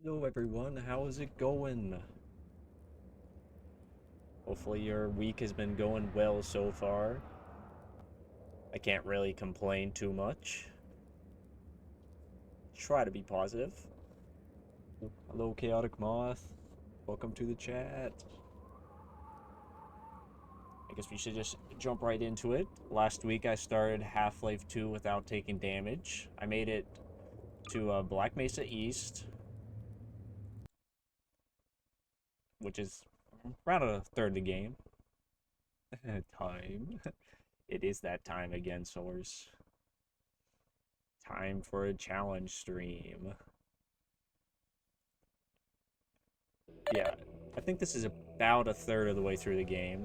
Hello everyone, how is it going? Hopefully your week has been going well so far. I can't really complain too much. Try to be positive. Hello Chaotic Moth, welcome to the chat. I guess we should just jump right into it. Last week I started Half-Life 2 without taking damage. I made it to Black Mesa East, which is around a third of the game. Time. It is that time again, Source. Time for a challenge stream. Yeah, I think this is about a third of the way through the game.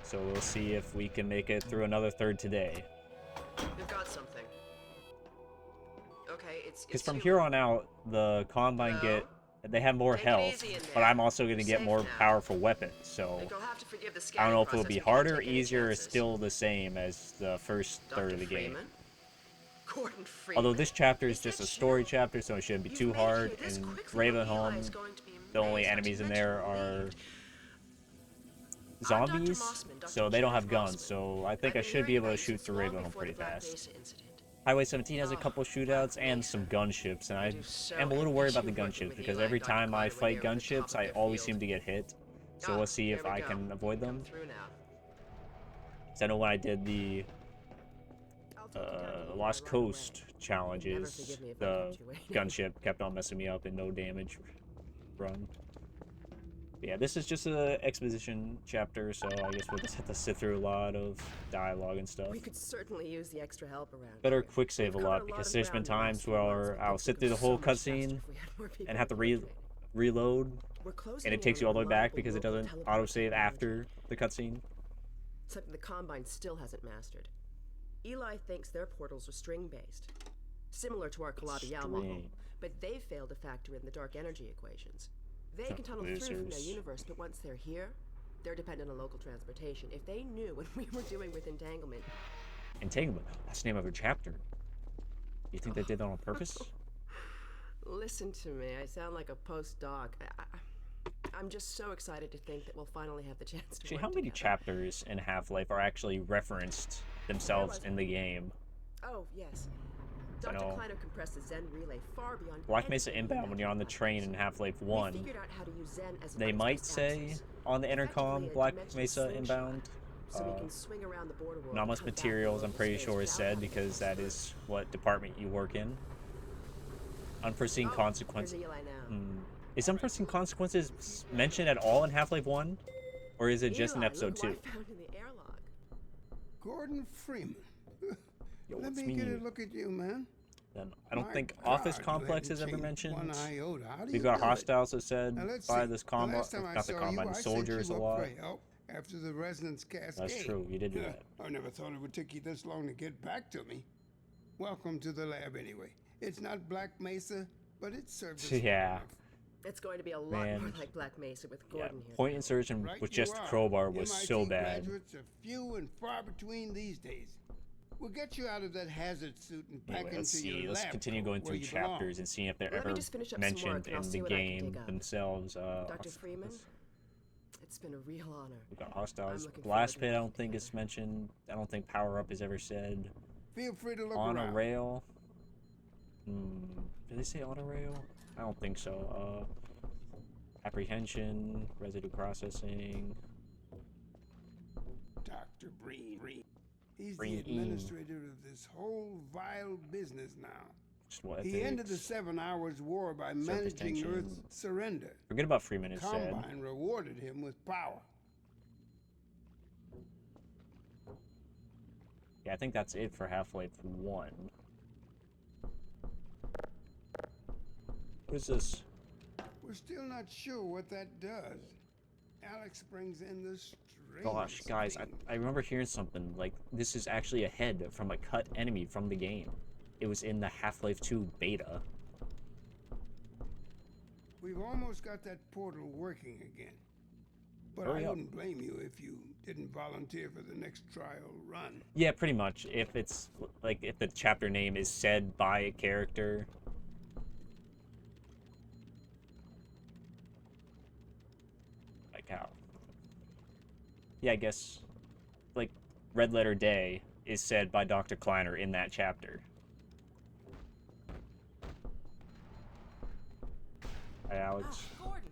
So we'll see if we can make it through another third today. We've got something. Okay, Because it's from you. here on out, the Combine Hello? they have more Take it health, easy in but there. I'm also going to You're get safe more now. powerful weapons. So Like, you'll have to forgive the I don't scanning know if it'll process. be We can't harder, take any easier, or chances. still the same as the first third Dr. of the game. Freeman? Gordon Freeman. Although this chapter is Is just that a story you? chapter, so it shouldn't be You've too made it hard. here this In quickly. Eli Ravenholm, is going to be the only amazed. Not to enemies in mention there are relieved. I'm Dr. zombies, Mossman, Dr. so they don't Judith have guns, Mossman. so I think I've I been should be hearing able to about you shoot since through long Ravenholm before the pretty Black fast. Mesa incident. Highway 17 has a Oh, couple shootouts Black and Mesa. some gunships, and I I do so am a little worried envy about the you working gunships with because Eli every and Dr. time I Clyde when fight they were at the top gunships, of I their always field. seem to get hit. So we'll see Here if we I go. can avoid Come them. through now. 'Cause I know when I did the I'll take you down to Eli Lost right away. Coast Never challenges, forgive me if I the kept you waiting. gunship kept on messing me up in no damage run. Yeah, this is just a exposition chapter, so I guess we'll just have to sit through a lot of dialogue and stuff. We could certainly use the extra help around. Better here. quick save a We've lot covered because of there's been ground in the last times few months, where but I'll things sit would through go the whole so much faster cutscene if we had more people and have to cooperating. reload, We're closing and it in takes on you a all the way back reliable because it local doesn't teleport autosave technology. after the cutscene. Something the Combine still hasn't mastered. Eli thinks their portals are string-based, similar to our Calabi-Yau model, String. but they fail to factor in the dark energy equations. They can tunnel through from their Losers. universe, but once they're here, they're dependent on local transportation. If they knew what we were doing with entanglement, Entanglement. That's the name of a chapter. You think they did that on purpose? listen to me. I sound like a postdoc. I'm just so excited to think that we'll finally have the chance to Actually, work how many together. chapters in Half-Life are actually referenced themselves in the game? Oh, yes. I Dr. know. Kleiner compressed the Zen relay far beyond Black Mesa anything we Inbound, when you're on the imagined train in Black Half-Life Mesa. We 1, figured out how to use Zen as they light might source say access. on the intercom Effectively a Black dimensional Mesa slingshot, Inbound. so we can swing around the border world Not and much cut back materials, the I'm local pretty space sure is without said having to because that transfer. is what department you work in. Unforeseen Oh, consequences. there's Eli now. Is unforeseen consequences mentioned at all in Half-Life 1? Or is it just in Eli, episode look who 2? I found in the airlock. Gordon Freeman. Yo, Let it's me get me. a look at you, man. Then I don't My think God, Office you Complex haven't is ever changed mentioned. one iota. How do We've you got do it? hostiles that said Now let's by see. this The combat, last time I not the saw combine, you, I soldiers sent a you up lot. for help after the resonance cascade. That's true, you did do that. I never thought it would take you this long to get back to me. Welcome to the lab, anyway. It's not Black Mesa, but it serves us well Yeah. enough. It's going to be a lot Man. more like Black Mesa with Yeah, Gordon here. point insertion Right with you just are. crowbar was MIT so bad. graduates are few and far between these days. We'll get you out of that hazard suit and back Anyway, let's into see. your Let's lab continue coat going where through you belong. chapters and seeing if they're Let me ever just finish up some mentioned work and I'll in see the what I can game dig up. themselves. Dr. Freeman, it's been a real honor. We've got hostiles. looking Blast forward to pit, I working don't think is together. mentioned. I don't think power up is ever said. Feel free to look On a around. rail. Did they say on a rail? I don't think so. Apprehension, residue processing. Dr. Breen. He's Breen. the administrator of this whole vile business now. Just what He ended the ethics. 7 Hours War by Surface managing tension. Earth's surrender. Forget about Freeman instead. Combine rewarded him with power. Yeah, I think that's it for Half-Life 1. What is this? We're still not sure what that does. Alex brings in the strangest Gosh, guys, things. I remember hearing something like this is actually a head from a cut enemy from the game. It was in the Half-Life 2 beta. We've almost got that portal working again. But Hurry I up. wouldn't blame you if you didn't volunteer for the next trial run. Yeah, pretty much. If it's like if the chapter name is said by a character, Yeah. Yeah, I guess, like, Red Letter Day is said by Dr. Kleiner in that chapter. Hi, Alex. Gordon,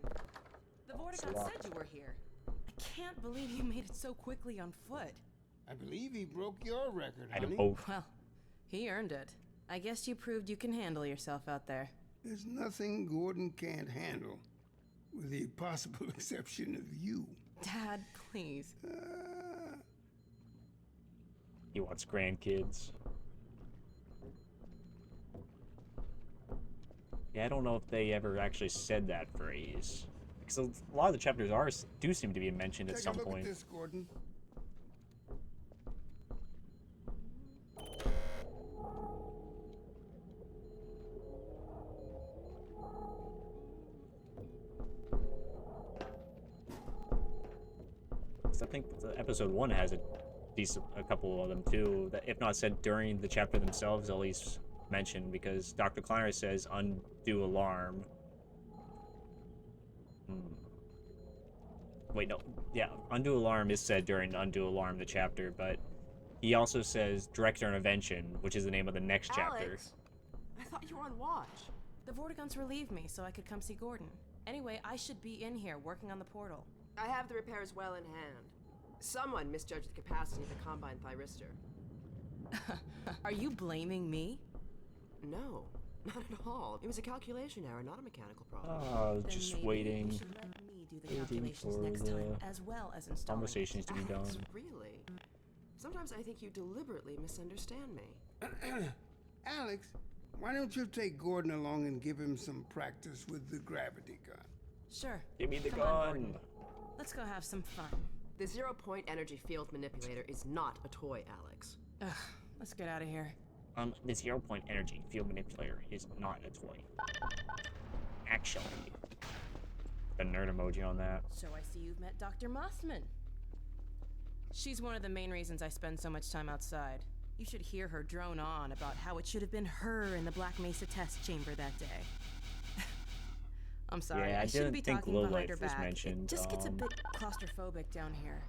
the Vorticon locked. said you were here. I can't believe you made it so quickly on foot. I believe he broke your record, I honey. don't. Oh, Well, he earned it. I guess you proved you can handle yourself out there. There's nothing Gordon can't handle, with the possible exception of you. Dad, please. he wants grandkids. Yeah, I don't know if they ever actually said that phrase. Because a lot of the chapters do seem to be mentioned at Take some a look point. at this, Gordon. I think the episode 1 has a couple of them too, that if not said during the chapter themselves, at least mentioned, because Dr. Kleiner says undue alarm. Wait, no. Yeah, undue alarm is said during undue alarm, the chapter, but he also says direct intervention, which is the name of the next chapter. Alex, I thought you were on watch. The Vortigons relieved me so I could come see Gordon. Anyway, I should be in here working on the portal. I have the repairs well in hand. Someone misjudged the capacity of the Combine Thyristor. Are you blaming me? No, not at all. It was a calculation error, not a mechanical problem. Oh, Then just maybe waiting. you should let me do the Waiting calculations for next the time, as well as installing it. conversations to be done. Alex, really? Sometimes I think you deliberately misunderstand me. Alex, why don't you take Gordon along and give him some practice with the gravity gun? Sure. Give me the Come on, gun. Gordon. Let's go have some fun. The zero-point energy field manipulator is not a toy, Alex. Ugh, let's get out of here. The 0-point energy field manipulator is not a toy. Actually. The nerd emoji on that. So I see you've met Dr. Mossman. She's one of the main reasons I spend so much time outside. You should hear her drone on about how it should have been her in the Black Mesa test chamber that day. I'm sorry, Yeah, I I shouldn't be didn't think talking behind her lowlife was back. mentioned, It just gets a bit claustrophobic down here.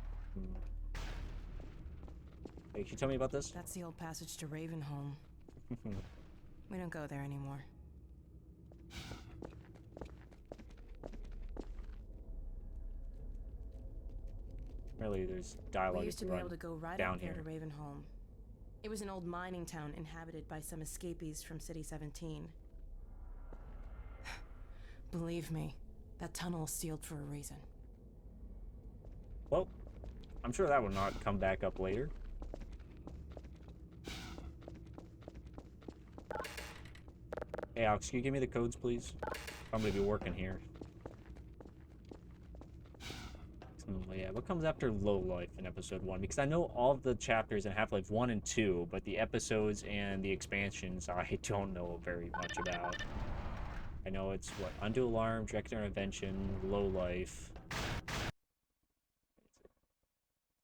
Hey, can you tell me about this? That's the old passage to Ravenholm. We don't go there anymore. Really, there's dialogue We used to be run able to go right down up there here. to Ravenholm. It was an old mining town inhabited by some escapees from City 17. Believe me, that tunnel is sealed for a reason. Well, I'm sure that will not come back up later. Hey Alex, can you give me the codes, please? I'm gonna be working here. Yeah, what comes after Lowlife in episode 1? Because I know all of the chapters in Half-Life 1 and 2, but the episodes and the expansions I don't know very much about. I know it's, what, Undue Alarm, Direct Intervention, Lowlife.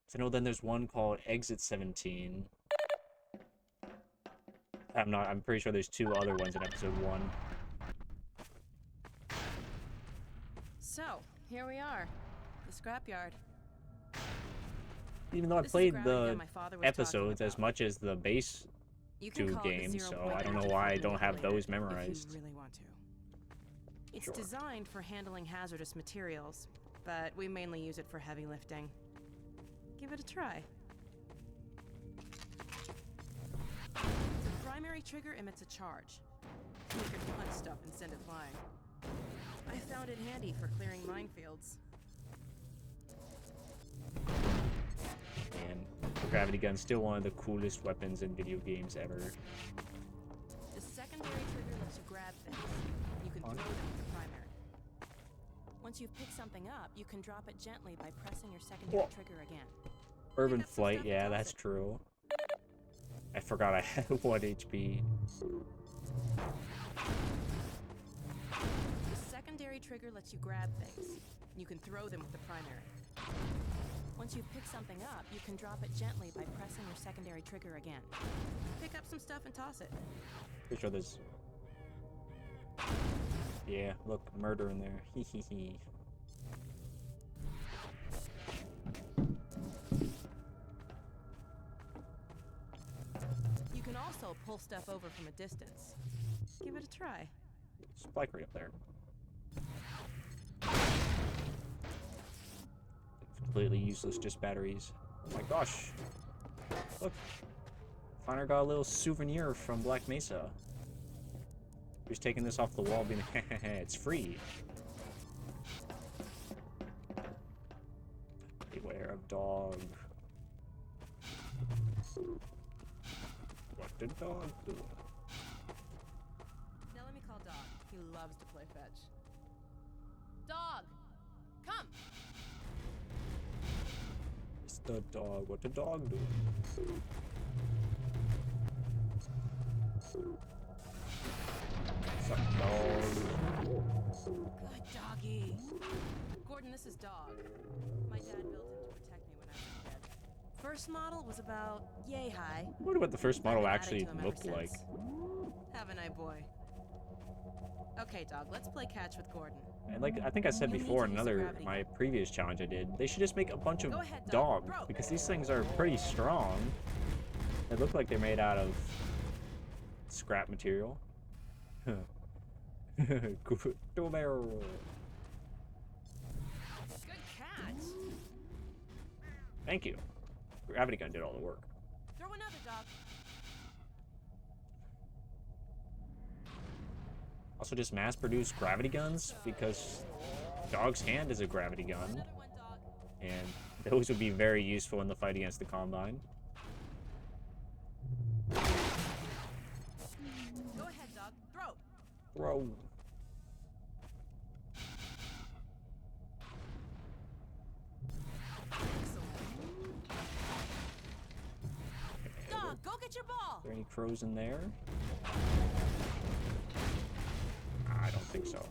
So I know then there's one called Exit 17. I'm pretty sure there's 2 other ones in episode 1. So, here we are. The scrapyard. Even though I This is played ground again the my father was episodes talking as about. much as the base You can 2 call it the games, so zero-point I don't know energy why I field don't have manipulator those memorized. If you really want to. It's Sure. designed for handling hazardous materials, but we mainly use it for heavy lifting. Give it a try. The primary trigger emits a charge. You can punch stuff and send it flying. I found it handy for clearing minefields. And the gravity gun's still one of the coolest weapons in video games ever. The secondary trigger lets you grab things. You can throw them with the primary. Once you've picked something up, you can drop it gently by pressing your secondary Whoa. trigger again. Urban up some Flight, stuff and yeah, toss that's it. true. I forgot I had 1 HP. The secondary trigger lets you grab things. You can throw them with the primary. Once you've picked something up, you can drop it gently by pressing your secondary trigger again. Pick up some stuff and toss it. Pretty sure there's... Yeah, look, murder in there. Hee hee hee. also pull stuff over from a distance. Give it a try. Spike right up there. Completely useless, just batteries. Oh my gosh. Look. Finally got a little souvenir from Black Mesa. Just taking this off the wall being it's free. Beware of dog. What did dog do? Now let me call Dog. He loves to play fetch. Dog! Come! It's the dog. What did dog do? Sup, dog? Good doggy. Gordon, this is Dog. My dad built him to protect me when I was a kid. First model was about yay high. I wonder what the first model I've been adding actually to him ever looked like. since. Haven't I, boy? Okay, Dog, let's play catch with Gordon. And like I think I said You'll need before to in use the another gravity my gun. previous challenge I did, they should just make a bunch of Go ahead, dog Dog. Throw. because these things are pretty strong. They look like they're made out of scrap material. Good catch. Thank you. Gravity gun did all the work. Throw another, Dog. Also just mass produce gravity guns because Dog's hand is a gravity gun Another one, Dog. and those would be very useful in the fight against the Combine. Go ahead, Dog. Throw. Throw. Dog, go get your ball. Are there any crows in there? I don't think so.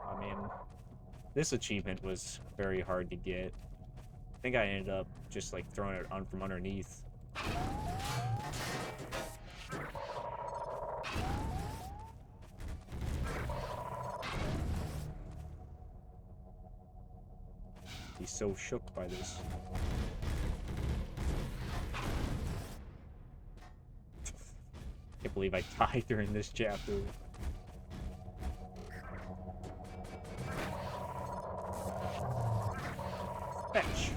I mean, this achievement was very hard to get. I think I ended up just like throwing it on from underneath. He's so shook by this. Can't believe I died during this chapter. Fetch.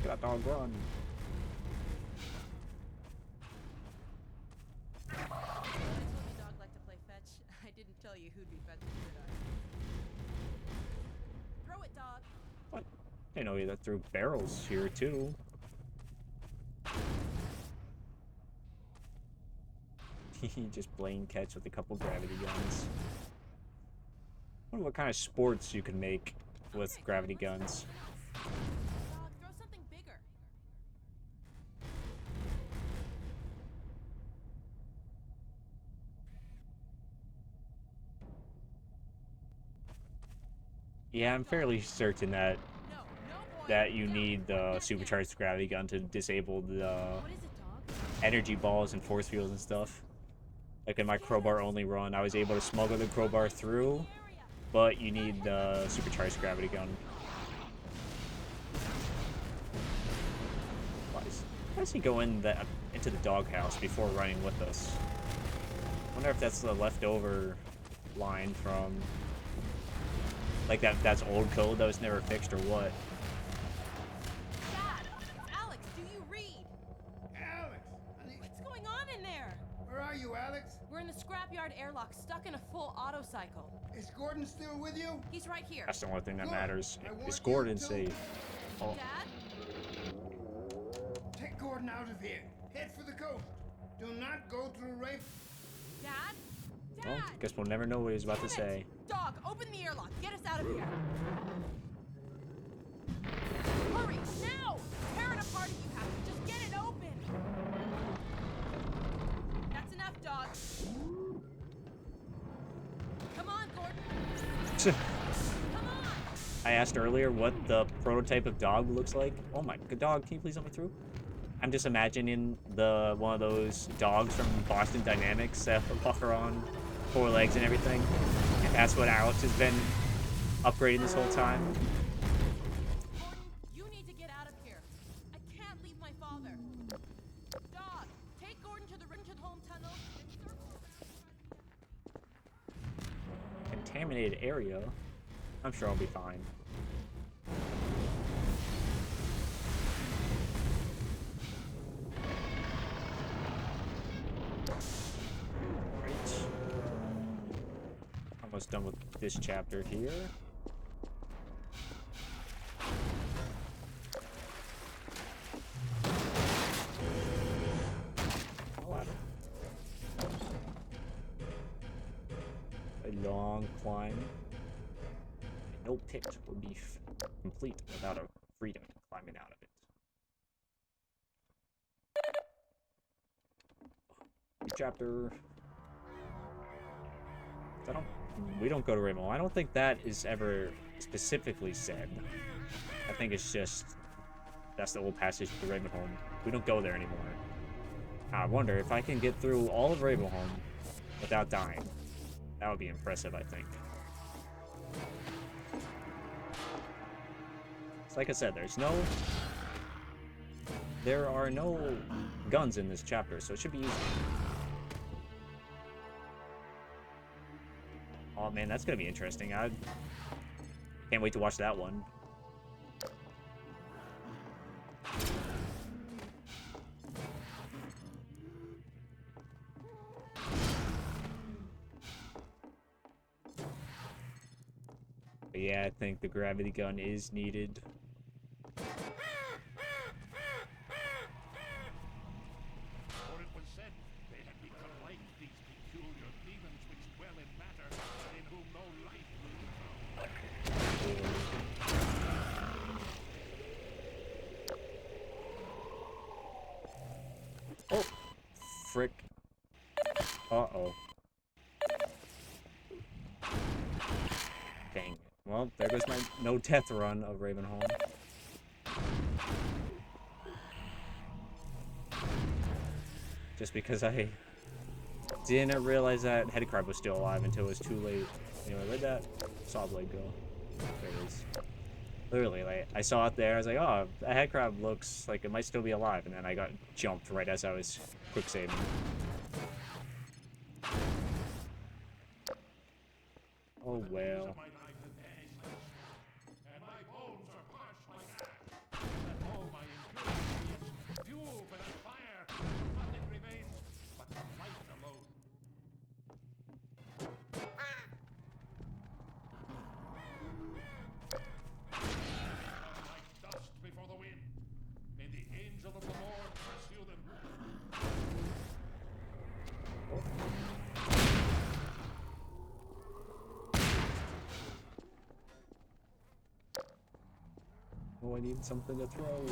Look at that dog run. I told you Dog liked to play fetch. I didn't tell you who'd be fetching, did I? Throw it, Dog. What? I know that threw barrels here too. He just playing catch with a couple gravity guns. I wonder what kind of sports you can make with Okay, gravity Gordon, let's guns. try something else. Dog, throw something bigger. Yeah, I'm fairly certain that No, boy. you No, need the not yet. supercharged gravity gun to disable the What is it, Dog? energy balls and force fields and stuff. Like in my crowbar only run, I was able to smuggle the crowbar through, but you need the supercharged gravity gun. Why does he go into the doghouse before running with us? I wonder if that's the leftover line from like that's old code that was never fixed or what. Dad, it's Alex. Do you read? Alex! Honey, What's going on in there? where are you, Alex? We're in the scrapyard airlock, stuck in a full auto cycle. Is Gordon still with you? He's right here. That's the only thing that Good. matters. I want Is you Gordon to- safe? Oh, Dad? Take Gordon out of here. Head for the coast. Do not go through Rafe. Dad? well, Dad! guess we'll never know what he's about to Damn say. it! Dog, open the airlock. Get us out of here. Hurry, now! Tear it apart if you have to. Just get it open. That's enough, Dog. Come on, Gordon. Come on. I asked earlier what the prototype of dog looks like. Oh my good dog, can you please let me through? I'm just imagining one of those dogs from Boston Dynamics that walk around 4 legs and everything. And that's what Alex has been upgrading this whole time. Gordon, you need to get out of here. I can't leave my father. Dog, take Gordon to the home tunnel and circle around. Contaminated area. I'm sure I'll be fine. Right. Almost done with this chapter here. A long climb. No pit would be complete without a freedom climbing out of it. Chapter. We don't go to Rainbow. I don't think that is ever specifically said. I think it's just that's the old passage to Ravenholm. We don't go there anymore. I wonder if I can get through all of Ravenholm without dying. That would be impressive, I think. It's like I said, there are no guns in this chapter, so it should be easy. Oh man, that's gonna be interesting. I can't wait to watch that one. But yeah, I think the gravity gun is needed. Oh, frick. Uh-oh. Dang it. Well, there goes my no death run of Ravenholm. Just because I didn't realize that Headcrab was still alive until it was too late. Anyway, where'd that saw blade go? There it is. Literally, like, I saw it there, I was like, oh, a Headcrab looks like it might still be alive, and then I got jumped right as I was quick saving. Oh well. Oh, I need something to throw.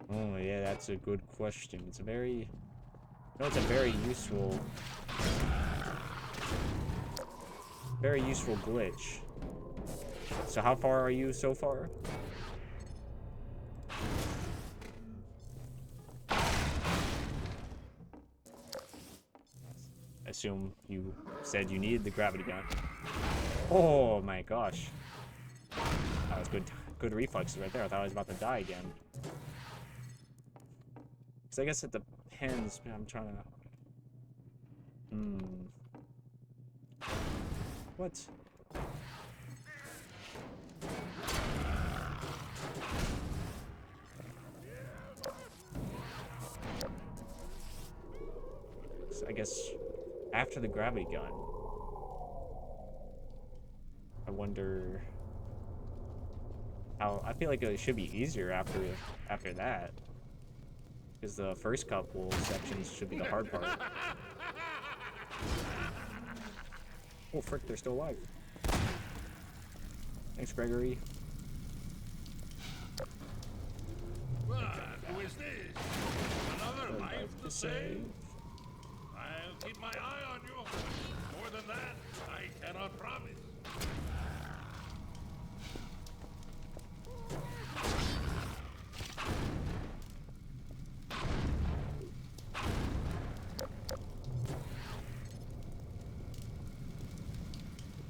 Oh yeah, that's a good question. It's a very, no, it's a very useful glitch. So how far are you so far? I assume you said you needed the gravity gun. Oh my gosh. That was good reflexes right there. I thought I was about to die again. So I guess it depends. I'm trying to... What? So I guess after the gravity gun, I wonder how. I feel like it should be easier after that, because the first couple sections should be the hard part. Oh frick, they're still alive. Thanks, Gregory. Who is this? Another life to save? I'll keep my eye on you. More than that, I cannot promise.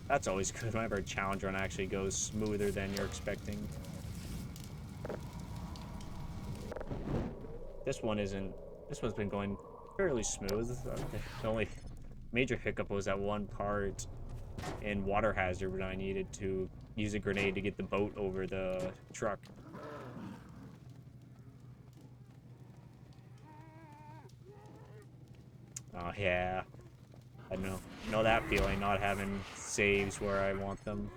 That's always good whenever a challenge run actually goes smoother than you're expecting. This one isn't. This one's been going fairly smooth. The only major hiccup was that one part in Water Hazard when I needed to use a grenade to get the boat over the truck. Oh yeah, I know that feeling, not having saves where I want them.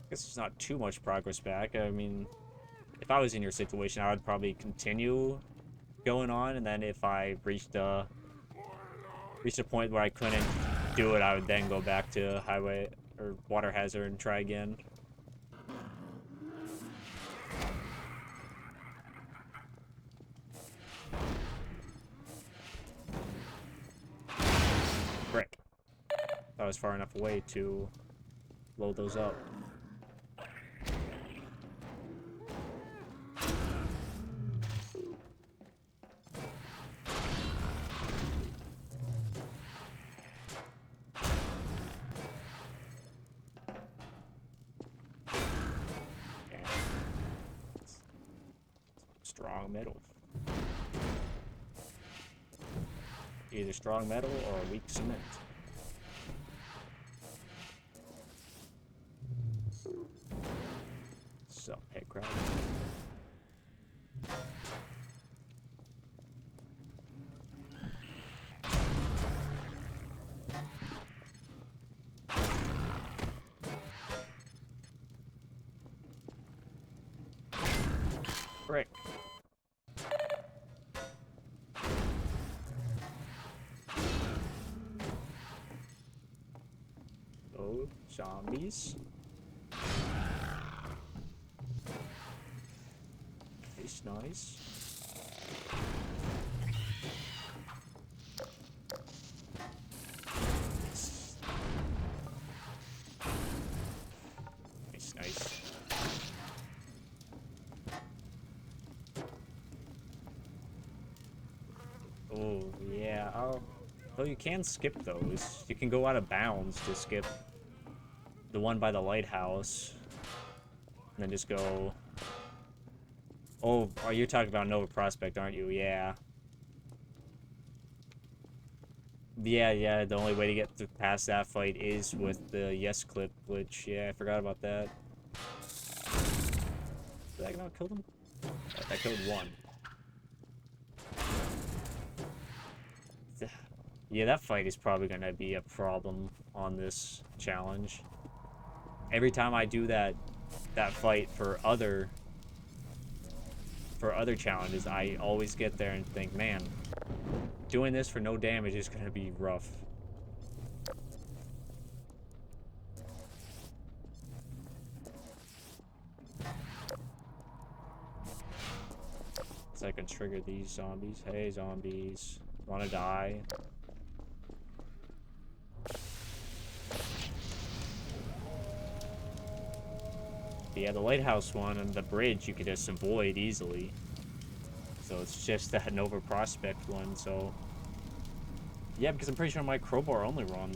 Guess there's not too much progress back. I mean, if I was in your situation, I would probably continue going on, and then if I reached a point where I couldn't do it, I would then go back to highway or Water Hazard and try again. Brick. That was far enough away to load those up. Strong metal. Either strong metal or weak cement. So, head crab. Brick. Oh, zombies. Nice, nice. Nice, nice. Oh, yeah. Oh, you can skip those. You can go out of bounds to skip the one by the lighthouse. And then just go... Oh, you're talking about Nova Prospect, aren't you? Yeah. Yeah, the only way to get past that fight is with the yes clip glitch. Yeah, I forgot about that. Did that not kill them? I killed one. Yeah, that fight is probably gonna be a problem on this challenge. Every time I do that fight for other challenges, I always get there and think, man, doing this for no damage is gonna be rough. So I can trigger these zombies. Hey, zombies. Wanna die? Yeah, the lighthouse one and the bridge you could just avoid easily. So it's just that Nova Prospect one, so... Yeah, because I'm pretty sure my crowbar only run.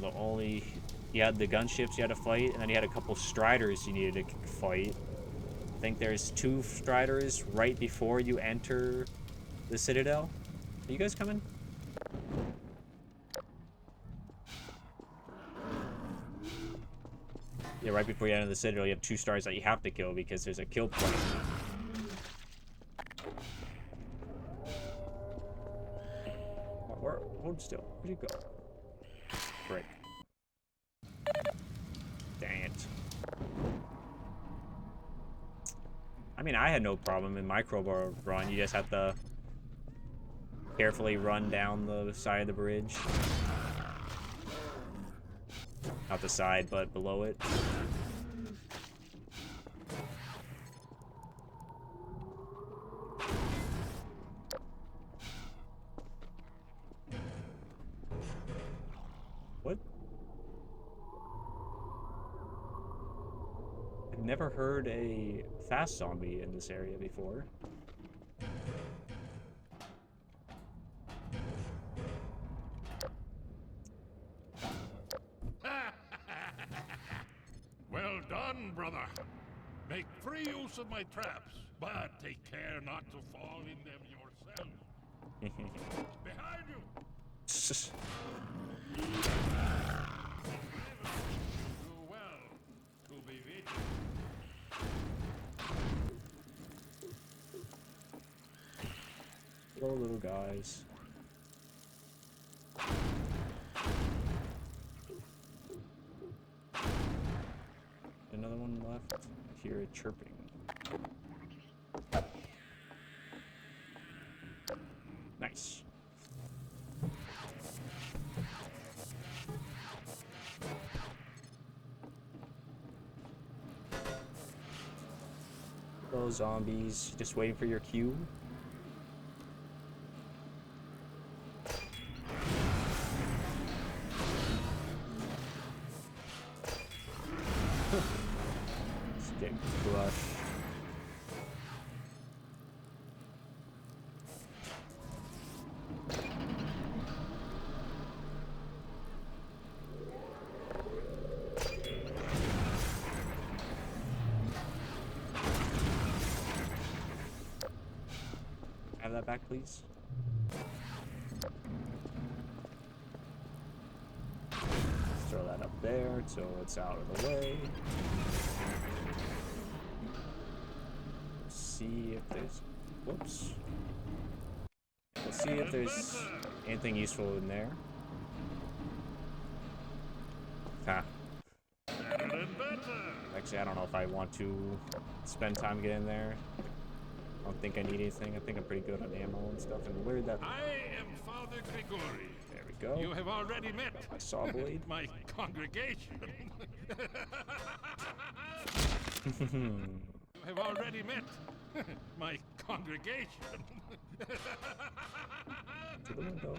You had the gunships you had to fight, and then you had a couple striders you needed to fight. I think there's 2 striders right before you enter the Citadel. Are you guys coming? Yeah, right before you enter the Citadel, you have 2 stars that you have to kill because there's a kill point. Hold still. Where'd you go? Great. Dang it. I mean, I had no problem in my crowbar run. You just have to carefully run down the side of the bridge. Not the side, but below it. never heard a fast zombie in this area before. Well done, brother. Make free use of my traps, but take care not to fall in them yourself. Behind you! Do well to be vigilant. Hello, little guys. Another one left. I hear it chirping. Nice. Hello, zombies. Just waiting for your cue. Let's get crushed. Have that back, please. Let's throw that up there so it's out of the way. Let's see if there's. Whoops. Let's see if there's anything useful in there. Ha. Better and better. Actually, I don't know if I want to spend time getting in there. I don't think I need anything. I think I'm pretty good on ammo and stuff. And where did that? I am Father Grigori. There we go. You have already met My saw blade. my congregation. You have already met my congregation. To the window.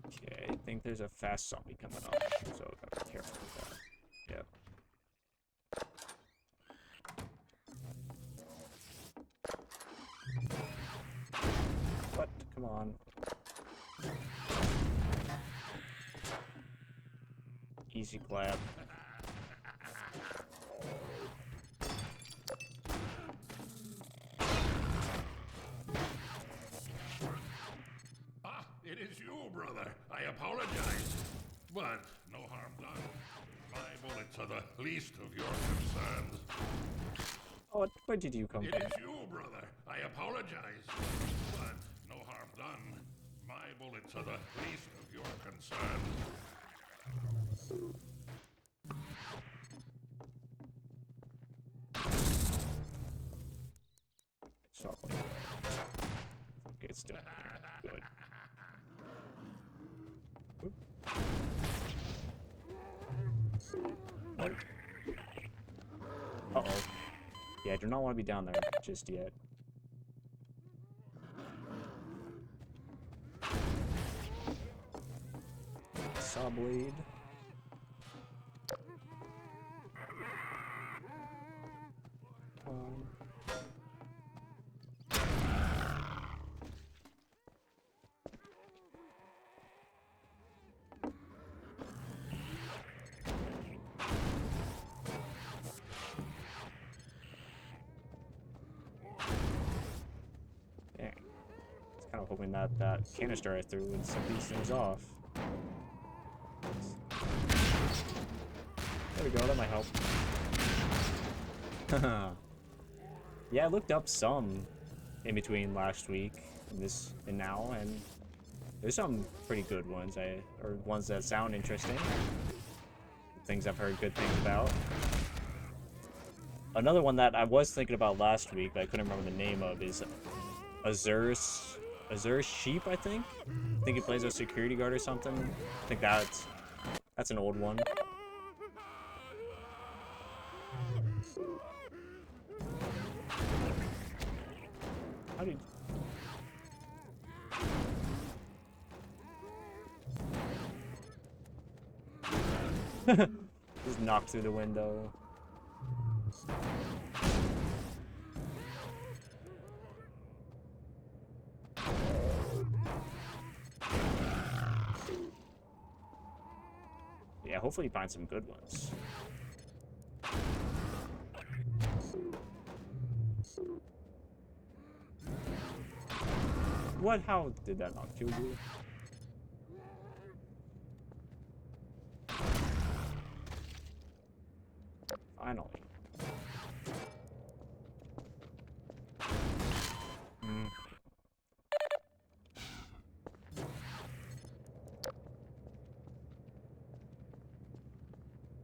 Okay, I think there's a fast zombie coming up, so gotta be careful with that. Yep. What? Come on. Easy clap. Ah, it is you, brother. I apologize. But no harm done. My bullets are the least of your concerns. Oh, where did you come It from? is you, brother. I apologize. But no harm done. My bullets are the least of your concerns. So, okay, it's still good. Oop. Uh-oh. Yeah, I do not want to be down there just yet. Saw blade. Dang. I was kind of hoping that that canister I threw would set these things off. There we go, that might help. Yeah, I looked up some in between last week and this and now, and there's some pretty good ones, or ones that sound interesting. Things I've heard good things about. Another one that I was thinking about last week, but I couldn't remember the name of, is Azur's Sheep, I think. I think he plays a security guard or something. I think that's an old one. How did... Just knocked through the window. Yeah, hopefully you find some good ones. What? How did that not kill you? Finally.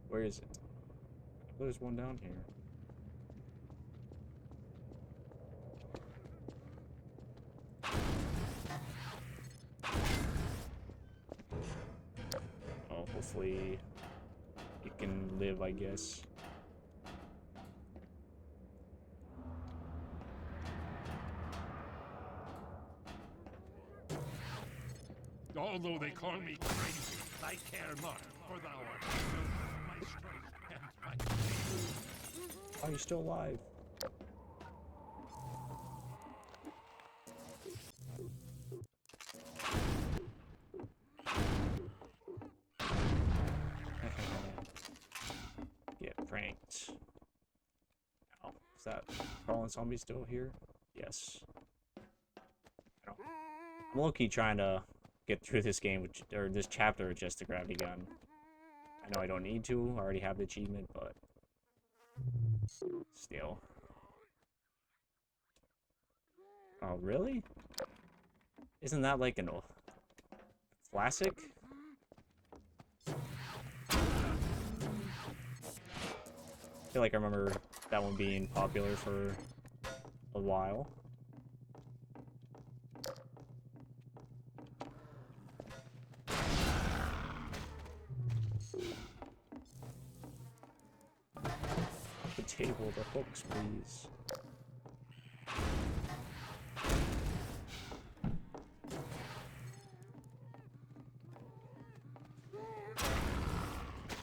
Where is it? There's one down here. Oh, hopefully it can live, I guess. Although they call me crazy, I care not, for thou art my strength and my faith. Are you still alive? Get pranked. Oh, is that crawling zombie still here? Yes. I'm low-key trying to get through this game, or this chapter with just the gravity gun. I know I don't need to, I already have the achievement, but still. Oh, really? Isn't that like an classic? I feel like I remember that one being popular for a while. The table, the hooks, please.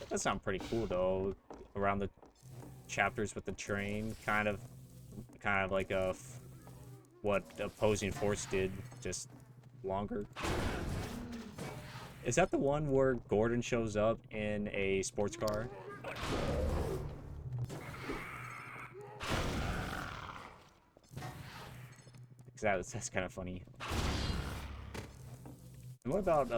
That sounds pretty cool though. Around the chapters with the train, kind of like what Opposing Force did, just longer. Is that the one where Gordon shows up in a sports car? That's kind of funny. And what about,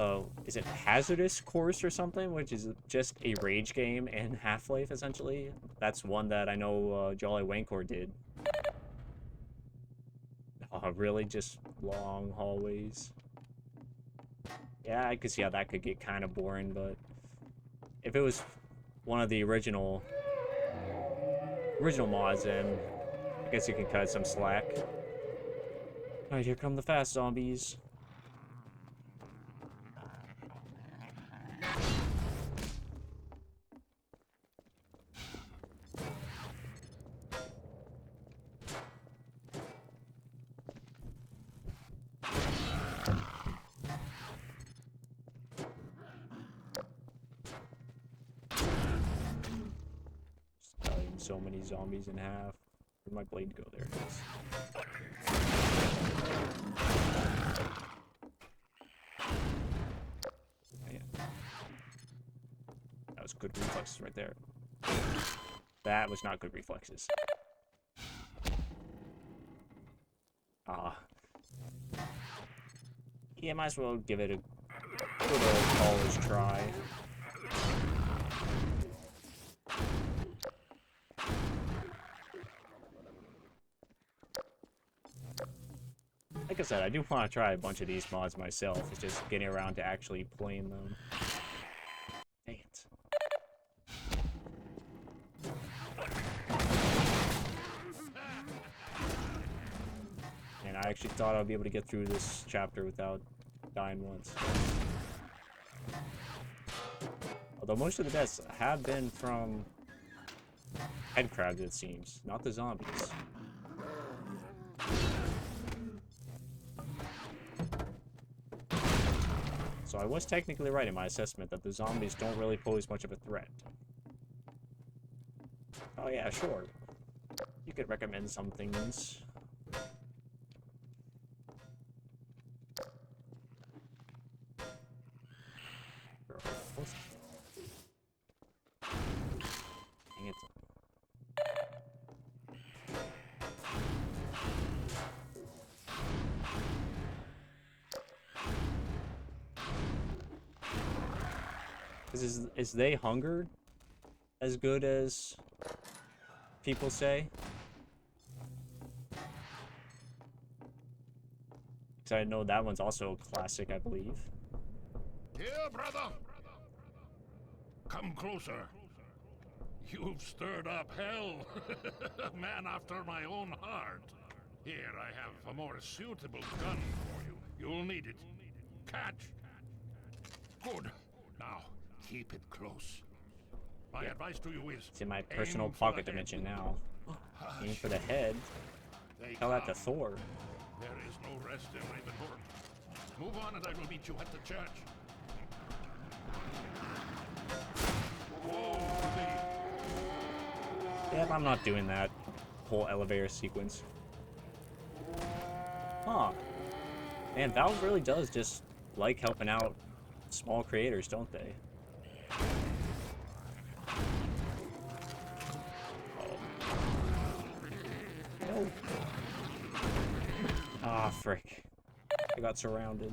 is it Hazardous Course or something, which is just a rage game in Half-Life, essentially? That's one that I know Jolly Wankor did. Oh, really? Just long hallways? Yeah, I could see how that could get kind of boring, but if it was one of the original mods, then I guess you can cut some slack. Alright, here come the fast zombies. Just cutting so many zombies in half. Where'd my blade go? There it is. That was good reflexes right there. That was not good reflexes. Yeah, might as well give it a good old college try. Like I said, I do want to try a bunch of these mods myself. It's just getting around to actually playing them. Dang it. And I actually thought I'd be able to get through this chapter without dying once. Although most of the deaths have been from head crabs, it seems, not the zombies. So I was technically right in my assessment that the zombies don't really pose much of a threat. Oh yeah, sure. You could recommend some things. Dang it. Is they hunger as good as people say? Because I know that one's also a classic, I believe. Here, brother. Come closer. You've stirred up hell. A man after my own heart. Here, I have a more suitable gun for you. You'll need it. Catch. Good. Now, keep it close. My advice to you is... It's in my personal aim for pocket the head. dimension now. Aim Hush. for the head. They Tell that to come. Thor. There is no rest in Ravenborn. Move on and I will meet you at the church. Woe to thee. Yep, I'm not doing that whole elevator sequence. Huh. Man, Valve really does just like helping out small creators, don't they? No. Ah, frick. I got surrounded.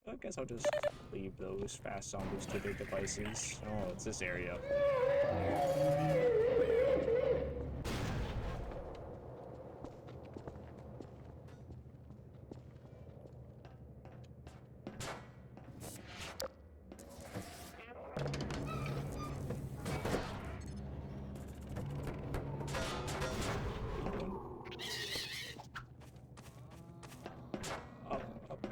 I guess I'll just leave those fast zombies to their devices. Oh, it's this area. Up, up.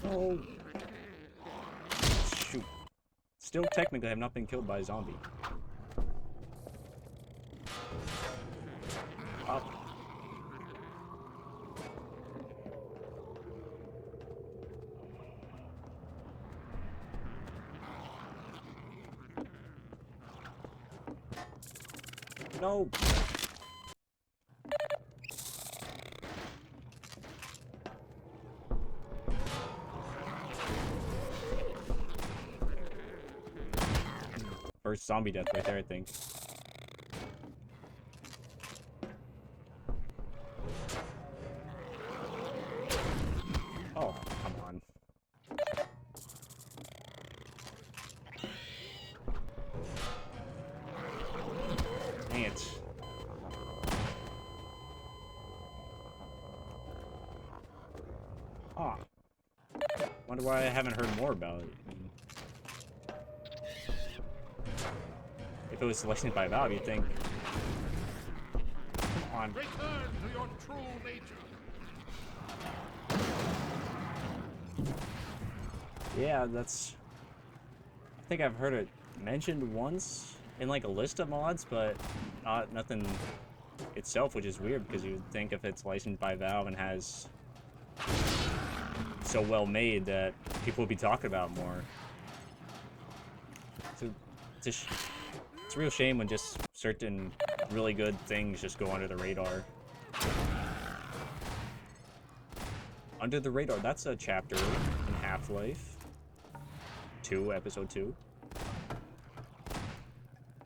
Oh. Shoot. Still technically have not been killed by a zombie. Up. No. First zombie death right there, I think. Oh, come on. Dang it. Ah. Wonder why I haven't heard more about it. If it was licensed by Valve, you'd think. Come on. Return to your true nature. Yeah, that's... I think I've heard it mentioned once in like a list of mods, but not nothing itself, which is weird because you would think if it's licensed by Valve and has so well made that people would be talking about more. So it's a real shame when just certain really good things just go under the radar. Under the radar, that's a chapter in Half-Life 2, episode 2.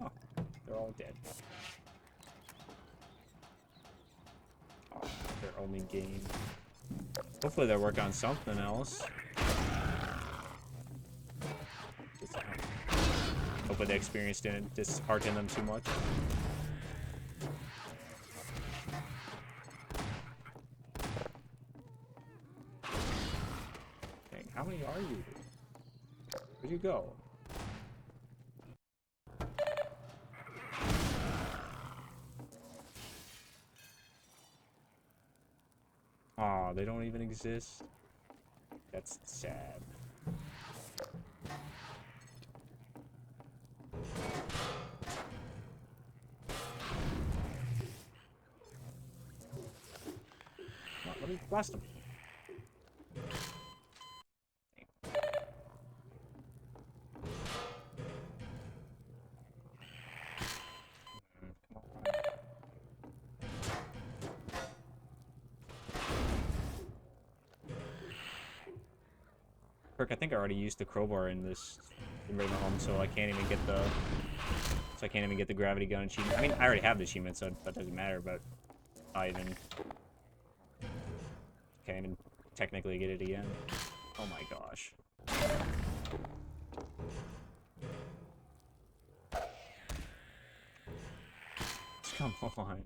Oh, they're all dead. Oh, their only game. Hopefully they'll work on something else. Hopefully the experience didn't dishearten them too much. Dang, how many are you? Where'd you go? Aw, they don't even exist. That's sad. Let me blast him. Perk, I think I already used the crowbar in this in Raven Home, so I can't even get the gravity gun achievement. I mean, I already have the achievement, so that doesn't matter. But I even can't even technically get it again. Oh my gosh. Come on.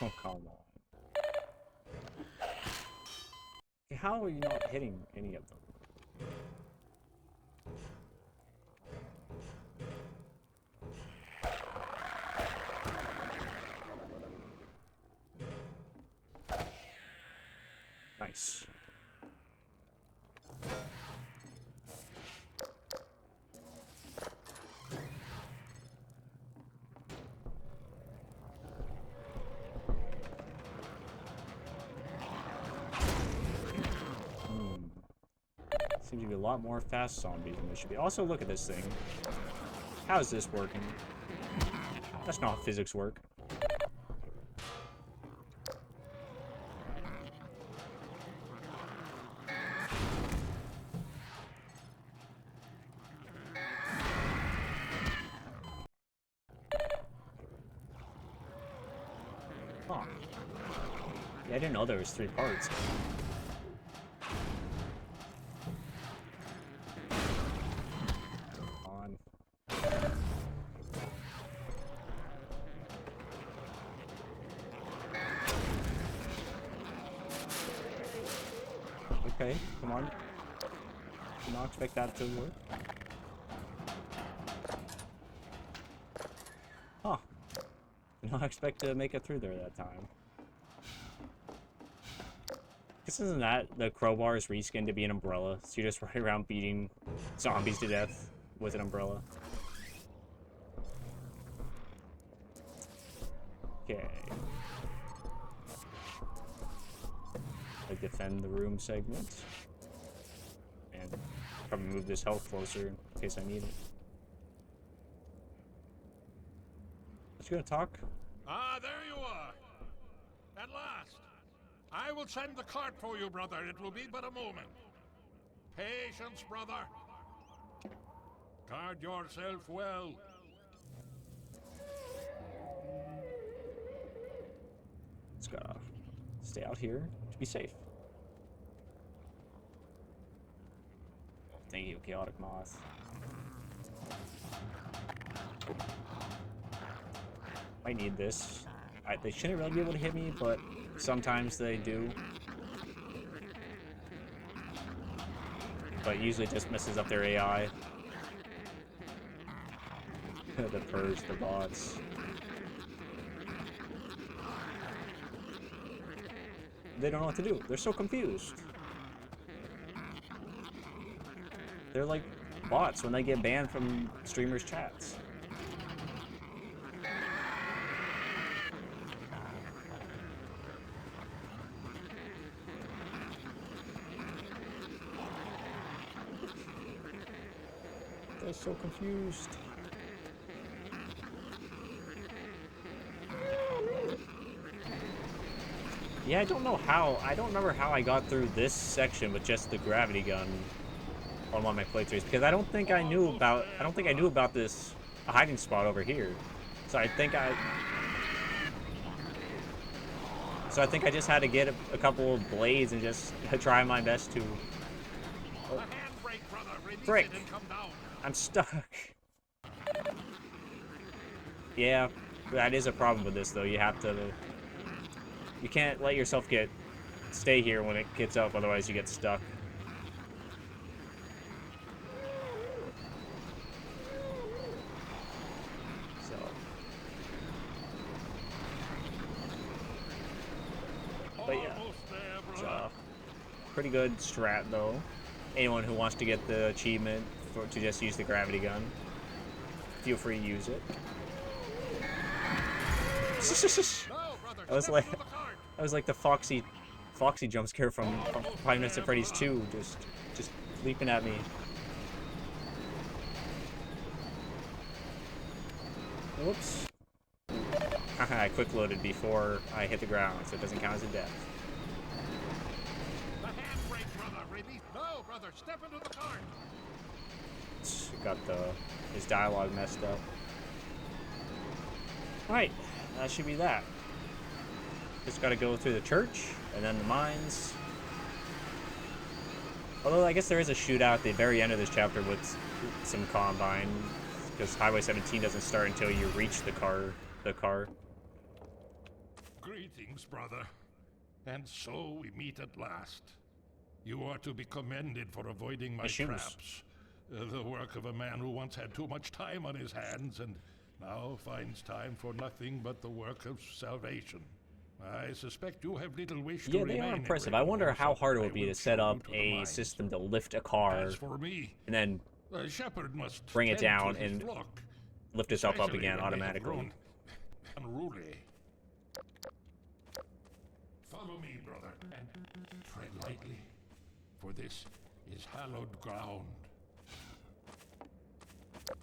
Oh, come on. How are you not hitting any of them? Nice. Seems to be a lot more fast zombies than there should be. Also, look at this thing. How is this working? That's not how physics work. Huh. Yeah, I didn't know there was 3 parts. Okay, come on. Did not expect that to work. Huh. Did not expect to make it through there that time. Guess isn't that the crowbar is reskinned to be an umbrella, so you just run around beating zombies to death with an umbrella. Okay. I defend the room segment. And probably move this health closer in case I need it. Just gonna talk. Ah, there you are. At last. I will send the cart for you, brother. It will be but a moment. Patience, brother. Guard yourself well. Just gotta stay out here to be safe. Thank you, Chaotic Moth. I need this. They shouldn't really be able to hit me, but sometimes they do. But usually it just messes up their AI. The purge, the bots. They don't know what to do. They're so confused. They're like bots when they get banned from streamers' chats. They're so confused. Yeah, I don't know how. I don't remember how I got through this section with just the gravity gun on one of my playthroughs, because I don't think I knew about this hiding spot over here. So I think I just had to get a couple of blades and just try my best to. The handbrake, brother. Release Frick. it and come down. I'm stuck. Yeah, that is a problem with this though. You can't let yourself stay here when it gets up, otherwise you get stuck. So pretty good strat though. Anyone who wants to get the achievement to just use the gravity gun, feel free to use it. No, brother, That was like the Foxy jump scare from Five Nights at Freddy's 2, just leaping at me. Whoops. I quick loaded before I hit the ground, so it doesn't count as a death. The handbrake, brother. Release. No, brother, step into the cart. Got his dialogue messed up. Right, that should be that. Just gotta go through the church, and then the mines. Although I guess there is a shootout at the very end of this chapter with some Combine, because Highway 17 doesn't start until you reach the car. Greetings, brother. And so we meet at last. You are to be commended for avoiding my shoes. traps. The work of a man who once had too much time on his hands and now finds time for nothing but the work of salvation. I suspect you have little wish to Yeah, remain they are in impressive. I wonder Ravenholm, how so hard it I would be will to set show up you to the a mines. system to lift a car As for me, and then a shepherd must bring it tend to down his and flock, lift itself up especially again when they have automatically. grown unruly. Follow me, brother, and tread lightly, for this is hallowed ground.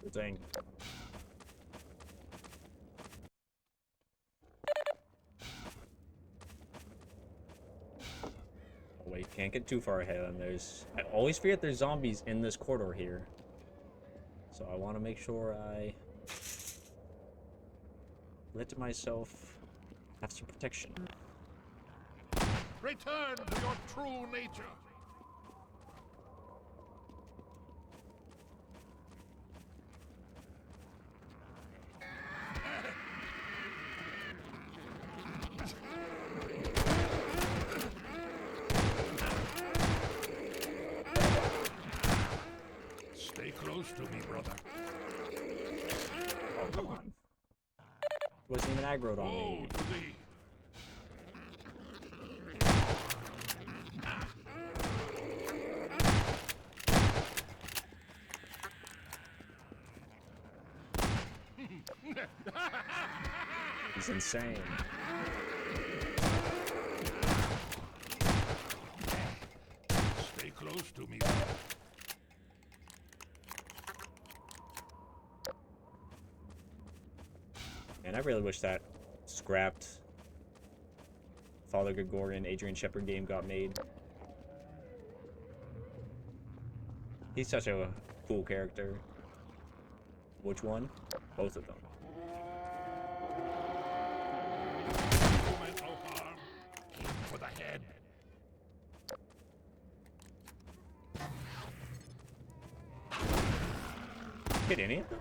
Good thing. Oh, wait, can't get too far ahead. And I always forget there's zombies in this corridor here, so I want to make sure I let myself have some protection. Return to your true nature. Stay close to me, brother. Oh, come on. Wasn't even aggroed on Woe me. to thee. He's insane. Stay close to me, brother. And I really wish that scrapped Father Gregorian, Adrian Shepard game got made. He's such a cool character. Which one? Both of them. You meant no harm. Aim for the head. Hit any of them?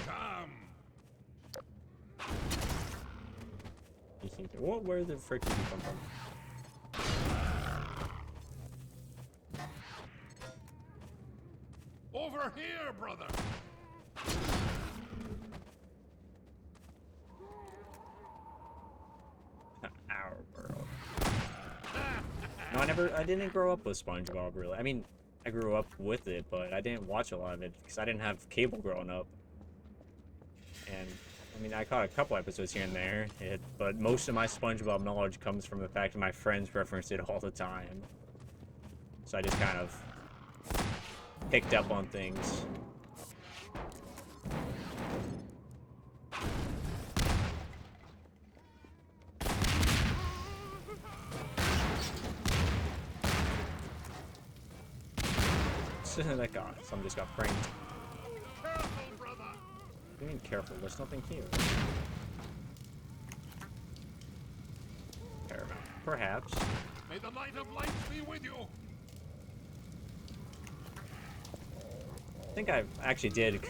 Come. You think, what? Where the frick did you come from? Over here, brother. Our world. No, I didn't grow up with SpongeBob, really. I mean, I grew up with it, but I didn't watch a lot of it because I didn't have cable growing up. And, I mean, I caught a couple episodes here and there, but most of my SpongeBob knowledge comes from the fact that my friends reference it all the time. So I just kind of picked up on things. That guy, some just got pranked. Careful, brother. What do you mean careful? There's nothing here. Paramount. Perhaps. May the light of lights be with you. I think I actually did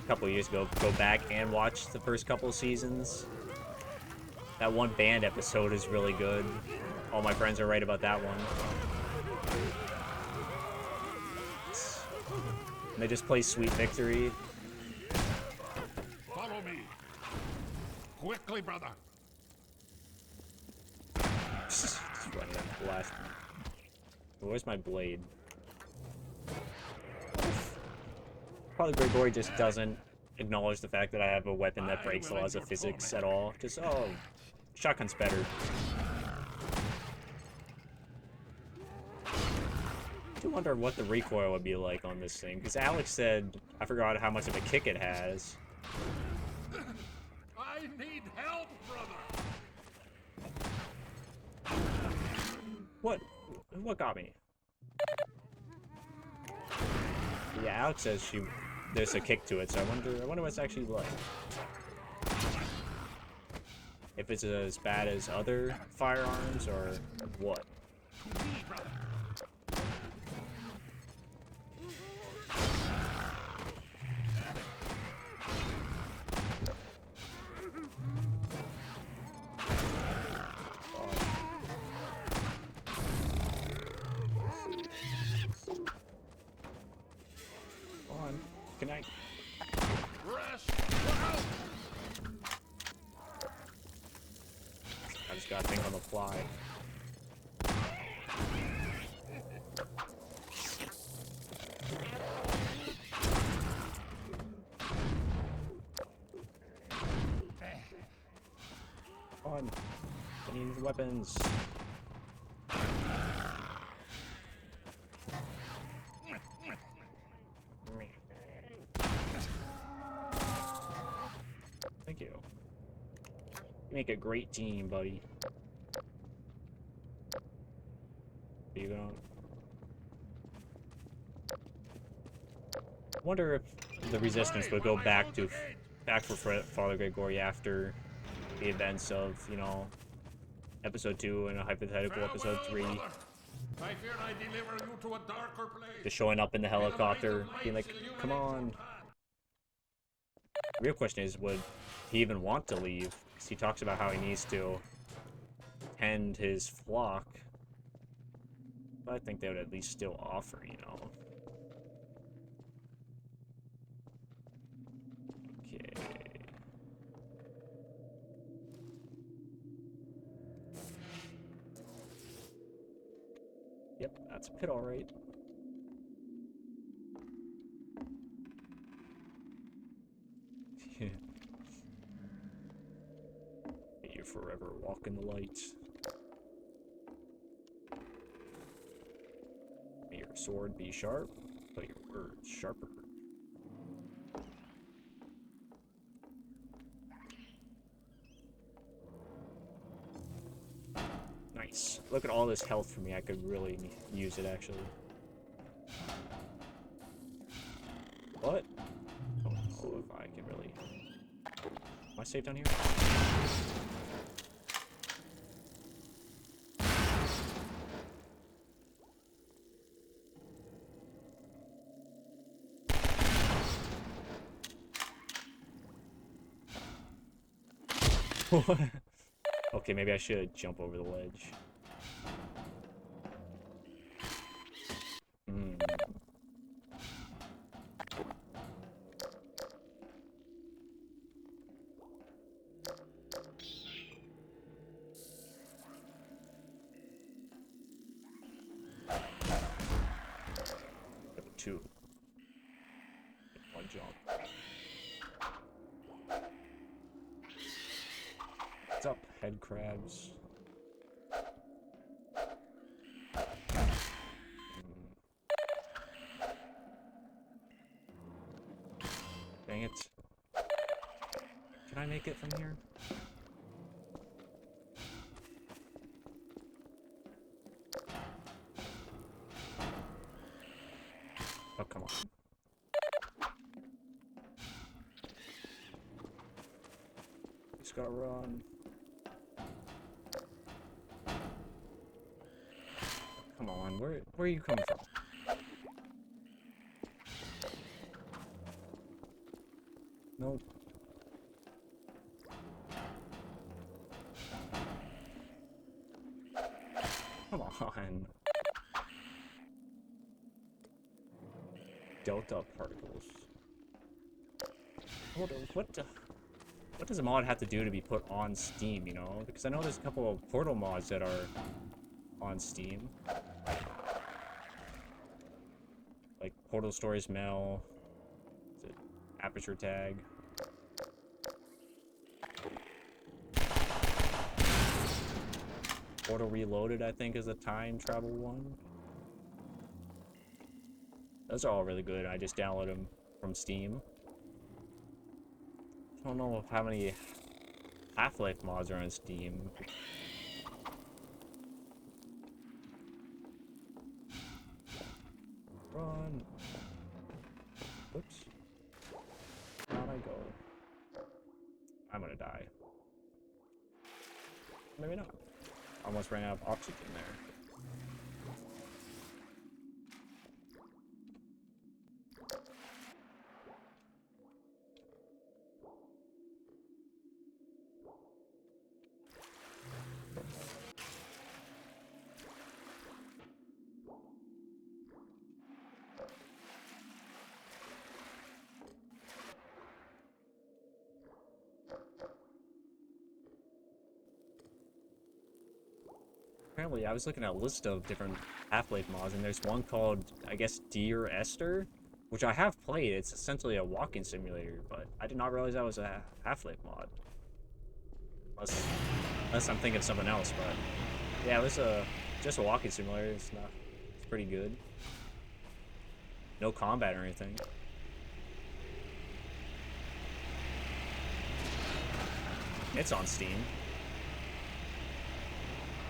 a couple years ago, go back and watch the first couple seasons. That one band episode is really good. All my friends are right about that one. And they just play Sweet Victory. Follow me. Quickly, brother. Just running and blasting. Where's my blade? Probably Gregory just doesn't acknowledge the fact that I have a weapon that breaks the laws of physics at all. Just, oh, shotgun's better. I do wonder what the recoil would be like on this thing, because Alex said, I forgot how much of a kick it has. I need help, brother. What got me? Yeah, Alex says there's a kick to it, so I wonder what it's actually like. If it's as bad as other firearms or what. Good night. Rest. Out. I just gotta think on the fly. On. I need weapons. Thank you. You make a great team, buddy. Are you going? I wonder if the Resistance would go back for Father Gregory after the events of, you know, episode 2 and a hypothetical episode 3. I fear I deliver you to a darker place. Just showing up in the helicopter, being like, come on. The real question is, would he even want to leave? Because he talks about how he needs to tend his flock. But I think they would at least still offer, you know. Okay. Yep, that's a pit, alright. May you forever walk in the light. May your sword be sharp, but your words sharper. Nice. Look at all this health for me. I could really use it, actually. What? I don't know if I can really... Am I safe down here? Okay, maybe I should jump over the ledge. Two. One jump. What's up, head crabs? Dang it. Can I make it from here? Oh, come on. Just gotta run. Come on, where are you coming from? Come on. Delta particles. What does a mod have to do to be put on Steam, you know? Because I know there's a couple of Portal mods that are on Steam. Like Portal Stories Mail, is it Aperture Tag? Portal Reloaded, I think, is a time travel one. Those are all really good. I just download them from Steam. I don't know how many Half-Life mods are on Steam. Run. Oops. How'd I go? I'm gonna die. Maybe not. Almost ran out of oxygen there. Apparently, I was looking at a list of different Half-Life mods, and there's one called, I guess, Dear Esther, which I have played. It's essentially a walking simulator, but I did not realize that was a Half-Life mod. Unless I'm thinking of something else, but yeah, it was just a walking simulator. It's pretty good. No combat or anything. It's on Steam.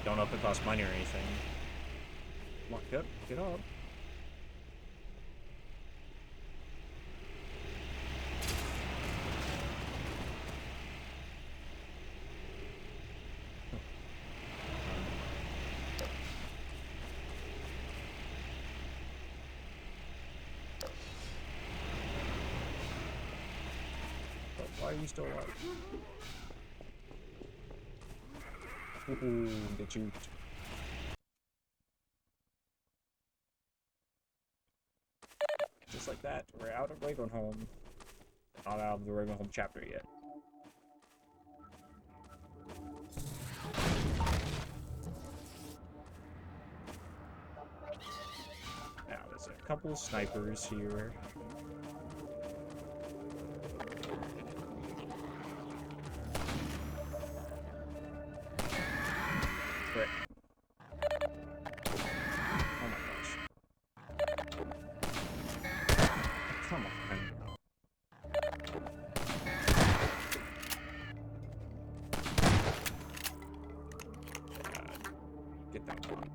Don't know if it costs money or anything. Come on, get up. Why are you still alive? Ooh, get juked. Just like that, we're out of Ravenholm. Not out of the Ravenholm chapter yet. Now, there's a couple of snipers here. Frick. Oh my gosh. Come on. Get that one.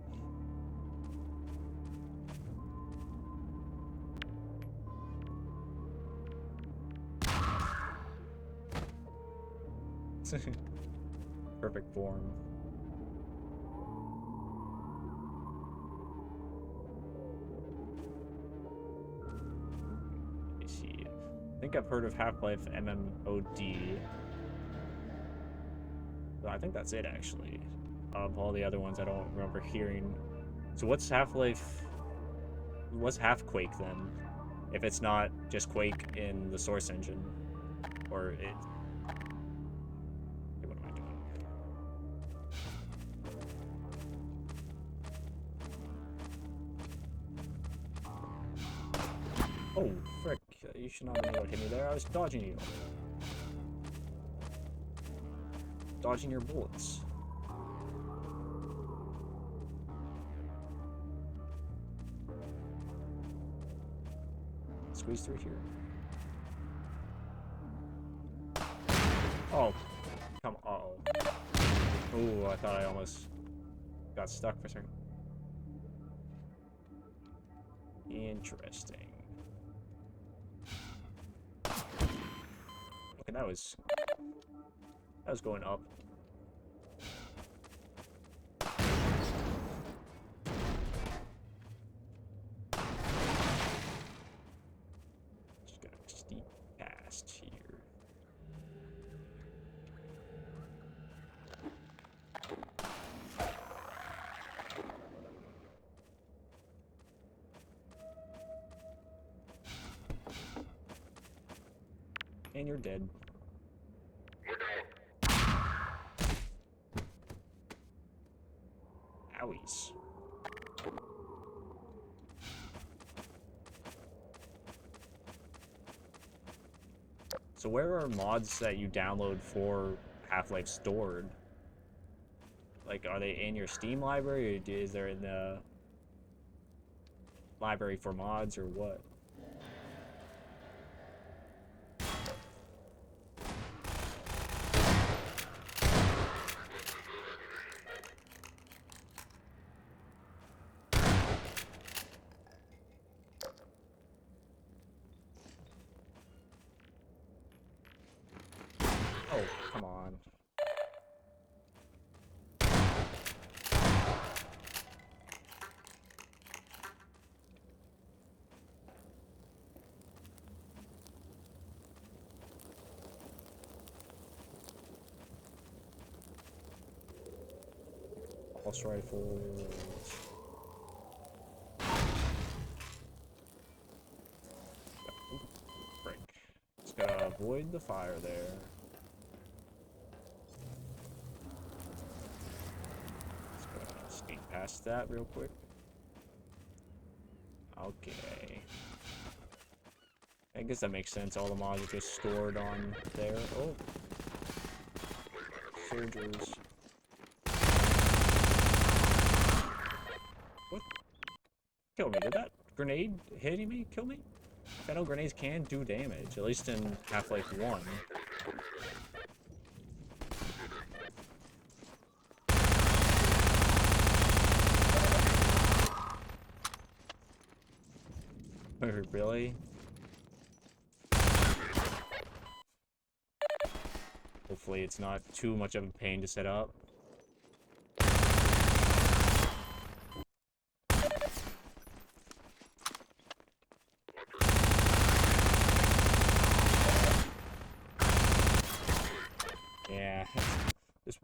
Perfect form. Let me see. I think I've heard of Half-Life MMOD. But I think that's it, actually. Of all the other ones, I don't remember hearing. So what's Half-Life? What's Half-Quake then? If it's not just Quake in the Source engine, or it. What am I doing? Oh, frick. You should not have been able to hit me there. I was dodging you. Dodging your bullets. Squeeze through here. Oh. Come on. Oh. Ooh, I thought I almost got stuck for a second. Interesting. Okay, that was going up. Just got a steep past here. And you're dead. Owies. So where are mods that you download for Half-Life stored? Like, are they in your Steam library, or is there in the library for mods, or what? Oh, come on. Pulse rifles. Frick. Just gotta avoid the fire there. Just gotta sneak past that real quick. Okay. I guess that makes sense. All the mods are just stored on there. Oh. Soldiers. What? Kill me. Did that grenade hitting me kill me? I know grenades can do damage, at least in Half-Life 1. Really? Hopefully it's not too much of a pain to set up. Yeah, this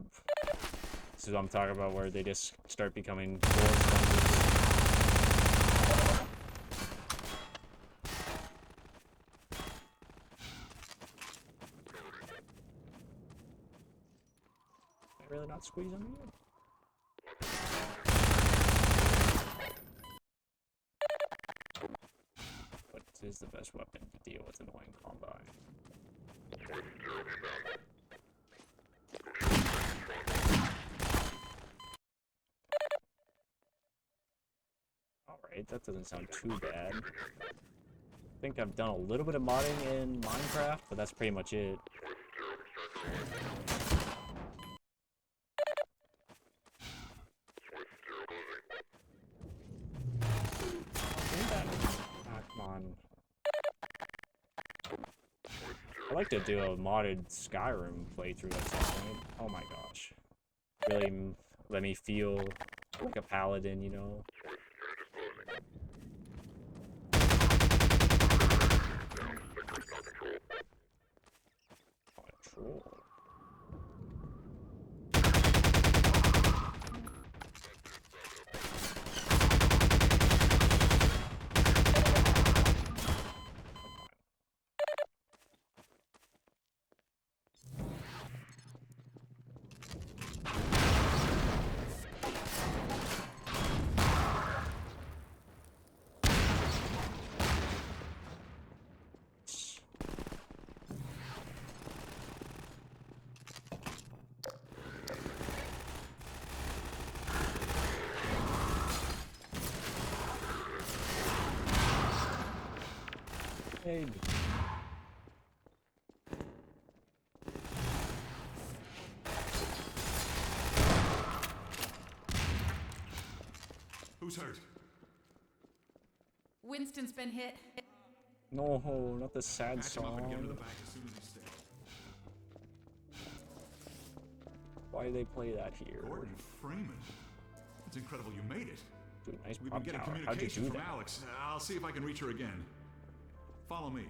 is what I'm talking about, where they just start becoming board sponges. Am I really not squeezing me? What is the best weapon to deal with annoying Combine? Alright, that doesn't sound too bad. I think I've done a little bit of modding in Minecraft, but that's pretty much it. Come on. I'd like to do a modded Skyrim playthrough at some point. Oh my gosh. Really let me feel like a paladin, you know? Troll. Maybe. Who's hurt? Winston's been hit. No, not the sad Patch him up and get him to the song. back as soon as he's stable. Why do they play that here? Gordon Freeman. It's incredible you made it. Dude, nice We've been pop getting tower. How'd you communication do from that? Alex. I'll see if I can reach her again. Follow me.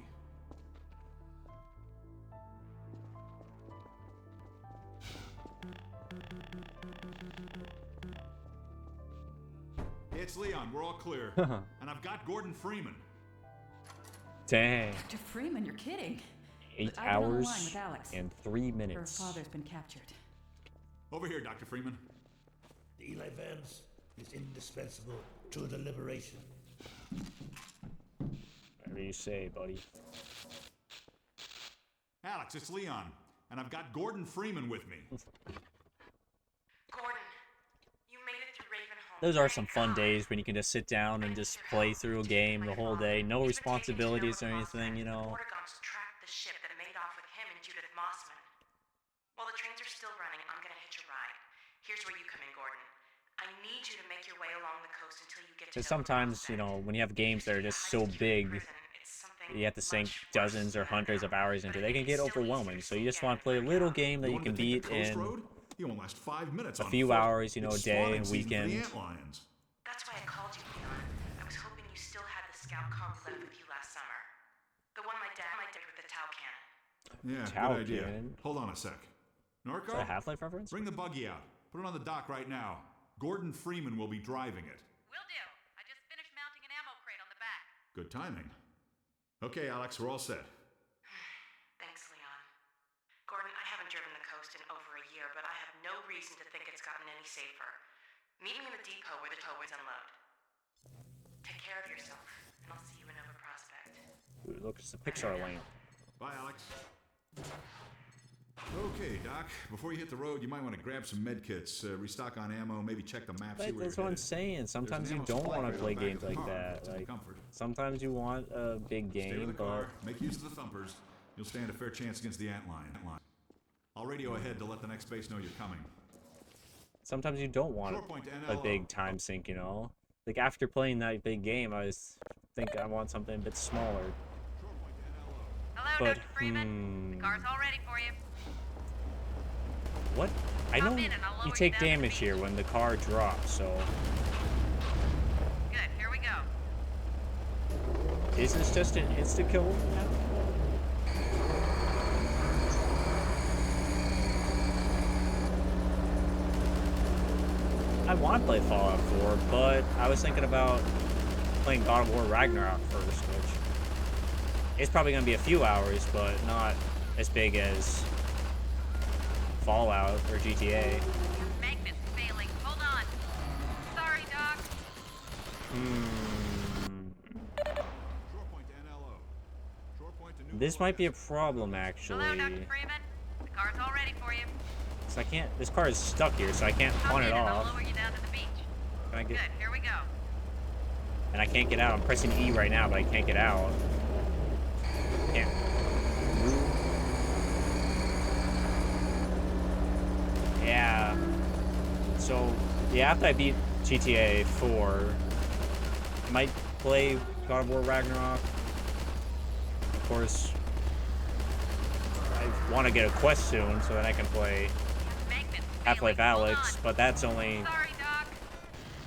It's Leon. We're all clear. And I've got Gordon Freeman. Dang. Dr. Freeman, you're kidding. 8 I've been on the line hours with Alex. and 3 Her minutes. father's been captured. Over here, Dr. Freeman. Eli Vance is indispensable to the liberation. Whatever you say, buddy. Alex, it's Leon, and I've got Gordon Freeman with me. Gordon, you made it through Ravenholm. Those are some fun days when you can just sit down and just play through a game the whole day. No responsibilities or anything, you know. Portagons tracked the ship that made off with him and Judith Mossman. While the trains are still running, I'm gonna hitch a ride. Here's where you come in, Gordon. I need you to make your way along the coast until you get to Because sometimes, you know, when you have games that are just so big, you have to sink dozens or hundreds of hours into, they can get overwhelming. So you just want to play a little game that you can wanted to take beat the coast in road? You won't last 5 minutes a on few foot. hours, you know, It's a day, spawning a season for the weekend. antlions. That's why I called you, Leon. I was hoping you still had the scout comp left with you last summer. The one my dad did with the Tau cannon. Yeah, Tau good idea. cannon. Hold on a sec. Norco? Is that a Half-Life reference? Bring the buggy out. Put it on the dock right now. Gordon Freeman will be driving it. Will do. I just finished mounting an ammo crate on the back. Good timing. Okay, Alex, we're all set. Thanks, Leon. Gordon, I haven't driven the coast in over a year, but I have no reason to think it's gotten any safer. Meet me in the depot where the towways unload. Take care of yourself, and I'll see you in Nova Prospect. Ooh, look, it's a Pixar lamp. Bye, Alex. Okay, Doc. Before you hit the road, you might want to grab some med kits, restock on ammo, maybe check the map. See But where that's you're what I'm headed. saying. Sometimes an you ammo don't supply want to crate on play the back games of the like car. that. That's Like, comfort. sometimes you want a big Stay with game, the but car. Make use of the thumpers. You'll stand a fair chance against the antlion. I'll radio ahead to let the next base know you're coming. sometimes you don't want Shore point to a NLO. big time sink, you know? Like, after playing that big game, think I want something a bit smaller. Shore point to NLO. Hello, But, Dr. Freeman. The car's all ready for you. What? I know Hop in and I'll lower you you take down to the damage beach. here when the car drops, so... Good, here we go. Is this just an insta-kill now? I want to play Fallout 4, but I was thinking about playing God of War Ragnarok first, which is probably going to be a few hours, but not as big as Fallout or GTA. Your magnet's failing. Hold on. Sorry, Doc. Shore point to NLO. Shore point to New This might be a Orleans. problem, actually. Hello, Dr. Freeman. The car's all ready for you. 'Cause I can't. This car is stuck here, so I can't Hop pawn in it and I'll off. lower you down to the beach. Can I get? Good, here we go. And I can't get out. I'm pressing E right now, but I can't get out. Can't. Yeah. So, yeah, after I beat GTA 4, I might play God of War Ragnarok. Of course, I want to get a quest soon so that I can play Your magnet's Half-Life failing. Hold Alyx, on. but that's only... Sorry, Doc.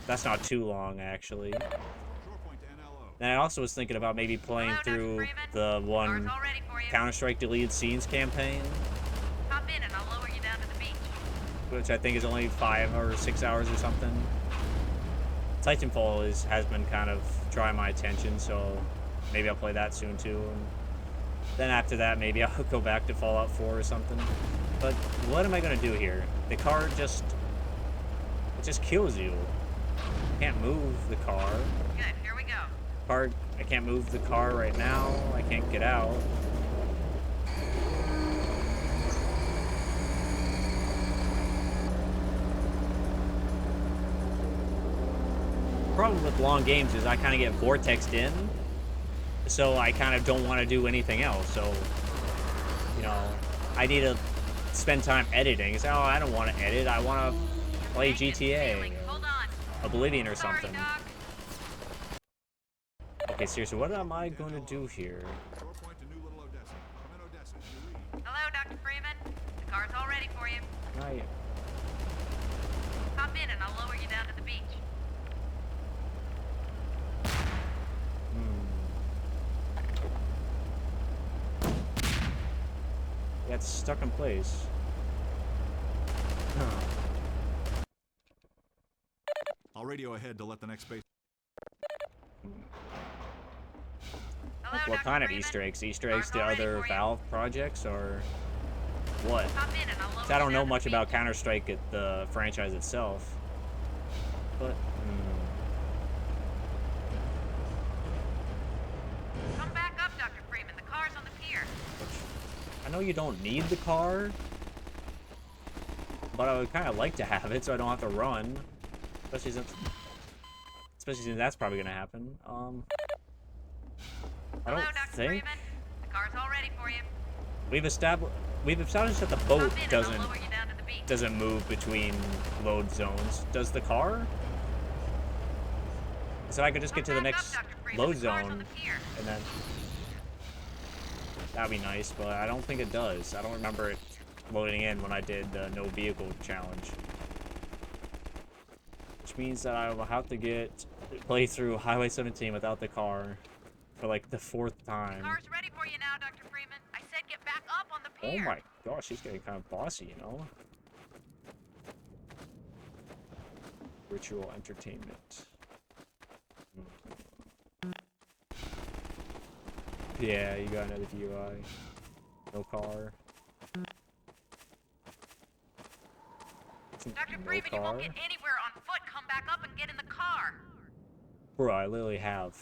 That's not too long, actually. Shore point to NLO. And I also was thinking about maybe playing Hello, Dr. through Freeman. the Car's one all ready for you. Counter-Strike Deleted Scenes campaign, Hop in and I'll lower you down to the beach. which I think is only 5 or 6 hours or something. Titanfall has been kind of drawing my attention, so maybe I'll play that soon too. And then after that, maybe I'll go back to Fallout 4 or something. But what am I gonna do here? The car it just kills you. Can't move the car. Good, here we go. I can't move the car right now. I can't get out. Problem with long games is I kind of get vortexed in, so I kind of don't want to do anything else. So, you know, I need to spend time editing. So, oh, I don't want to edit. I want to play Magnet's GTA, failing. Hold on. Oblivion or Sorry, something. Doc. Okay, seriously, what am I going to do here? Shore point to New Little Odessa. I'm in Odessa. You read. Hello, Dr. Freeman. The car's all ready for you. I, Hop in and I'll lower you down to the beach. yeah, it's stuck in place. I'll radio ahead to let the next base. Hello, What Dr. kind of Freeman? Easter eggs? Easter eggs to Car's all ready other for you. Valve projects, or what? Hop in and I'll lower 'Cause I you don't know down to much the about beach. Counter-Strike at the franchise itself. But, Come back up, Dr. Freeman. The car's on the pier. I know you don't need the car, but I would kind of like to have it so I don't have to run. Especially since that's probably gonna happen. I Hello, don't Dr. think Freeman. The car's all ready for you. we've established that the boat Hop in and doesn't I'll lower you down to the beach. move between load zones. Does the car? So I could just get to the Come back next up, Dr. Freeman. load The car's on zone the pier. and then that'd be nice, but I don't think it does. I don't remember it loading in when I did the no vehicle challenge. Which means that I will have to play through Highway 17 without the car for like the 4th time. Car's ready for you now, Dr. Freeman. I said get back up on the Oh pier. my gosh, she's getting kind of bossy, you know? Ritual entertainment. Yeah, you got another DUI. No car. Dr. No Freeman, you won't car. get anywhere on foot. Come back up and get in the car. Bro, I literally have.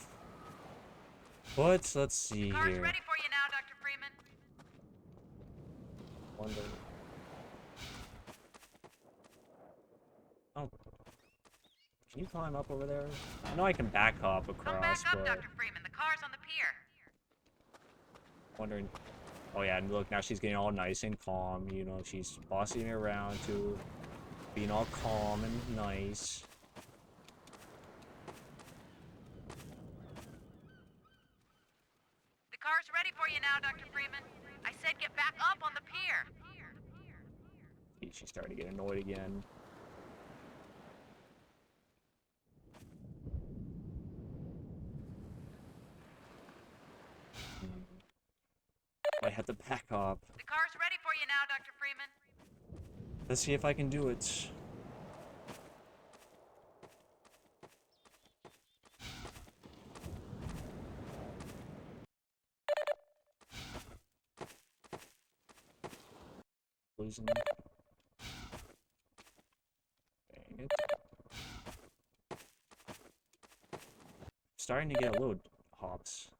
But let's see Car's here. ready for you now, Dr. Freeman. Wonder. Oh. Can you climb up over there? I know I can back hop Come back across, up, but Dr. Freeman. The car's on the pier. wondering. Oh yeah, and look, now she's getting all nice and calm. You know, she's bossing me around to being all calm and nice. The car's ready for you now, Dr. Freeman. I said get back up on the pier. She's starting to get annoyed again. I have to back up. The car's ready for you now, Dr. Freeman. Let's see if I can do it. Losing. Dang it. Starting to get a little hops.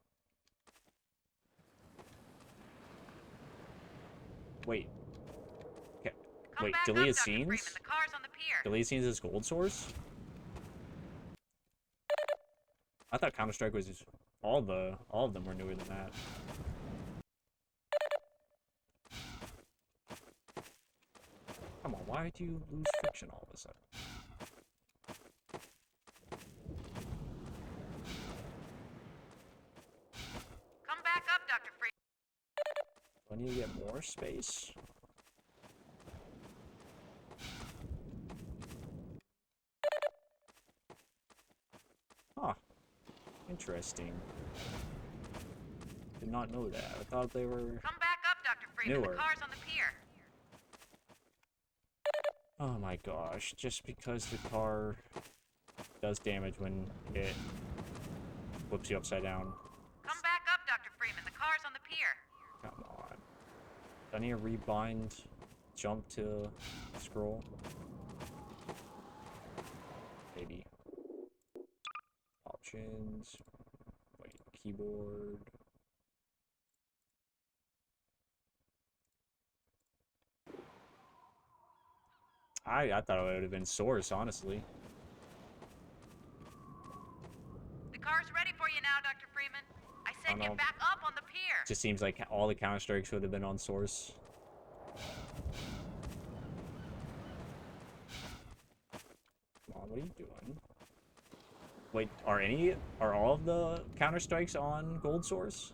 Wait. Okay. Come Wait, back deleted up, Dr. scenes? Freeman. The car's on the pier. Deleted scenes is gold source? I thought Counter-Strike was just all of them were newer than that. Come on, why do you lose friction all of a sudden? Come back up, Dr. Freeman. Do I need to get more space? Huh. Interesting. Did not know that. I thought they were... Come back up, Dr. Freeman. Newer. The car's on the pier. Oh my gosh, just because the car does damage when it flips you upside down. Come back up, Dr. Freeman. The car's on the pier. Come on. Do I need to rebind, jump to scroll? Maybe. Options. Wait, keyboard. I thought it would have been source, honestly. The car's ready for you now, Dr. Freeman. I said know. get back up on the pier. Just seems like all the Counter-Strikes would have been on source. Come on, what are you doing? Wait, are all of the Counter-Strikes on gold source?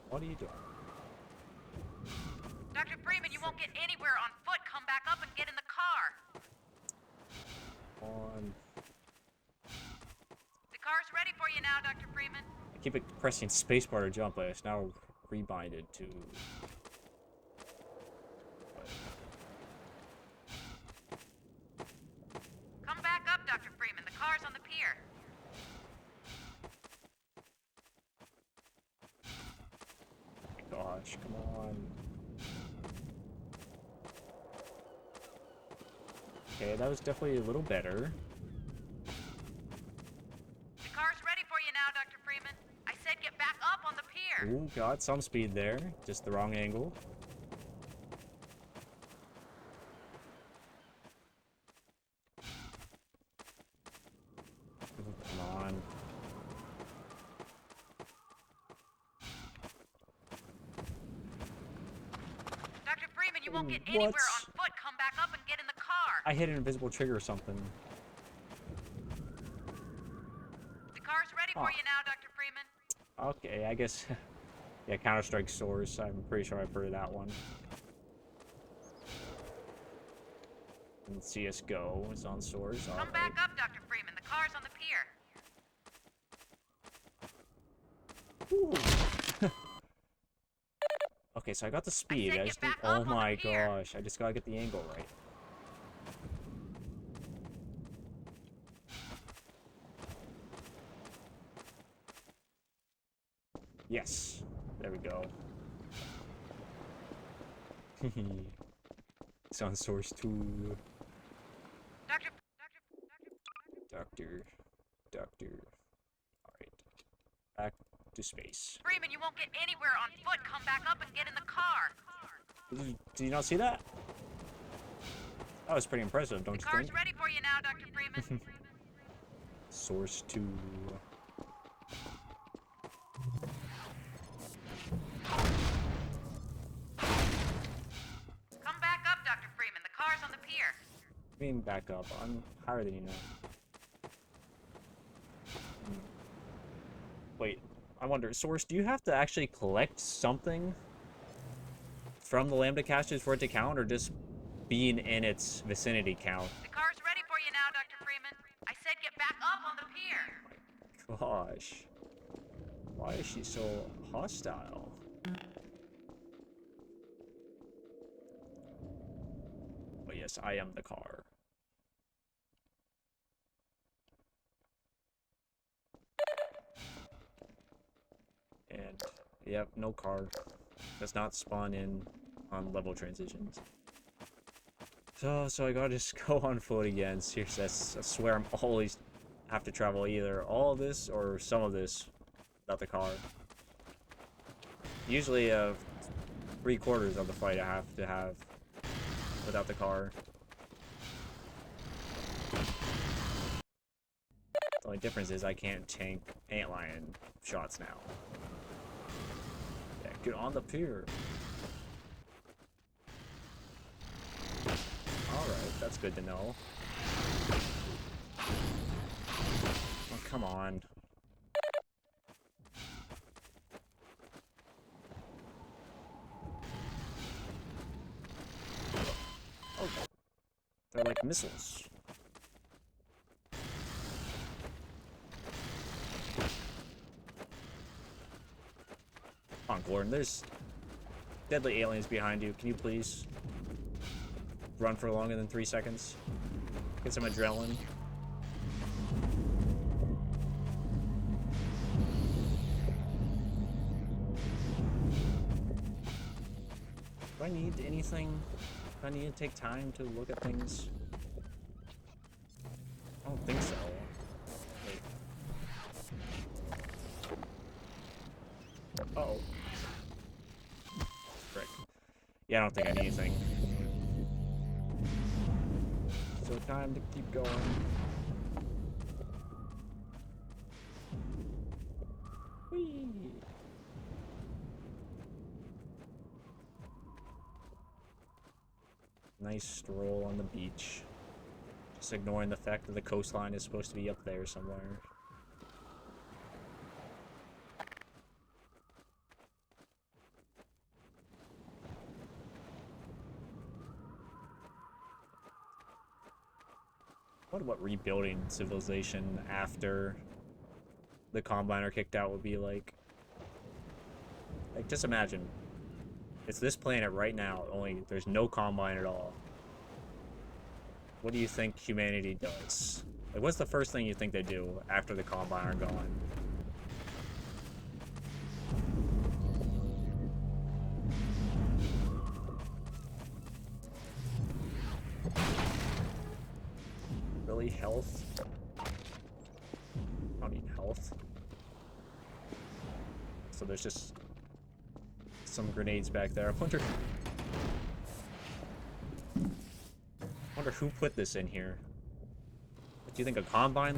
What are you doing? Dr. Freeman, you won't get anywhere on foot. Come back up and get in the car. On. The car's ready for you now, Dr. Freeman. I keep pressing spacebar to jump, but it's now rebinded to. Come back up, Dr. Freeman. The car's on the pier. gosh, come on. Okay, that was definitely a little better. The car's ready for you now, Dr. Freeman. I said get back up on the pier. Ooh, got some speed there. Just the wrong angle. Ooh, come on. Dr. Freeman, you won't get What? anywhere on foot. Come back up and get in the car. I hit an invisible trigger or something. The car's ready for you now, Dr. Freeman. Okay, I guess. Yeah, Counter-Strike Source. I'm pretty sure I've heard of that one. And CSGO is on Source. Come back up, Dr. Freeman. The car's on the pier. Ooh. Okay, so I got the speed. said I get just back oh up on the my pier. gosh, I just gotta get the angle right. Yes, there we go. It's on Source 2. Doctor. Alright. Back to space. Freeman, you won't get anywhere on foot. Come back up and get in the car. Did you not see that? That was pretty impressive, don't The you car's think? ready for you now, Dr. Freeman. Source 2. Come back up, Dr. Freeman. The car's on the pier. I mean, back up. I'm higher than you now. Wait, I wonder, Source, do you have to actually collect something from the Lambda caches for it to count, or just being in its vicinity count? The car's ready for you now, Dr. Freeman. I said get back up on the pier. Gosh. Why is she so hostile? But yes, I am the car. And, yep, no car. Does not spawn in on level transitions. So I gotta just go on foot again. Seriously, I swear I'm always have to travel either all of this or some of this without the car. Usually, 3/4 of the fight I have to have without the car. The only difference is I can't tank antlion shots now. Yeah, get on the pier. Alright, that's good to know. Oh, come on. Oh, they're like missiles. Come on, Gordon, there's deadly aliens behind you. Can you please run for longer than 3 seconds? Get some adrenaline. Do I need anything? Do I need to take time to look at things? I don't think so. Wait. Uh-oh. Frick. Yeah, I don't think I need anything. So time to keep going. Whee! Nice stroll on the beach. Just ignoring the fact that the coastline is supposed to be up there somewhere. I wonder what rebuilding civilization after the Combiner kicked out would be like. Like, just imagine. It's this planet right now, only there's no Combine at all. What do you think humanity does? Like, what's the first thing you think they do after the Combine are gone? Probably health. I don't need health. So there's just some grenades back there. I wonder who put this in here. Do you think a Combine?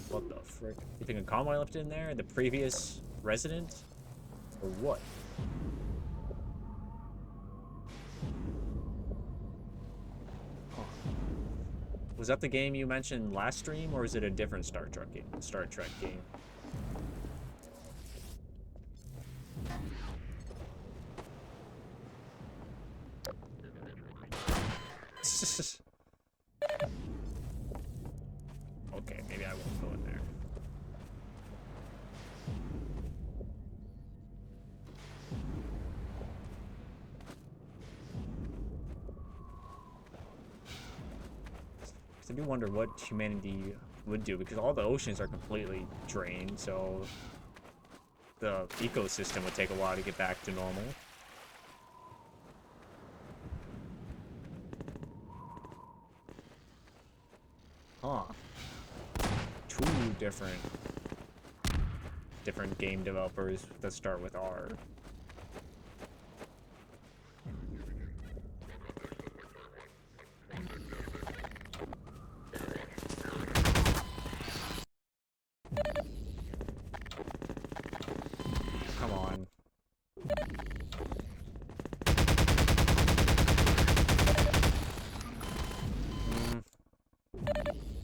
What the frick? You think a Combine left it in there? The previous resident? Or what? Huh. Was that the game you mentioned last stream, or is it a different Star Trek game? Okay, maybe I won't go in there. I do wonder what humanity would do, because all the oceans are completely drained, so the ecosystem would take a while to get back to normal. Huh. Two different game developers that start with R. Come on.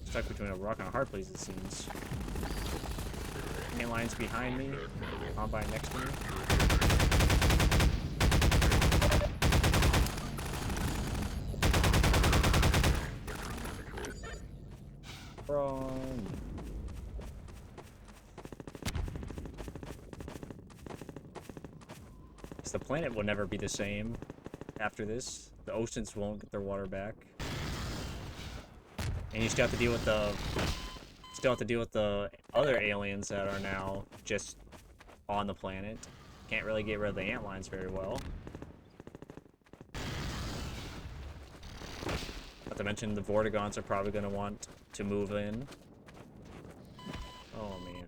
Stuck between a rock and a hard place, it seems. Main lines behind me. Combine next to me. Run. The planet will never be the same after this. The oceans won't get their water back. And you still have to deal with the other aliens that are now just on the planet. Can't really get rid of the antlines very well. Not to mention the Vortigons are probably going to want to move in. Oh man.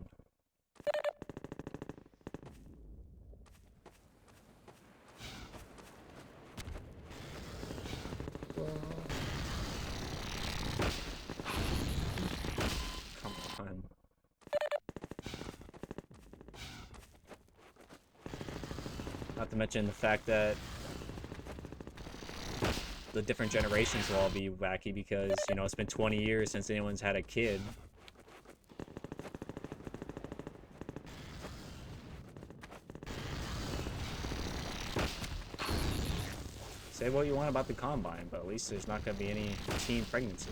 Not to mention the fact that the different generations will all be wacky because, you know, it's been 20 years since anyone's had a kid. Say what you want about the Combine, but at least there's not going to be any teen pregnancy.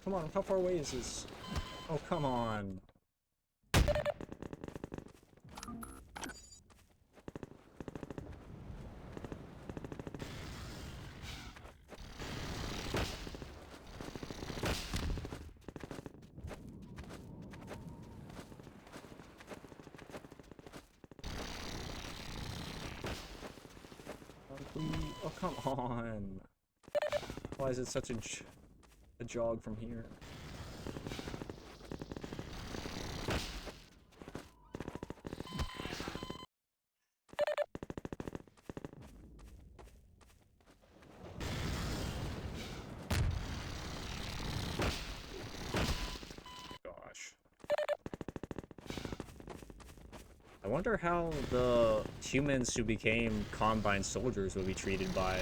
Come on, how far away is this? Oh, come on. Oh, come on. Why is it such a jog from here? Gosh. I wonder how the humans who became Combine soldiers will be treated by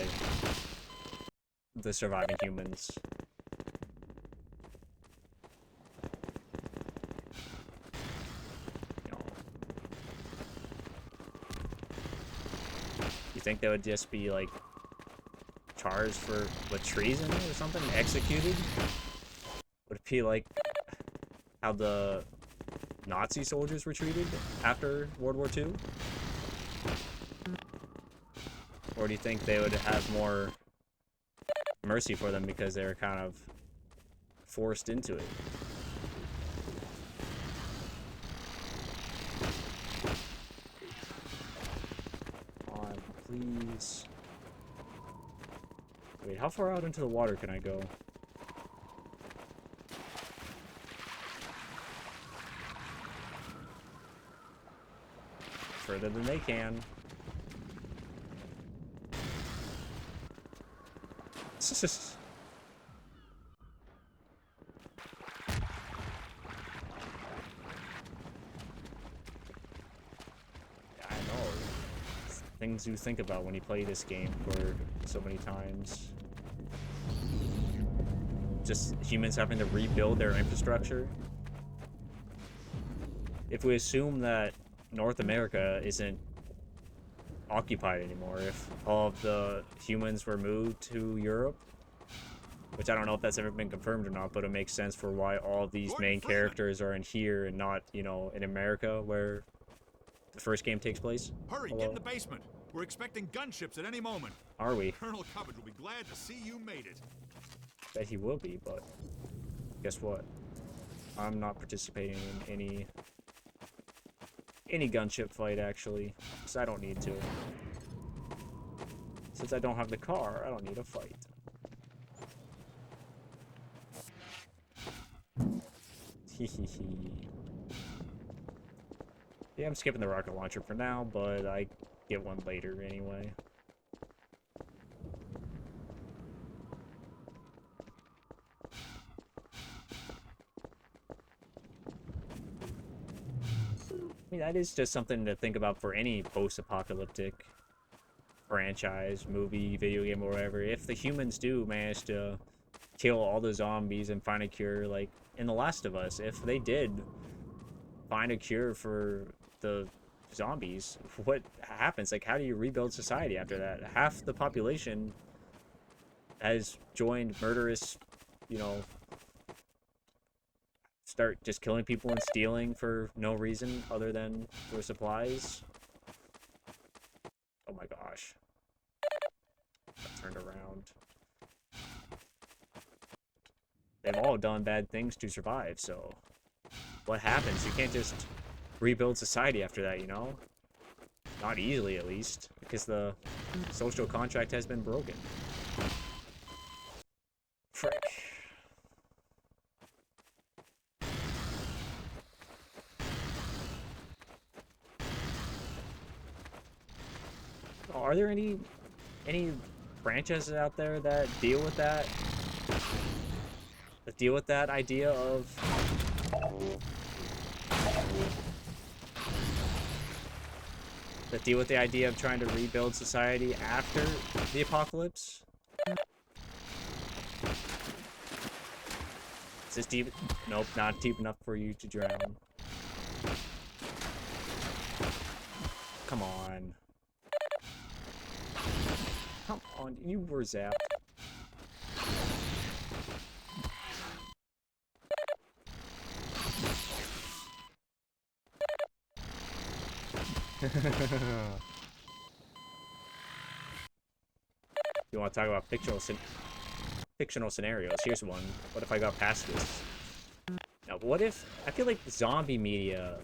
the surviving humans. You think they would just be like charged with treason or something, executed? Would it be like how the Nazi soldiers were treated after World War II? Or do you think they would have more mercy for them because they were kind of forced into it? please. Wait, how far out into the water can I go? Further than they can. I know. It's things you think about when you play this game for so many times. Just humans having to rebuild their infrastructure. If we assume that North America isn't occupied anymore, if all of the humans were moved to Europe, which I don't know if that's ever been confirmed or not, but it makes sense for why all of these main characters are in here and not, you know, in America where the first game takes place. Hurry, get in the basement. We're expecting gunships at any moment. Are we? Colonel Cubbage will be glad to see you made it. Bet he will be, but guess what? I'm not participating in any gunship fight, actually, because I don't need to. Since I don't have the car, I don't need a fight. Yeah, I'm skipping the rocket launcher for now, but I get one later anyway. I mean, that is just something to think about for any post-apocalyptic franchise, movie, video game, or whatever. If the humans do manage to kill all the zombies and find a cure, like in The Last of Us, if they did find a cure for the zombies, what happens? Like, how do you rebuild society after that? Half the population has joined murderous, you know, start just killing people and stealing for no reason other than for supplies. Oh my gosh. I turned around. They've all done bad things to survive, so what happens? You can't just rebuild society after that, you know? Not easily, at least, because the social contract has been broken. Frick. Are there any franchises out there that deal with that? That deal with that idea of the idea of trying to rebuild society after the apocalypse? Is this deep? Nope, not deep enough for you to drown. Come on. Come on, you were zapped. You want to talk about fictional scenarios? Here's one. What if I got past this? Now, what if... I feel like zombie media...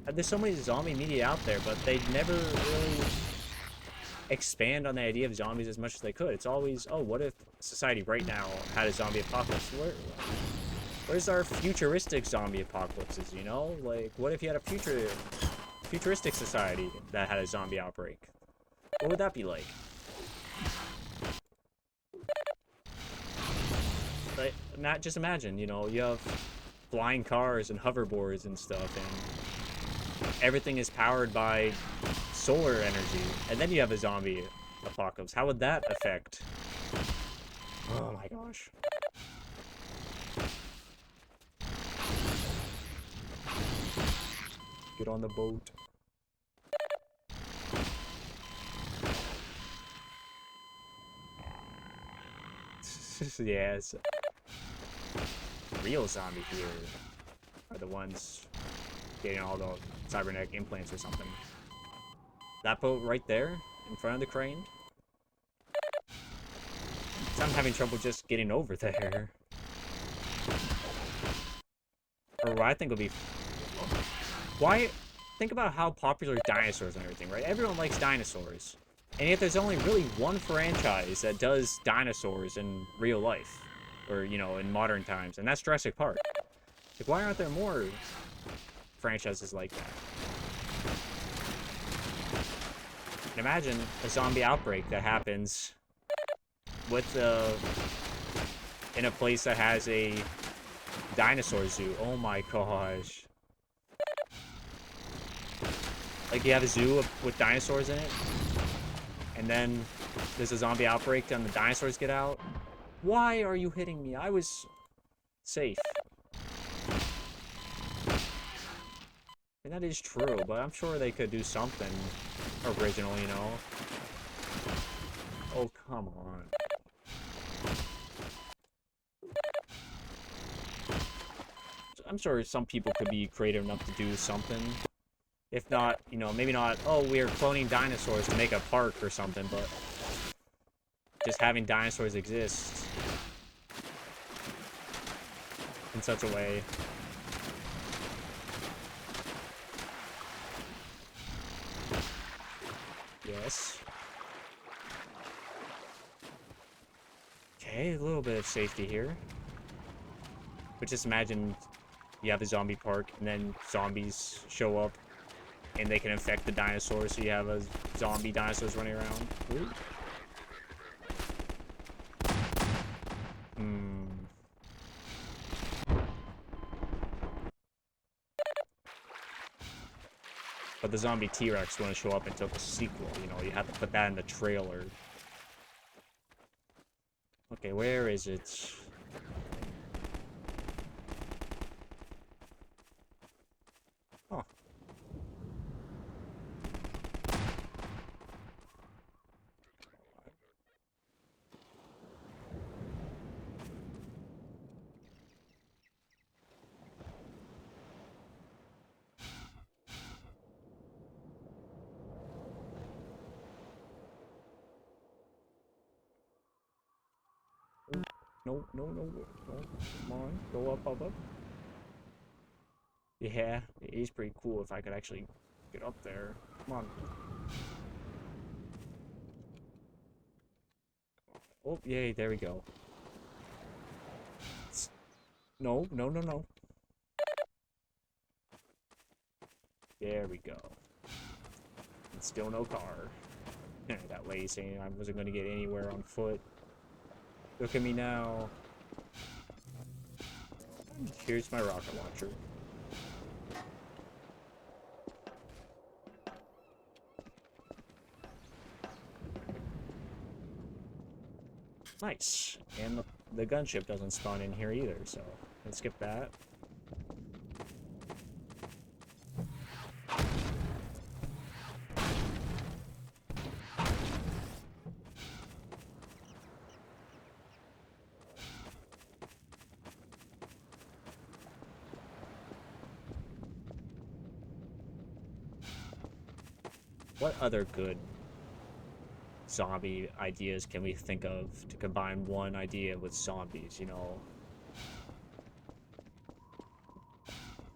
There's so many zombie media out there, but they never really expand on the idea of zombies as much as they could. It's always, oh, what if society right now had a zombie apocalypse? Where's our futuristic zombie apocalypses, you know? Like, what if you had a futuristic society that had a zombie outbreak? What would that be like? But just imagine, you know, you have flying cars and hoverboards and stuff, and everything is powered by solar energy, and then you have a zombie apocalypse. How would that affect? Oh my gosh. Get on the boat. Yes. Real zombie here are the ones getting all the cybernetic implants or something. That boat right there in front of the crane. So I'm having trouble just getting over there. Or what I think would be... Why? Think about how popular dinosaurs and everything, right? Everyone likes dinosaurs. And yet there's only really one franchise that does dinosaurs in real life. Or, you know, in modern times. And that's Jurassic Park. Like, why aren't there more franchises like that? And imagine a zombie outbreak that happens with in a place that has a dinosaur zoo. Oh my gosh. Like, you have a zoo with dinosaurs in it, and then there's a zombie outbreak and the dinosaurs get out. Why are you hitting me? I was safe. And that is true, but I'm sure they could do something original, you know? Oh, come on. I'm sure some people could be creative enough to do something. If not, you know, maybe not, oh, we're cloning dinosaurs to make a park or something, but just having dinosaurs exist in such a way. Yes. Okay, a little bit of safety here. But just imagine you have a zombie park and then zombies show up and they can infect the dinosaurs, so you have a zombie dinosaurs running around. Ooh. But the zombie T-Rex wouldn't show up until the sequel, you know, you have to put that in the trailer. Okay, where is it? Oh. No, no, no, no, come on, go up, up, up. Yeah, it is pretty cool if I could actually get up there. Come on. Oh, yay, there we go. No, no, no, no. There we go. And still no car. That lady saying I wasn't going to get anywhere on foot. Look at me now. Here's my rocket launcher. Nice. And the gunship doesn't spawn in here either, so let's skip that. What other good zombie ideas can we think of to combine one idea with zombies, you know?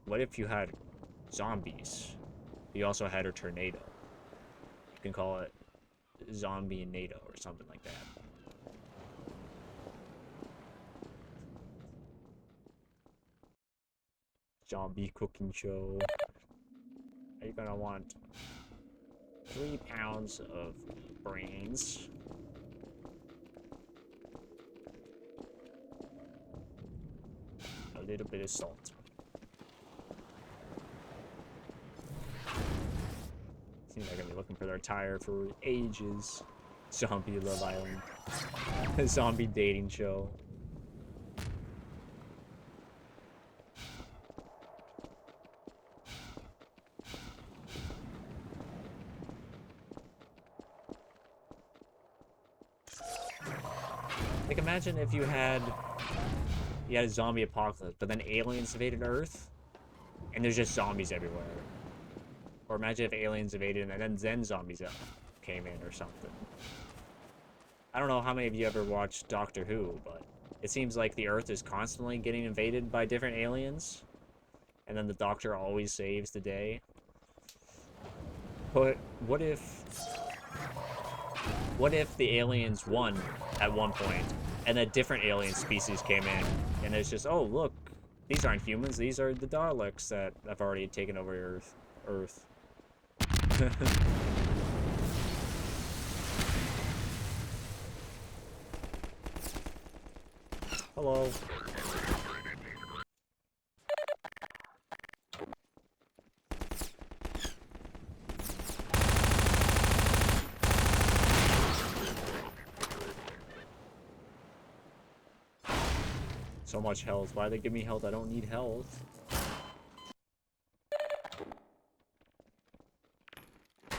What if you had zombies? You also had a tornado. You can call it Zombie Nado or something like that. Zombie cooking show. Are you gonna want 3 pounds of brains? A little bit of salt. Seems like I'm gonna be looking for their tire for ages. Zombie Love Island. A zombie dating show. Like, imagine if you had a zombie apocalypse, but then aliens invaded Earth, and there's just zombies everywhere. Or imagine if aliens invaded and then zombies came in or something. I don't know how many of you ever watched Doctor Who, but it seems like the Earth is constantly getting invaded by different aliens, and then the Doctor always saves the day. But what if What if the aliens won at one point, and a different alien species came in, and it's just, oh, look, these aren't humans, these are the Daleks that have already taken over Earth. Hello. So much health. Why they give me health? I don't need health. I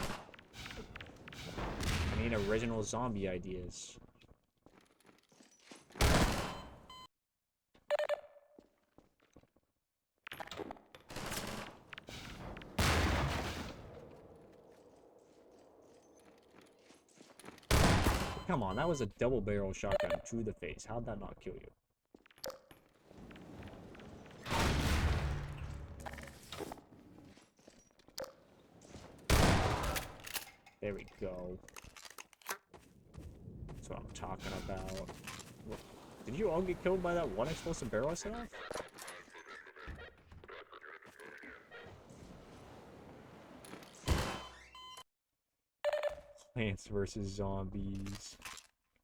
need original zombie ideas. Come on, that was a double barrel shotgun to the face. How'd that not kill you? There we go. That's what I'm talking about. What? Did you all get killed by that one explosive barrel I set off? Plants versus zombies.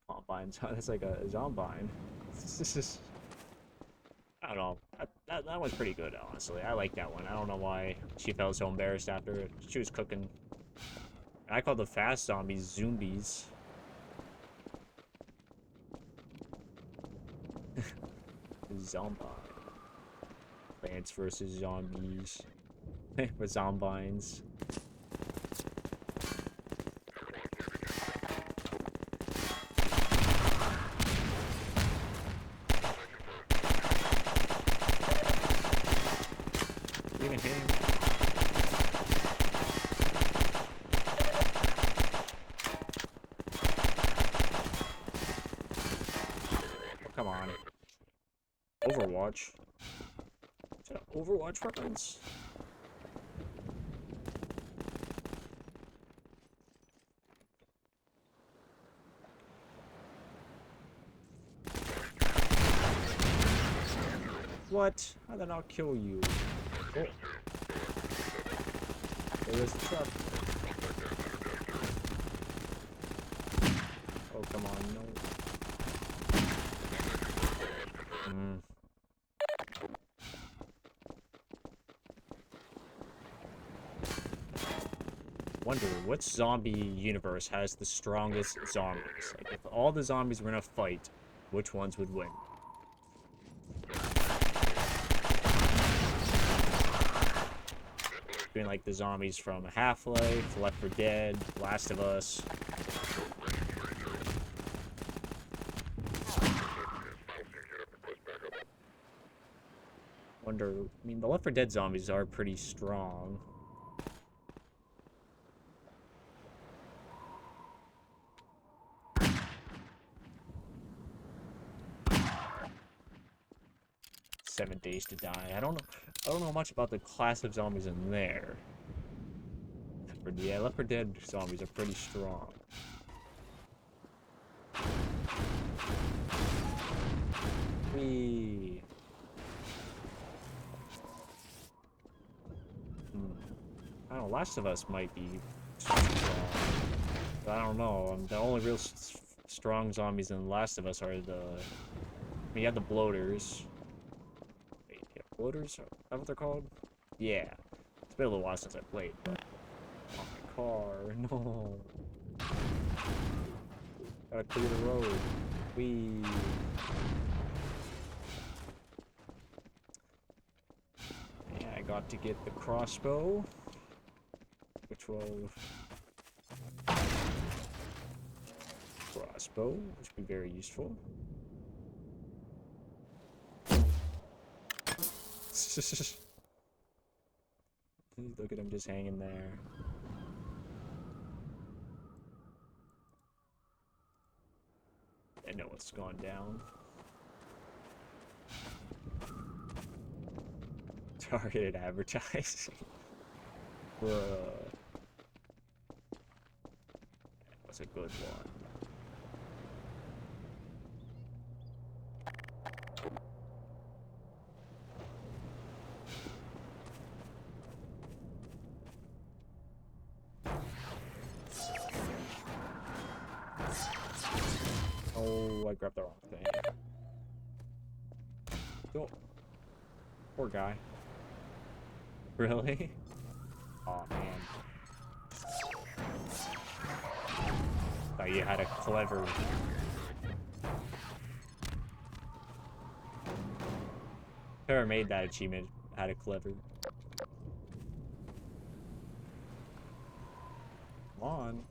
Combines. That's like a zombine. This is. I don't know. That one's pretty good, honestly. I like that one. I don't know why she felt so embarrassed after it. She was cooking. I call the fast zombies zombies. Zombie. Plants versus zombies. With zombines. Even hitting. Come on. Overwatch. Is that an Overwatch reference? What? How'd that not kill you? Oh. There was the truck. Oh, come on, no. Wonder which zombie universe has the strongest zombies. Like, if all the zombies were in a fight, which ones would win? Between like the zombies from Half-Life, Left 4 Dead, Last of Us. Wonder, I mean, the Left 4 Dead zombies are pretty strong. Seven Days to Die. I don't know much about the class of zombies in there. But yeah, Left 4 Dead zombies are pretty strong. Whee. I don't know, Last of Us might be strong. But I don't know. The only real strong zombies in Last of Us are the... I mean, you have the bloaters. Bloaters? Is that what they're called? Yeah. It's been a little while since I played, but... Oh, my car. No. Gotta clear the road. Whee. Yeah, I got to get the crossbow. Which will... Crossbow, which would be very useful. Look at him just hanging there. I know what's gone down. Targeted advertising. Bruh. That was a good one. Oh, I grabbed the wrong thing. Oh. Poor guy. Really? Aw, man. Thought you had a clever... Whoever made that achievement had a clever... Come on.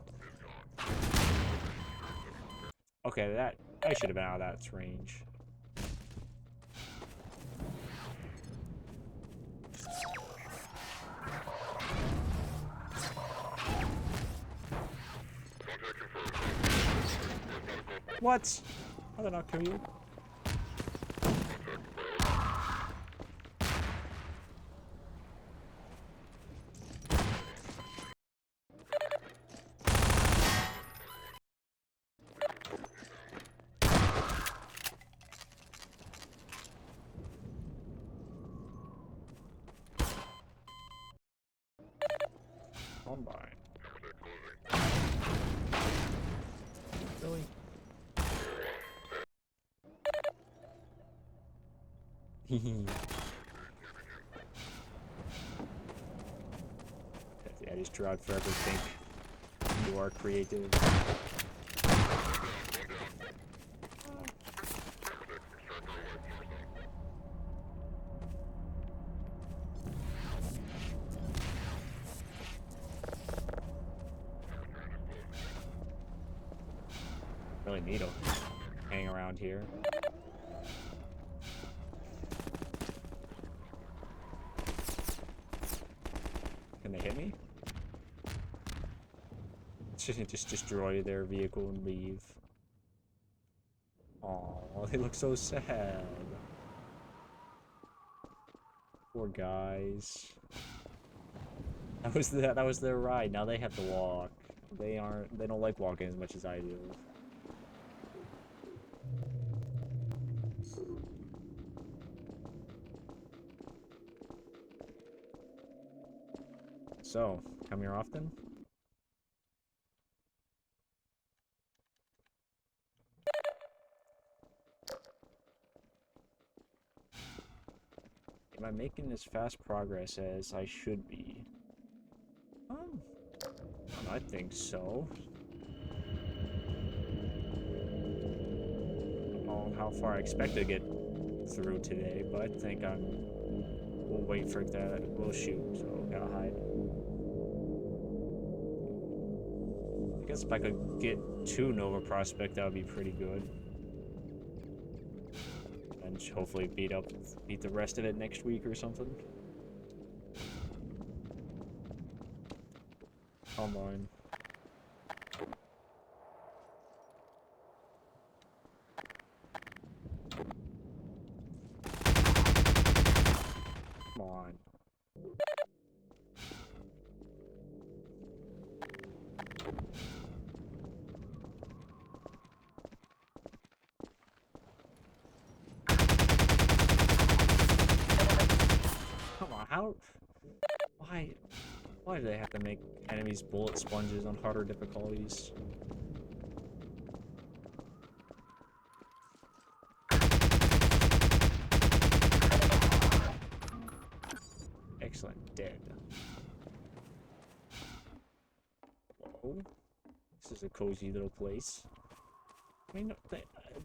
Okay, that... I should have been out of that range. What? How did I not kill you? Combine. Really? Yeah, just tried forever think you are creative. Really need to hang around here. Can they hit me? Just destroy their vehicle and leave. Aw, they look so sad. Poor guys. That was their ride. Now they have to walk. They don't like walking as much as I do. So, come here often? Am I making as fast progress as I should be? I think so. I don't know how far I expect to get through today, but I think we'll wait for that. We'll shoot, so gotta hide. I guess if I could get to Nova Prospect, that would be pretty good. And hopefully beat the rest of it next week or something. Come on. Come on. Come on, how? Why do they have to make enemies bullet sponges on harder difficulties? Excellent, dead. Whoa. This is a cozy little place. I mean,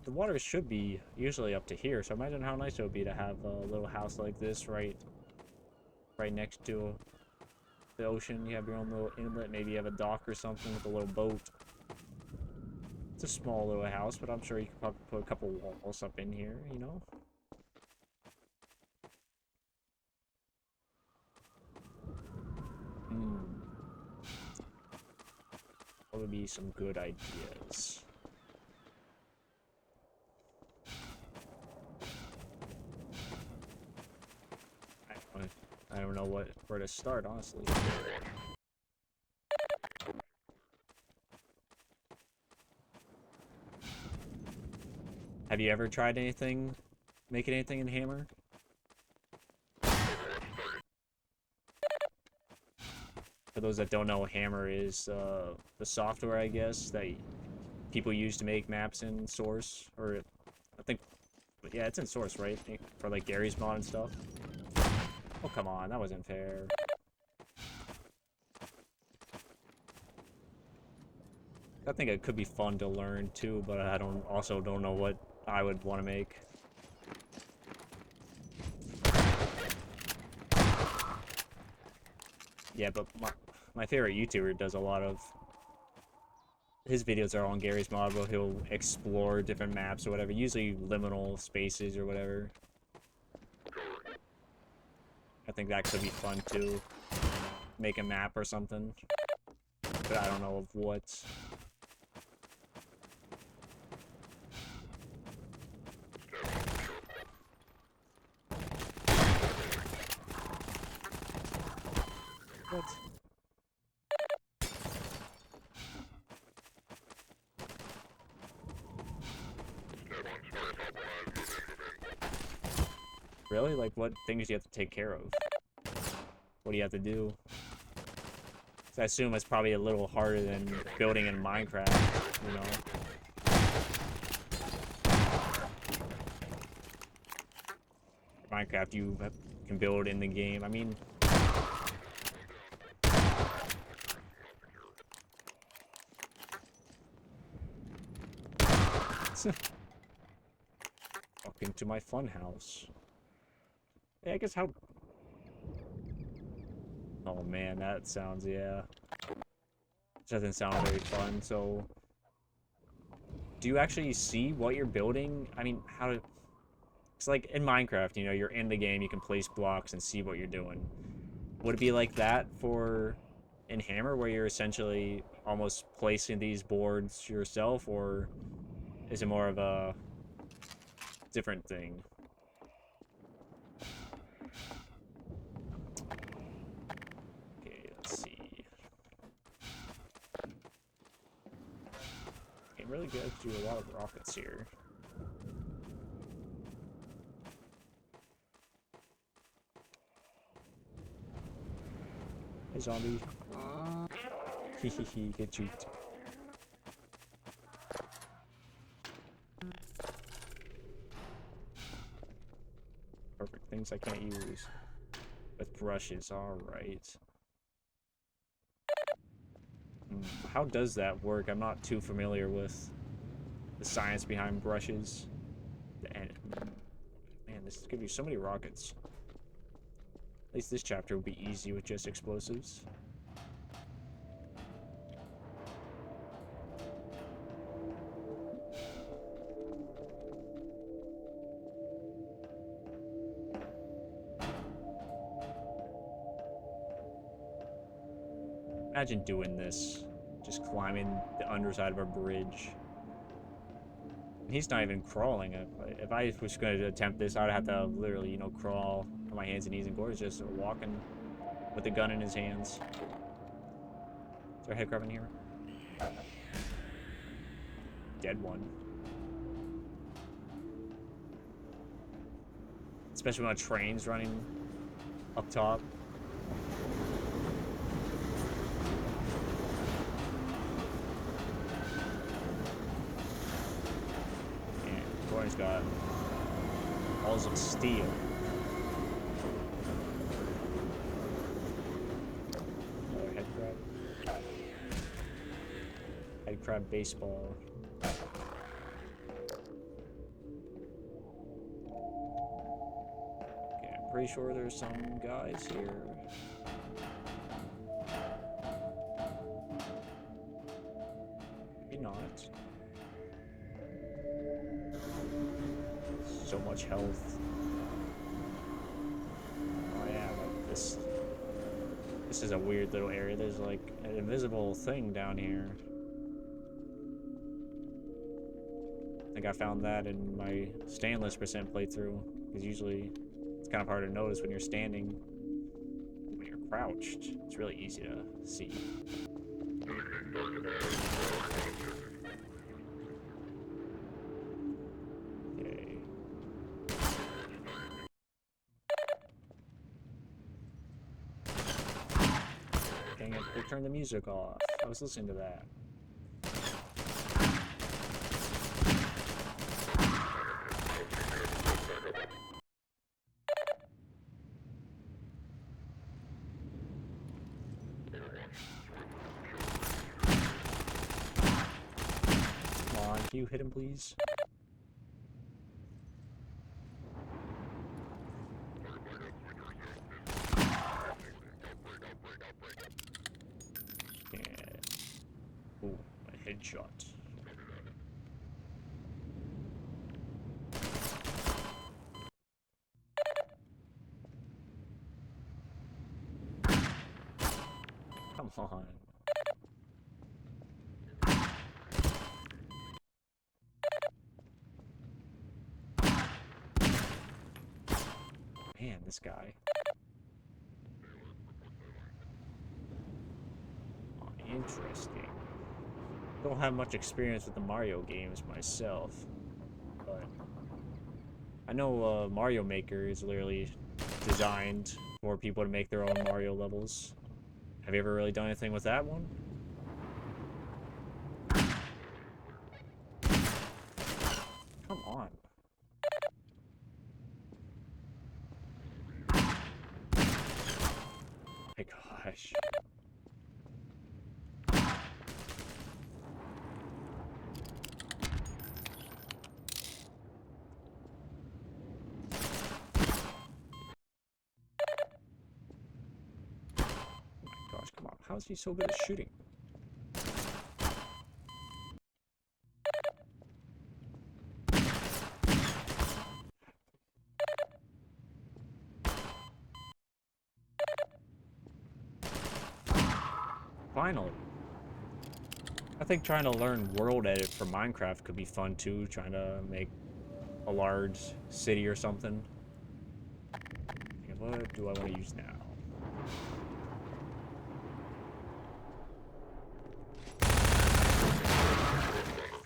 the water should be usually up to here, so imagine how nice it would be to have a little house like this right next to the ocean. You have your own little inlet, maybe you have a dock or something with a little boat. It's a small little house, but I'm sure you could probably put a couple walls up in here, you know? What would be some good ideas? I don't know where to start, honestly. Have you ever tried making anything in Hammer? For those that don't know, Hammer is the software, I guess, that people use to make maps in Source, or I think, yeah, it's in Source, right? For like Gary's mod and stuff. Oh, come on, that wasn't fair. I think it could be fun to learn too, but I don't know what I would want to make. Yeah, but my favorite YouTuber does a lot of his videos are on Gary's mod, where he'll explore different maps or whatever, usually liminal spaces or whatever. I think that could be fun too. Make a map or something. But I don't know of what. What? Really? Like, what things do you have to take care of? What do you have to do? 'Cause I assume it's probably a little harder than building in Minecraft, you know? Minecraft, you can build in the game. I mean... Welcome to my fun house. Yeah, I guess how... Oh man, that sounds, yeah. Doesn't sound very fun, so... Do you actually see what you're building? I mean, how to... It's like in Minecraft, you know, you're in the game, you can place blocks and see what you're doing. Would it be like that for... in Hammer, where you're essentially almost placing these boards yourself, or is it more of a different thing? Okay, let's see. I'm really good to do a lot of rockets here. Hey, zombie. Hehehe, get juked. Perfect, things I can't use. With brushes, alright. How does that work? I'm not too familiar with the science behind brushes. And man, this could be so many rockets. At least this chapter will be easy with just explosives. Imagine doing this, just climbing the underside of a bridge. He's not even crawling. If I was going to attempt this, I would have to literally, you know, crawl on my hands and knees and gorge, just walking with a gun in his hands. Is there a headcrab in here? Dead one. Especially when a train's running up top. He's got balls of steel. Another head crab. Head crab baseball. Okay, I'm pretty sure there's some guys here. Maybe not. So much health. Oh yeah, but this is a weird little area. There's like an invisible thing down here. I think I found that in my stainless percent playthrough, because usually it's kind of hard to notice when you're standing. When you're crouched, it's really easy to see. Dang it, they turned the music off. I was listening to that. Can you hit him, please? Yeah. Ooh, a headshot. Come on. Man, this guy. Oh, interesting. Don't have much experience with the Mario games myself, but I know Mario Maker is literally designed for people to make their own Mario levels. Have you ever really done anything with that one? Come on. My gosh. Gosh, come on. How is he so good at shooting? Finally. I think trying to learn World Edit for Minecraft could be fun too, trying to make a large city or something. Okay, what do I want to use now?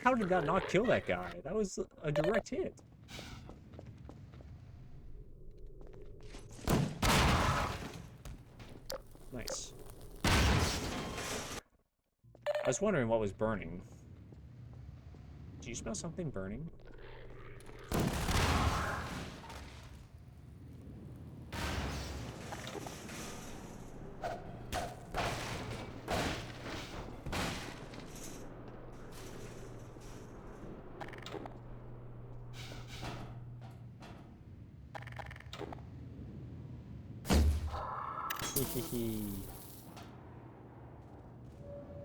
How did that not kill that guy? That was a direct hit. Nice. I was wondering what was burning. Do you smell something burning?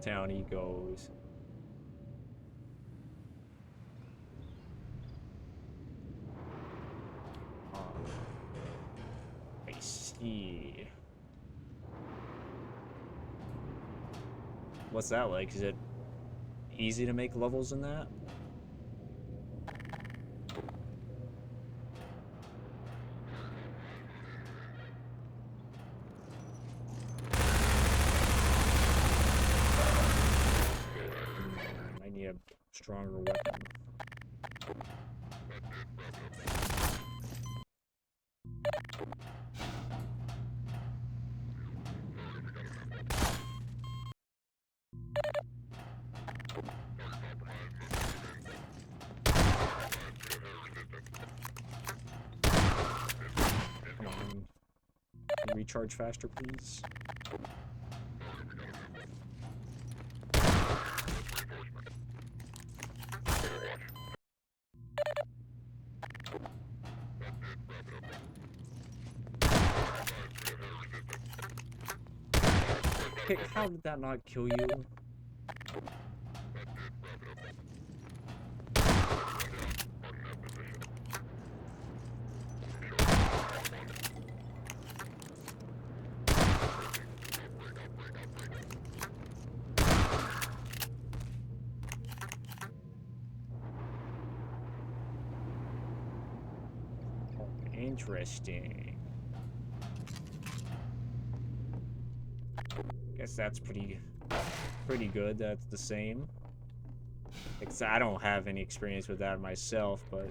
Down he goes. I see. What's that like? Is it easy to make levels in that? I need a stronger weapon. Come on. Can you recharge faster, please? Okay, how did that not kill you? Interesting. Guess that's pretty good. That's the same. Except I don't have any experience with that myself, but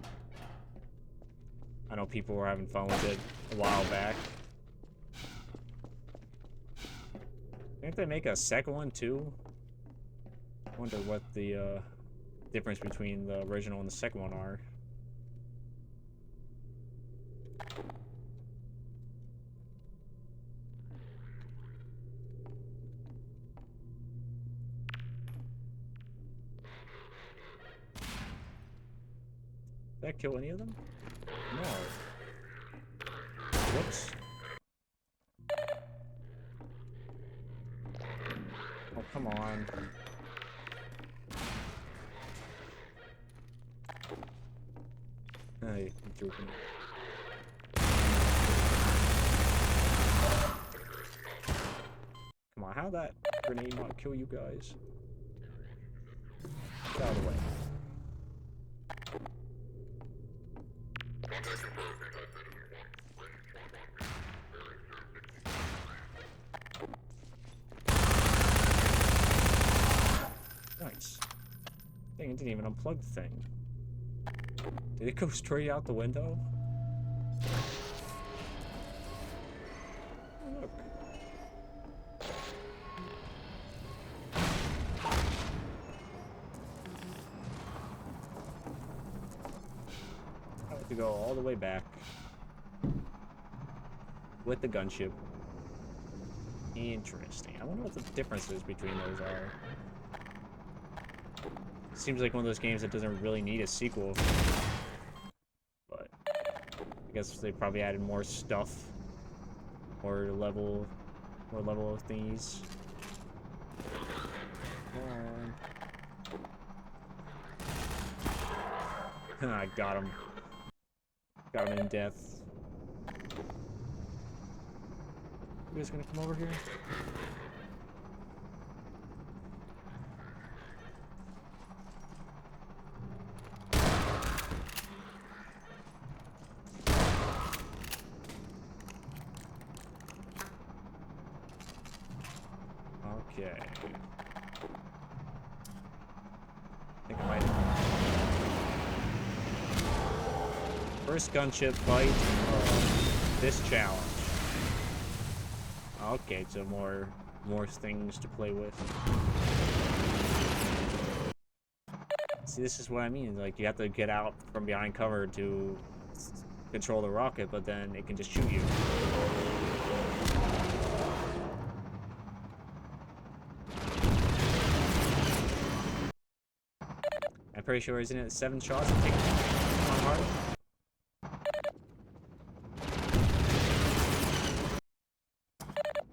I know people were having fun with it a while back. Didn't they make a second one too? I wonder what the difference between the original and the second one are. Did that kill any of them? No. Whoops. Oh, come on. Hey, I'm joking. Come on, how that grenade not kill you guys? Get out of the way. Nice. Dang, it didn't even unplug the thing. Did it go straight out the window? Oh, look. I have to go all the way back with the gunship. Interesting. I wonder what the differences between those are. Seems like one of those games that doesn't really need a sequel. But I guess they probably added more stuff. More level of thingies. I got him. Got him in death. You guys gonna come over here? Okay. I think I might. First gunship fight. This challenge. Okay, so more things to play with. See, this is what I mean. Like, you have to get out from behind cover to control the rocket, but then it can just shoot you. I'm pretty sure, isn't it 7 shots? Take it on hard.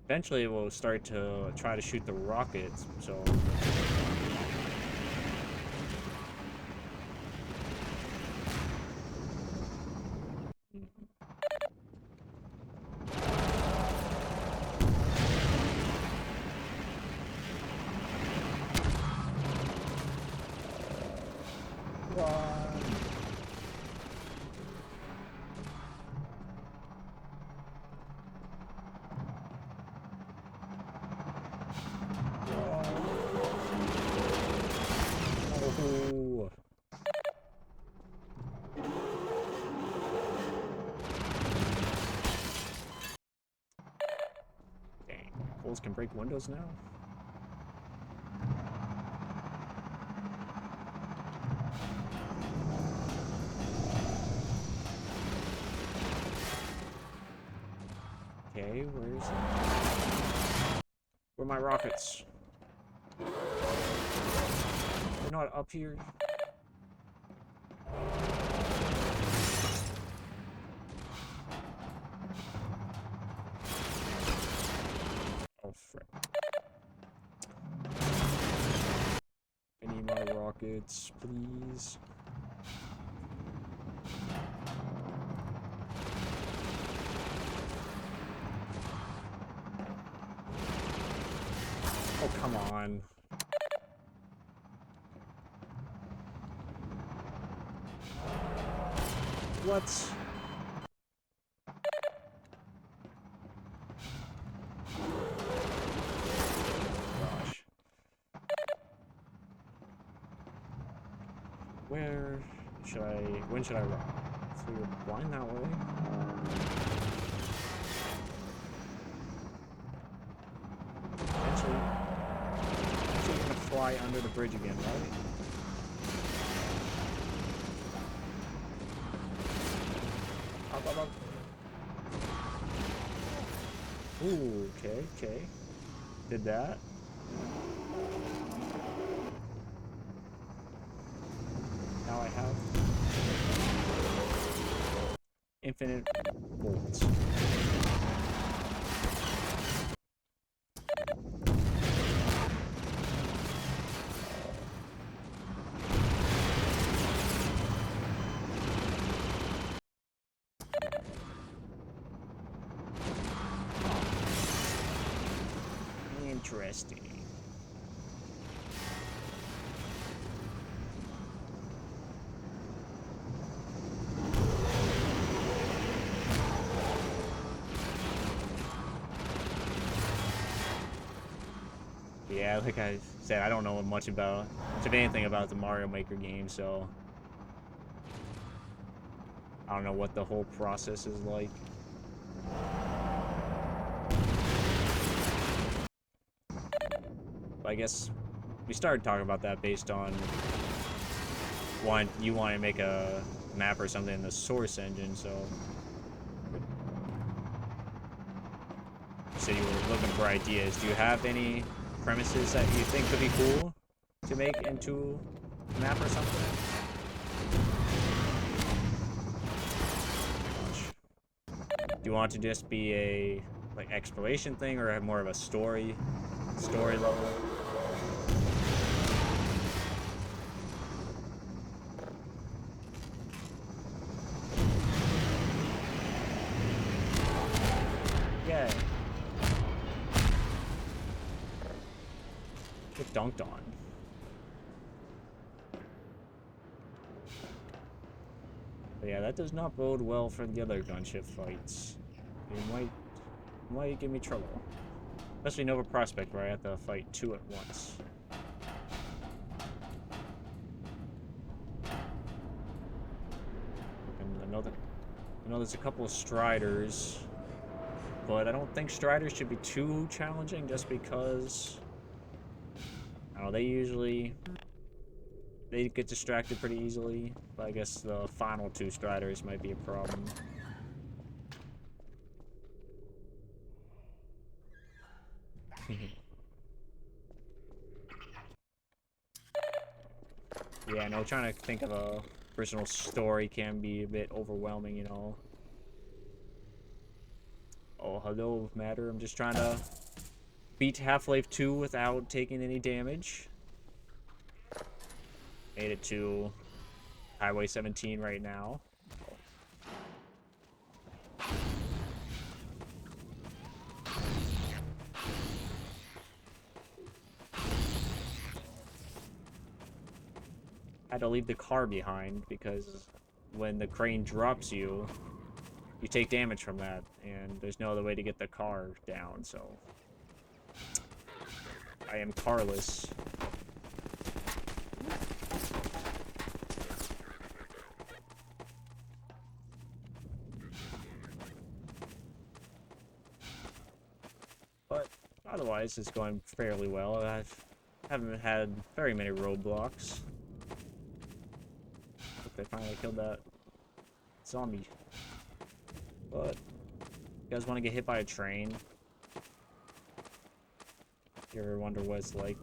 Eventually, we'll start to try to shoot the rockets, so... Oh. Dang, bulls can break windows now? Okay, where's it? Where are my rockets? They're not up here. Oh, frick. I need my rockets, please. Oh, come on. What? Gosh. Where should I... When should I run? So you're blind that way? Eventually you're gonna fly under the bridge again, right? Up. Ooh, okay. Did that. Now I have infinite bullets. Interesting. Yeah, like I said, I don't know much of anything about the Mario Maker game, so I don't know what the whole process is like. But I guess we started talking about that based on you want to make a map or something in the Source engine, so you said you were looking for ideas. Do you have any premises that you think could be cool to make into a map or something? Do you want it to just be a like exploration thing, or have more of a story level? Yeah. Get dunked on. But yeah, that does not bode well for the other gunship fights. It might give me trouble. Especially Nova Prospect, where I have to fight two at once. And I know there's a couple of Striders, but I don't think Striders should be too challenging just because I don't know, they get distracted pretty easily, but I guess the final two Striders might be a problem. Yeah, no, trying to think of a personal story can be a bit overwhelming, you know. Oh, hello, Matter. I'm just trying to beat Half-Life 2 without taking any damage. Made it to Highway 17 right now. Had to leave the car behind because when the crane drops you, you take damage from that, and there's no other way to get the car down, so I am carless. But otherwise, it's going fairly well. I haven't had very many roadblocks. Look, they finally killed that zombie. But you guys want to get hit by a train? You ever wonder what it's like?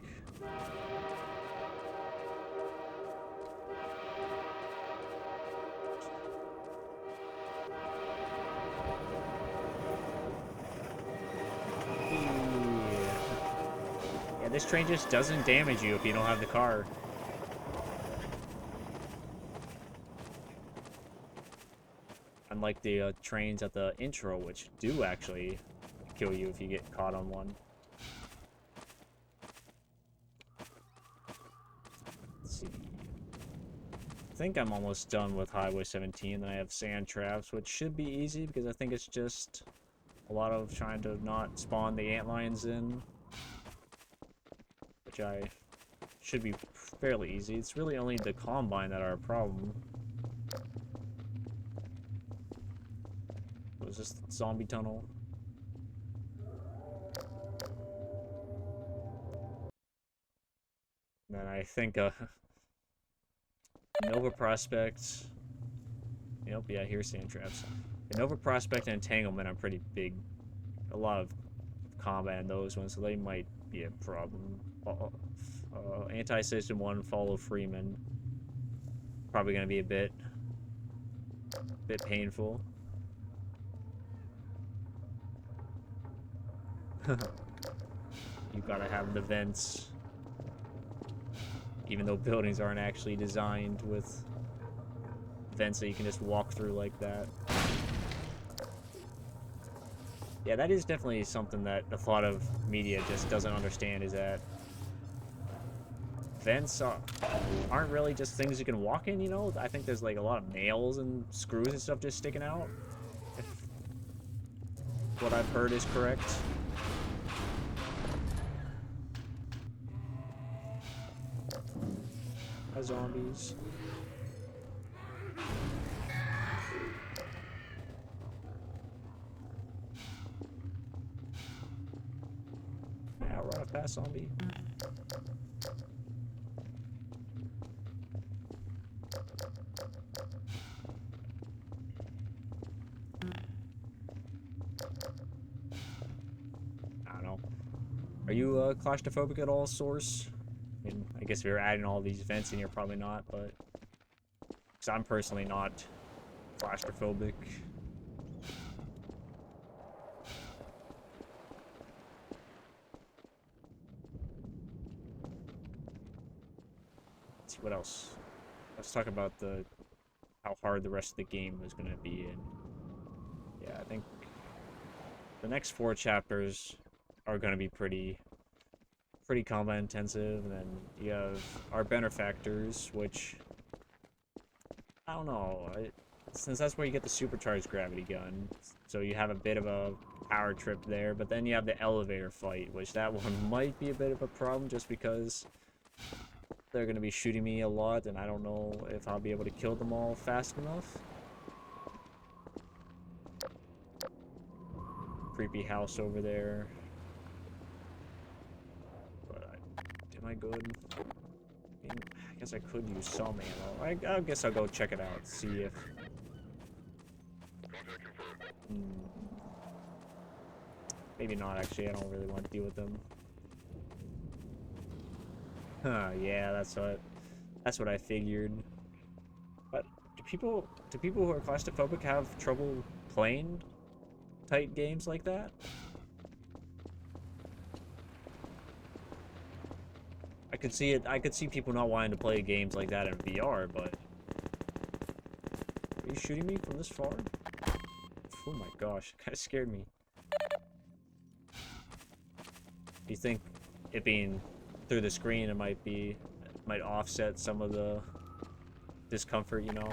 Yeah, this train just doesn't damage you if you don't have the car. Unlike the trains at the intro, which do actually kill you if you get caught on one. Let's see. I think I'm almost done with Highway 17. Then I have Sand Traps, which should be easy because I think it's just a lot of trying to not spawn the antlions in, which should be fairly easy. It's really only the Combine that are a problem. Was this zombie tunnel? And then I think Nova Prospect. Yep, yeah, here's Sand Traps. The Nova Prospect and Entanglement are pretty big. A lot of combat in those ones, so they might be a problem. Anti-System 1, Follow Freeman. Probably gonna be a bit painful. You gotta have the vents. Even though buildings aren't actually designed with vents that you can just walk through like that. Yeah, that is definitely something that a lot of media just doesn't understand, is that vents aren't really just things you can walk in, you know? I think there's like a lot of nails and screws and stuff just sticking out. If what I've heard is correct. Zombies. Yeah, run off past zombie. I don't know. Are you claustrophobic at all, Source? I mean, I guess if you're adding all these vents in, you're probably not, but... Because I'm personally not claustrophobic. Let's see, what else? Let's talk about how hard the rest of the game is going to be. And yeah, I think the next 4 chapters are going to be pretty combat intensive, and then you have our benefactors, which I don't know, since that's where you get the supercharged gravity gun, so you have a bit of a power trip there. But then you have the elevator fight, which that one might be a bit of a problem just because they're going to be shooting me a lot, and I don't know if I'll be able to kill them all fast enough. Creepy house over there. Am I good? I mean, I guess I could use some ammo. I guess I'll go check it out, see if... Maybe not, actually. I don't really want to deal with them. Huh, yeah, that's what I figured. But do people who are claustrophobic have trouble playing tight games like that? I could see people not wanting to play games like that in VR, but... Are you shooting me from this far? Oh my gosh, it kind of scared me. Do you think it being through the screen, it might offset some of the discomfort, you know?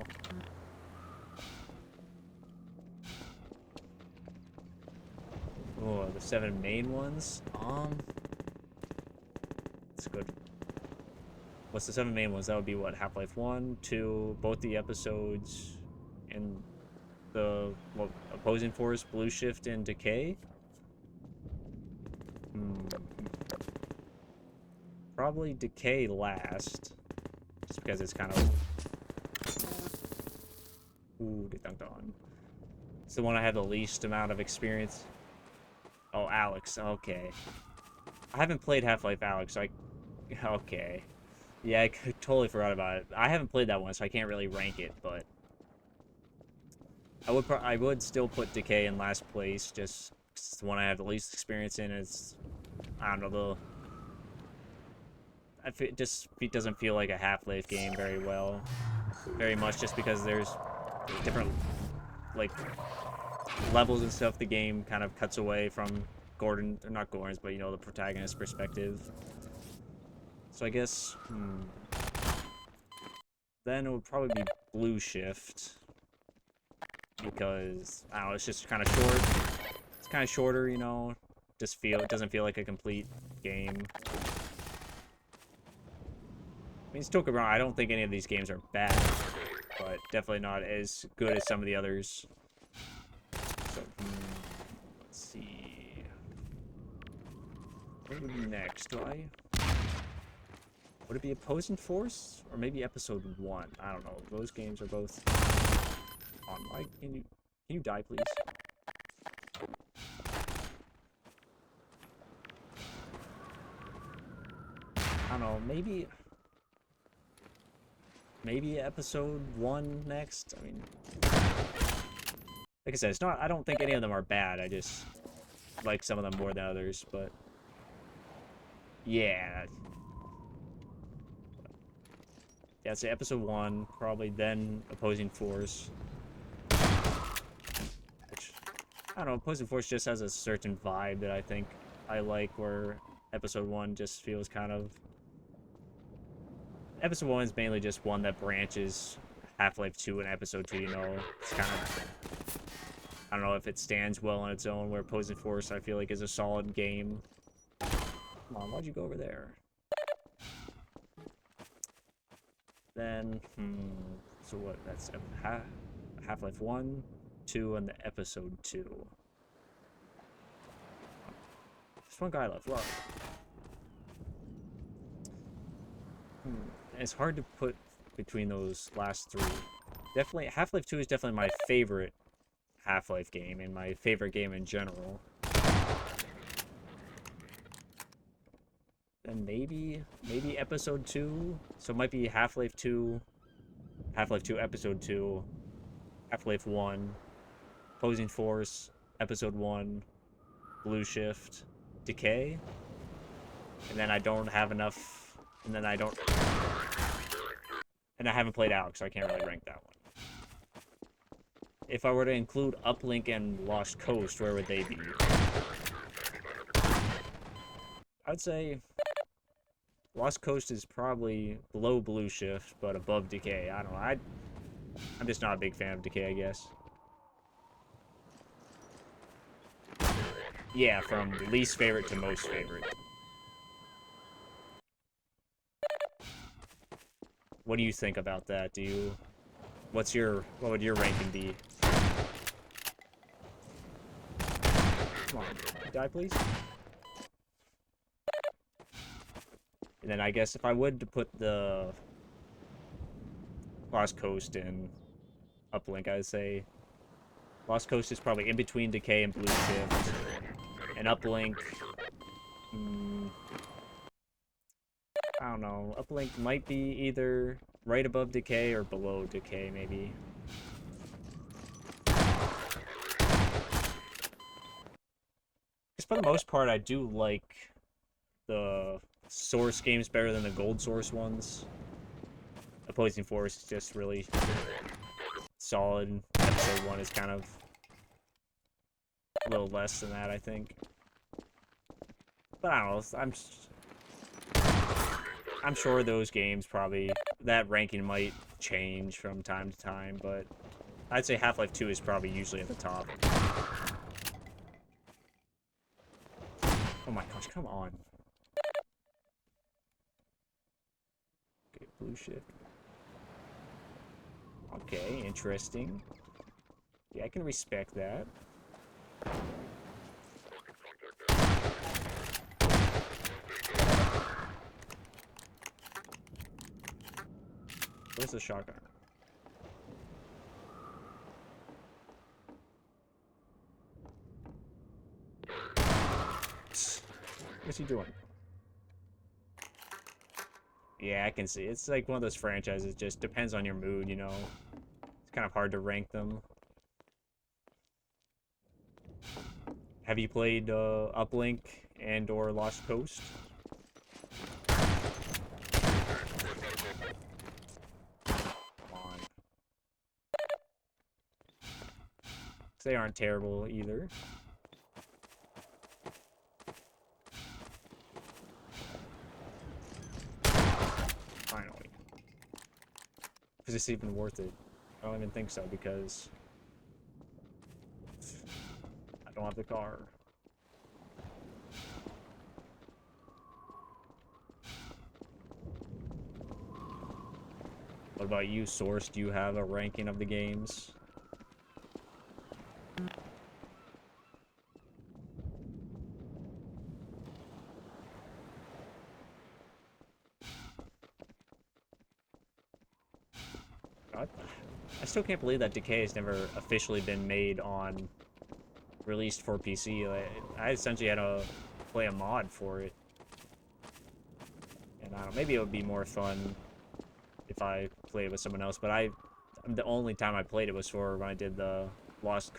Oh, the 7 main ones? That's good. What's the 7 main ones? That would be what? Half-Life 1, 2, both the episodes, and the Opposing Force, Blue Shift, and Decay? Probably Decay last, just because it's kind of... Ooh, get dunked on. It's the one I have the least amount of experience. Oh, Alex, okay. I haven't played Half-Life Alex, so okay. Yeah, I totally forgot about it. I haven't played that one, so I can't really rank it, but... I would still put Decay in last place, just 'cause it's the one I have the least experience in. It's... I don't know, it doesn't feel like a Half-Life game very much, just because there's different, like, levels and stuff. The game kind of cuts away from Gordon, or not Gordon's, but, you know, the protagonist's perspective. So I guess, then it would probably be Blue Shift, because, I don't know, it's just kind of short. It's kind of shorter, you know, it doesn't feel like a complete game. I mean, still wrong, I don't think any of these games are bad, but definitely not as good as some of the others. So, let's see. What would be next? Would it be Opposing Force? Or maybe Episode 1? I don't know. Those games are both on. Can you die, please? I don't know. Maybe Episode 1 next? I mean, like I said, it's not... I don't think any of them are bad. I just... like some of them more than others, but yeah. Yeah, so episode 1, probably, then Opposing Force. Which, I don't know, Opposing Force just has a certain vibe that I think I like, where episode 1 just feels kind of... Episode 1 is mainly just one that branches Half-Life 2 and episode 2, you know? It's kind of... I don't know if it stands well on its own, where Opposing Force, I feel like, is a solid game. Come on, why'd you go over there? Then, so what, that's Half-Life 1, 2, and the episode 2. There's one guy left, wow. It's hard to put between those last 3. Definitely, Half-Life 2 is definitely my favorite Half-Life game, and my favorite game in general. Then maybe episode 2. So it might be Half-Life 2, Half-Life 2 episode 2, Half-Life 1, Opposing Force, episode 1, Blue Shift, Decay. And then I don't have enough, and then I don't, and I haven't played Alex, so I can't really rank that one. If I were to include Uplink and Lost Coast, where would they be? I'd say Lost Coast is probably below Blue Shift, but above Decay. I don't know. I'm just not a big fan of Decay, I guess. Yeah, from least favorite to most favorite. What do you think about that? What would your ranking be? Come on, die please. And then I guess if I would to put the Lost Coast and Uplink, I'd say Lost Coast is probably in between Decay and Blue Shift. And Uplink, I don't know. Uplink might be either right above Decay or below Decay, maybe. Because for the most part, I do like the Source games better than the Gold Source ones. Opposing Force is just really solid. Episode 1 is kind of a little less than that, I think. But I don't know, I'm sure those games probably, that ranking might change from time to time, but I'd say Half-Life 2 is probably usually at the top. Oh my gosh, come on. Okay, Blue Shift. Okay, interesting. Yeah, I can respect that. Where's the shotgun? What's he doing? Yeah, I can see. It's like one of those franchises, just depends on your mood, you know? It's kind of hard to rank them. Have you played Uplink and or Lost Coast? They aren't terrible either. Finally. Is this even worth it? I don't even think so, because I don't have the car. What about you, Source? Do you have a ranking of the games? I still can't believe that Decay has never officially been made on, released for PC. I essentially had to play a mod for it. And I don't know, maybe it would be more fun if I played with someone else, but the only time I played it was for when I did the Lost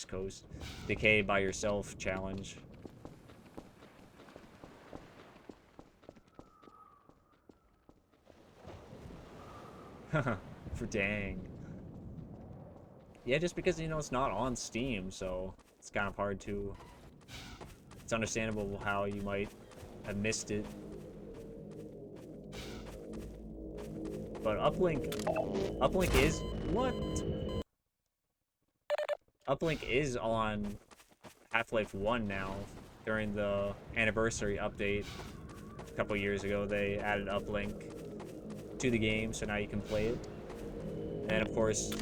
Coast, Decay by Yourself challenge. For dang. Yeah, just because, you know, it's not on Steam, so it's kind of hard to... It's understandable how you might have missed it. But Uplink is... What? Uplink is on Half-Life 1 now. During the anniversary update a couple years ago, they added Uplink to the game, so now you can play it. And of course...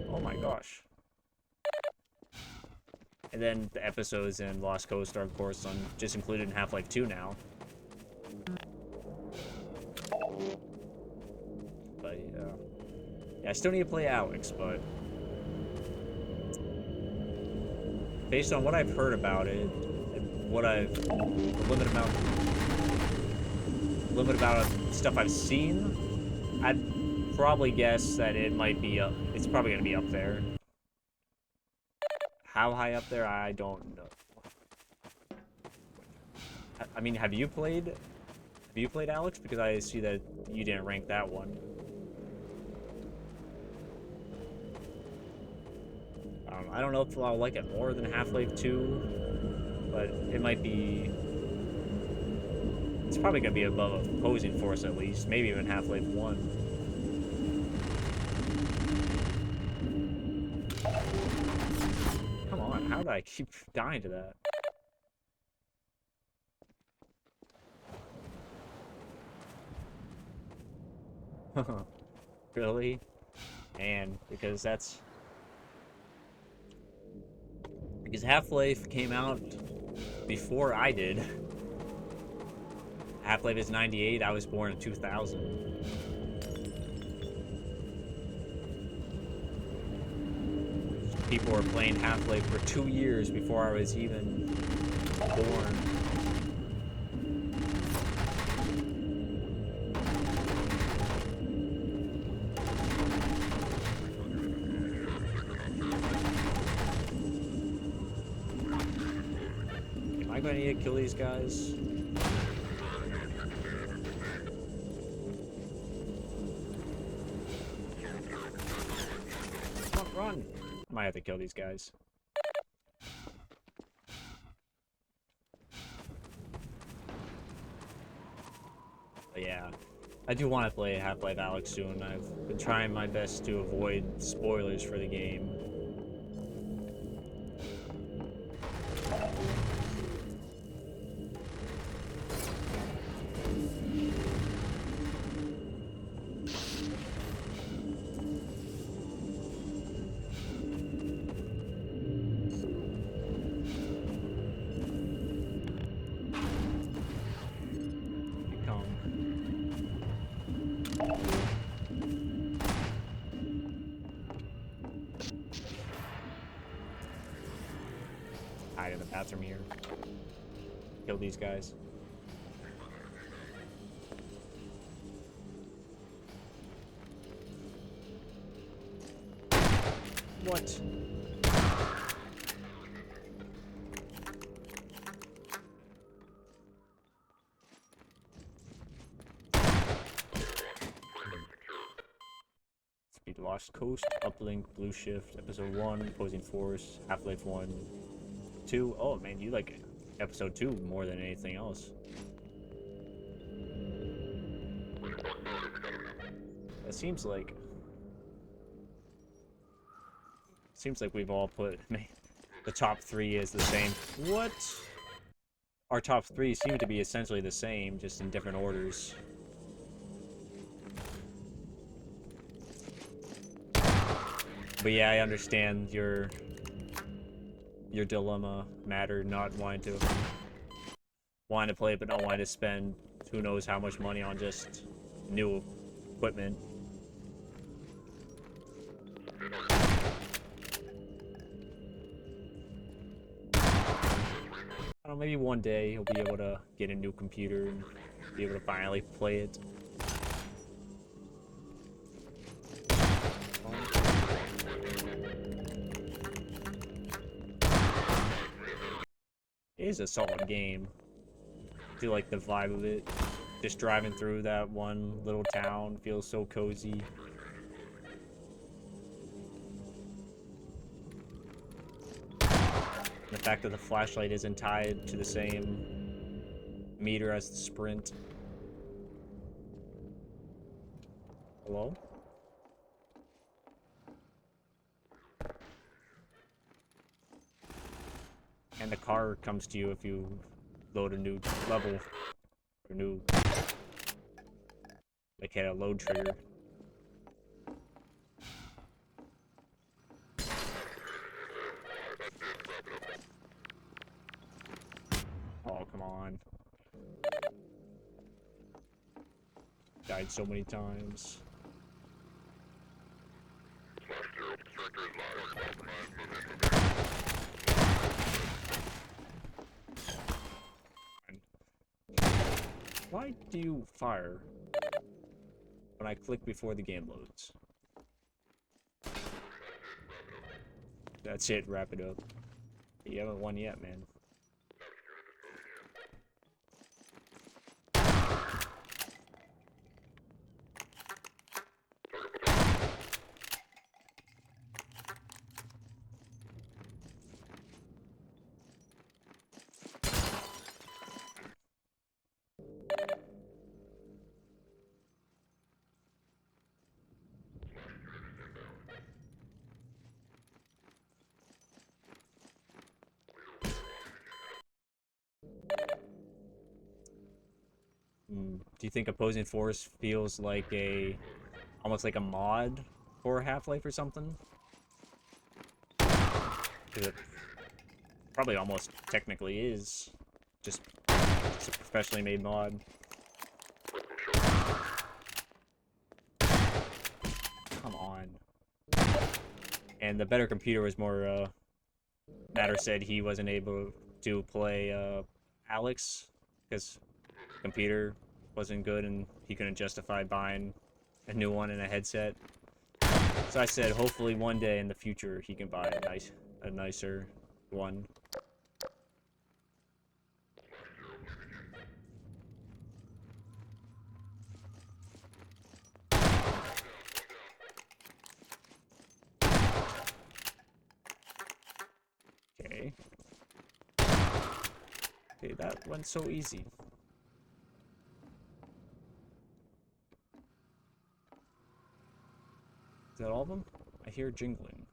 Oh my gosh. And then the episodes in Lost Coast are, of course, just included in Half-Life 2 now. But yeah, I still need to play Alex, but based on what I've heard about it, and what the limited amount of stuff I've seen, I'd probably guess that it might be up. It's probably gonna be up there. How high up there, I don't know. I mean, have you played Alex? Because I see that you didn't rank that one. I don't know if I'll like it more than Half-Life 2, but it might be... It's probably gonna be above Opposing Force at least, maybe even Half-Life 1. Come on, how did I keep dying to that? Really? Man, because Half-Life came out before I did. Half-Life is 98, I was born in 2000. People were playing Half-Life for 2 years before I was even born. Am I going to need to kill these guys? Run! I might have to kill these guys. But yeah, I do want to play Half-Life Alyx soon. I've been trying my best to avoid spoilers for the game. Hide in the bathroom here. Kill these guys. What? Speed Lost Coast, Uplink, Blue Shift, Episode 1, Opposing Force, Half-Life 1, 2. Oh man, you like Episode 2 more than anything else. It seems like we've all put the top 3 as the same. What? Our top 3 seem to be essentially the same, just in different orders. But yeah, I understand your dilemma, Matter, not wanting to play it, but not wanting to spend who knows how much money on just new equipment. I don't know, maybe one day he'll be able to get a new computer and be able to finally play it. is a solid game. I feel like the vibe of it. Just driving through that one little town feels so cozy. The fact that the flashlight isn't tied to the same meter as the sprint. Hello? And the car comes to you if you load a new level. Or new... like had a load trigger. Oh, come on. Died so many times. Why do you fire when I click before the game loads? That's it, wrap it up. You haven't won yet, man. Do you think Opposing Force feels like almost like a mod for Half-Life or something? 'Cause it probably almost technically is. Just a professionally made mod. Come on. And the better computer was more, Matter said he wasn't able to play, Alex, because computer wasn't good and he couldn't justify buying a new one and a headset. So I said hopefully one day in the future he can buy a nicer one. Okay. Okay, that went so easy. Is that all of them? I hear jingling.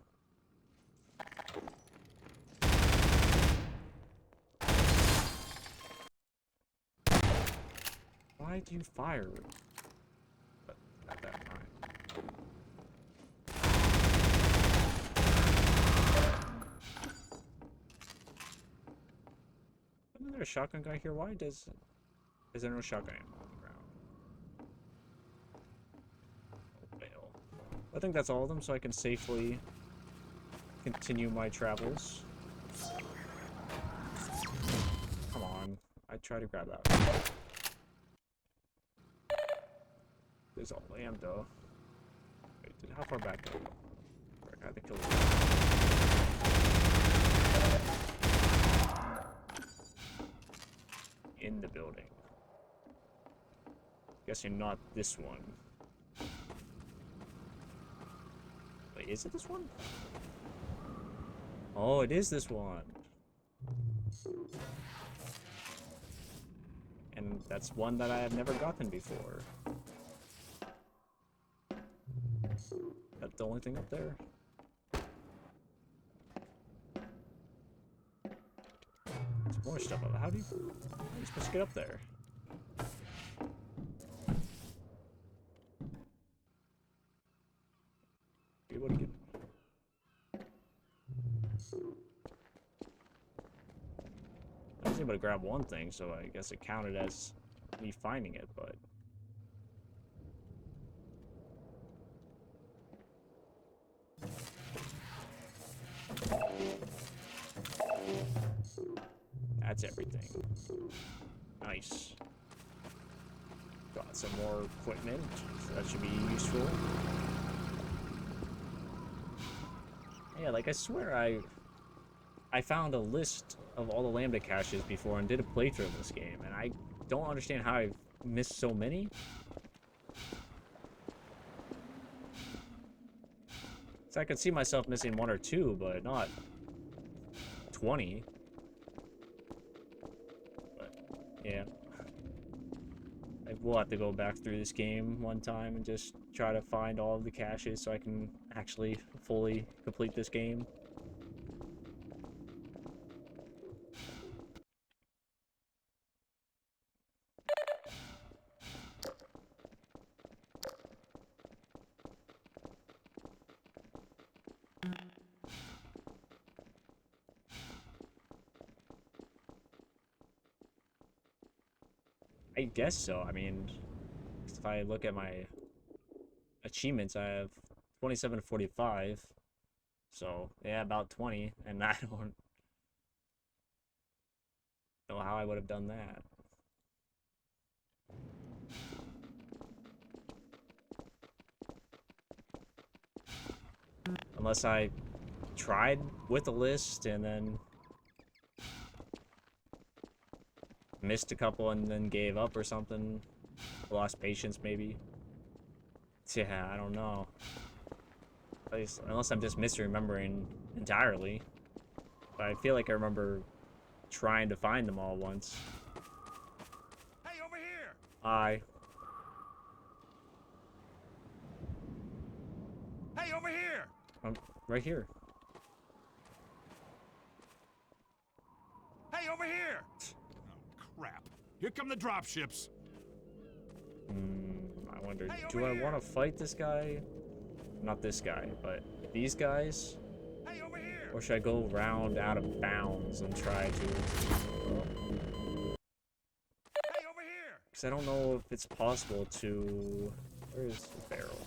Why do you fire at that time? Isn't there a shotgun guy here? Why is there no shotgun ammo on the ground? I think that's all of them, so I can safely continue my travels. Come on. I try to grab that. There's a lambda. Wait, how far back did I go? I had to kill it. In the building. Guessing not this one. Wait, is it this one? Oh, it is this one. And that's one that I have never gotten before. That's the only thing up there. There's more stuff up. How are you supposed to get up there? Be able to get. I was able to grab one thing, so I guess it counted as me finding it, but. That's everything. Nice. Got some more equipment, so that should be useful. Yeah, like I swear I found a list of all the Lambda caches before and did a playthrough of this game, and I don't understand how I've missed so many. So I could see myself missing 1 or 2, but not 20. But, yeah. I will have to go back through this game one time and just try to find all of the caches so I can actually fully complete this game. I guess so. I mean, if I look at my achievements, I have 27 to 45. So, yeah, about 20. And I don't know how I would have done that. Unless I tried with a list and then missed a couple and then gave up or something. Lost patience, maybe. Yeah, I don't know. At least, unless I'm just misremembering entirely. But I feel like I remember trying to find them all once. Hey, over here! Hi. Hey, over here! I'm right here. Hey, over here! Oh, crap. Here come the dropships. I wonder, Hey, do over I here! want to fight this guy? Not this guy, but these guys? Hey, over here! Or should I go round out of bounds and try to... Hey, over here! Because I don't know if it's possible to... Where is the barrel?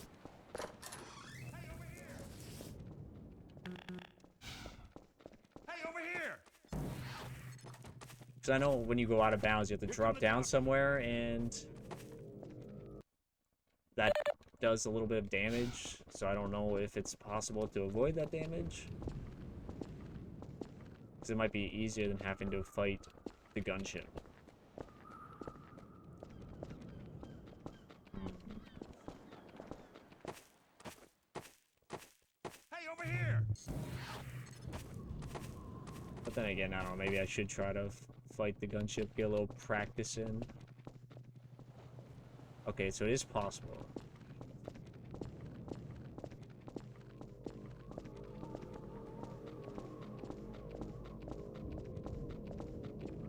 Hey, over here! Hey, over here! Because I know when you go out of bounds, you have to drop down somewhere, and... that does a little bit of damage, so I don't know if it's possible to avoid that damage. Because it might be easier than having to fight the gunship. Hey, over here! But then again, I don't know, maybe I should try to fight the gunship, get a little practice in. Okay, so it is possible.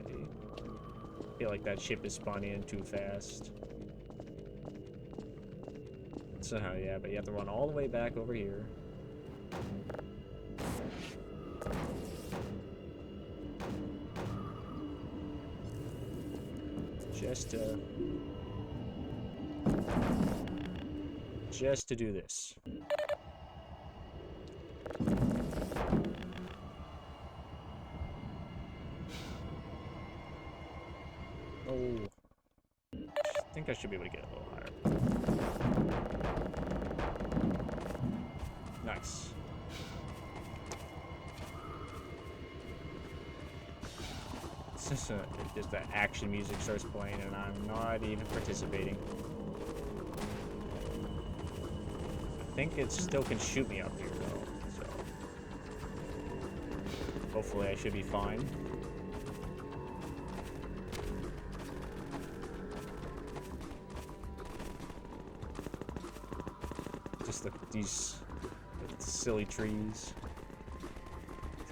Okay. I feel like that ship is spawning in too fast. So, yeah, but you have to run all the way back over here. Just to do this. Oh, I think I should be able to get a little higher. Nice. Just the action music starts playing and I'm not even participating. I think it still can shoot me up here though, so hopefully I should be fine. Just these silly trees.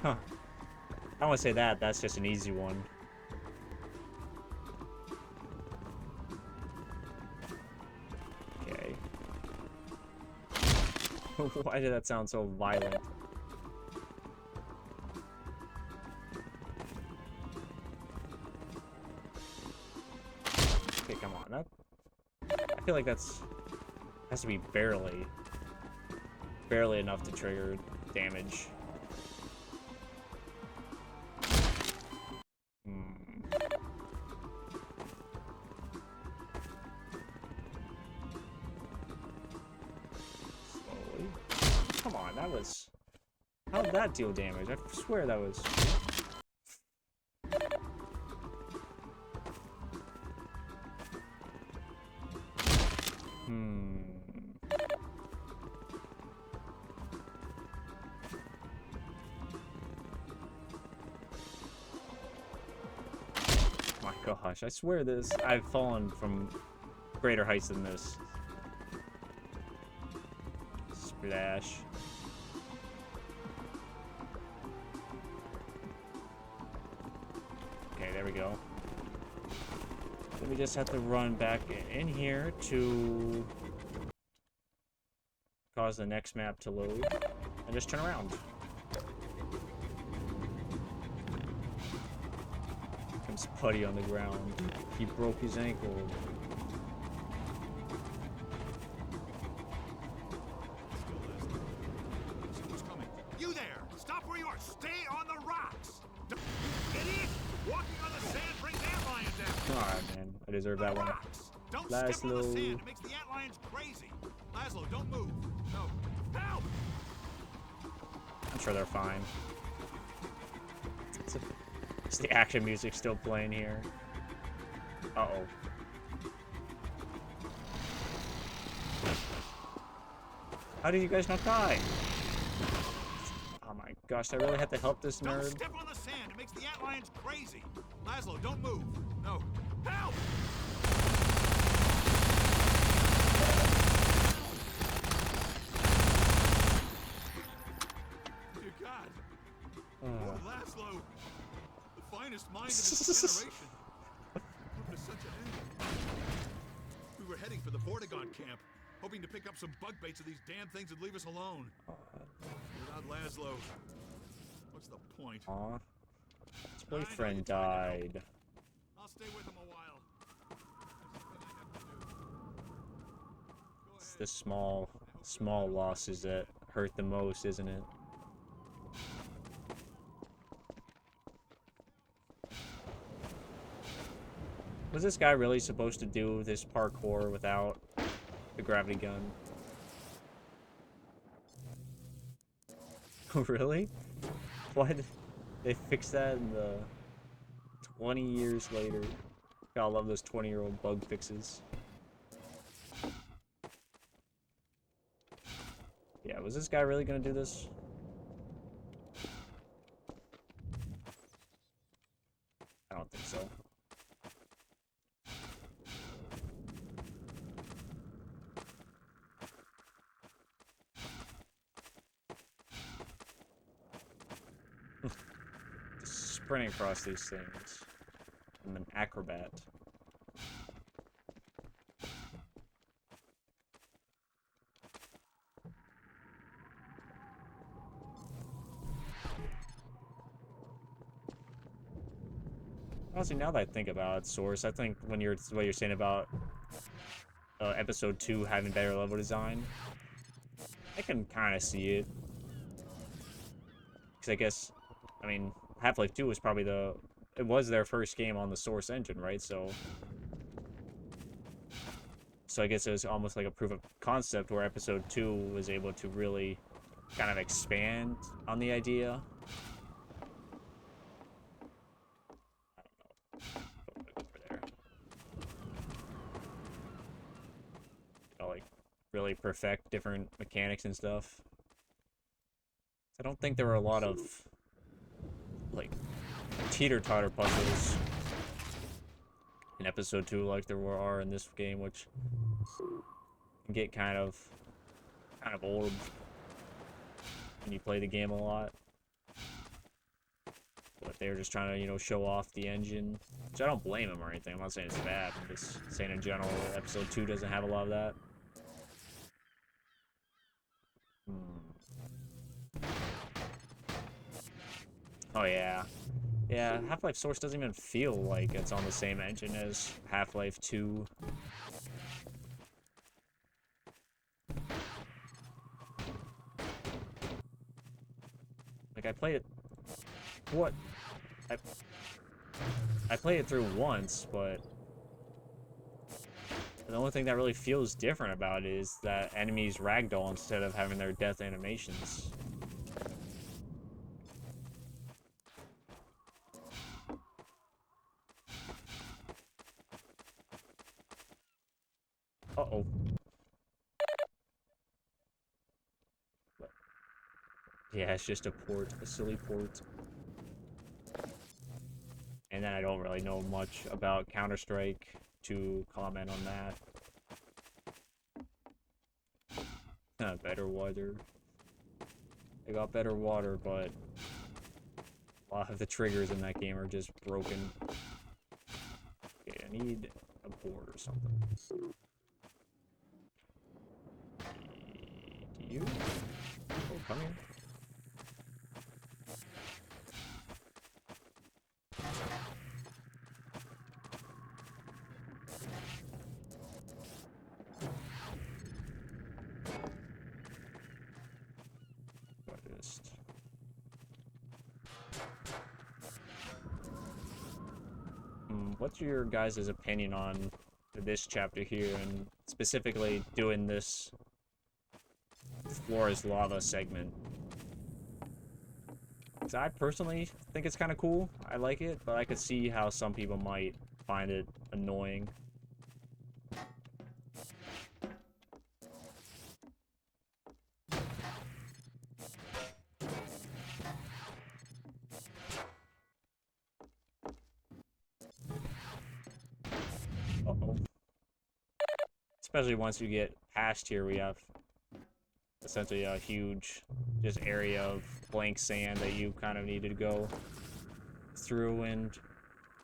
Huh. I don't want to say that, that's just an easy one. Okay. Why did that sound so violent? Okay, come on. I feel like that's has to be barely enough to trigger damage. Slowly. Come on, that was... How did that deal damage? I swear that was... gosh, I swear this. I've fallen from greater heights than this. Splash. Okay, there we go. Then we just have to run back in here to cause the next map to load and just turn around. Comes Putty on the ground. He broke his ankle. Someone's coming. You there! Stop where you are! Stay on the rocks! Don't, you idiot! Walking on the sand brings antlions down! Alright, man. I deserve that one. Don't step on the Laszlo. sand. It makes the antlions crazy. Laszlo, don't move. No. Help! I'm sure they're fine. Is the action music still playing here? Uh-oh. How did you guys not die? Oh my gosh, I really had to help this Don't nerd. step on the sand. It makes the antlions crazy. Laszlo, don't move. No. Help! Dear God. Oh, Laszlo. The finest mind of his generation. Come to such an end. We were heading for the Vortigaunt camp, hoping to pick up some bug baits of these damn things and leave us alone. Without Laszlo, what's the point? Aw. His boyfriend died. I'll stay with him a while. It's the small losses that hurt the most, isn't it? Was this guy really supposed to do this parkour without the gravity gun? Really? Why did they fix that in the 20 years later? Gotta love those 20-year-old bug fixes. Yeah, was this guy really gonna do this? I don't think so. Sprinting across these things. I'm an acrobat. Honestly, now that I think about it, Source, I think when what you're saying about episode 2 having better level design, I can kind of see it. Because I guess, I mean, Half-Life 2 was probably it was their first game on the Source engine, right? So I guess it was almost like a proof of concept where episode 2 was able to really kind of expand on the idea. Like really perfect different mechanics and stuff. I don't think there were a lot of like teeter-totter puzzles in episode 2 like there are in this game, which can get kind of old when you play the game a lot. But they were just trying to, you know, show off the engine, which I don't blame them or anything. I'm not saying it's bad. I'm just saying in general, episode 2 doesn't have a lot of that. Oh yeah. Yeah, Half-Life Source doesn't even feel like it's on the same engine as Half-Life 2. Like, I played it... What? I played it through once, but... The only thing that really feels different about it is that enemies ragdoll instead of having their death animations. Uh-oh. Yeah, it's just a port, a silly port. And then I don't really know much about Counter-Strike to comment on that. Better water. I got better water, but a lot of the triggers in that game are just broken. Okay, I need a board or something. Do you? Oh, come here. What's your guys' opinion on this chapter here, and specifically doing this Floor is Lava segment? Because I personally think it's kind of cool. I like it, but I could see how some people might find it annoying. Uh-oh. Especially once you get past here, we have essentially a huge just area of blank sand that you kind of needed to go through. And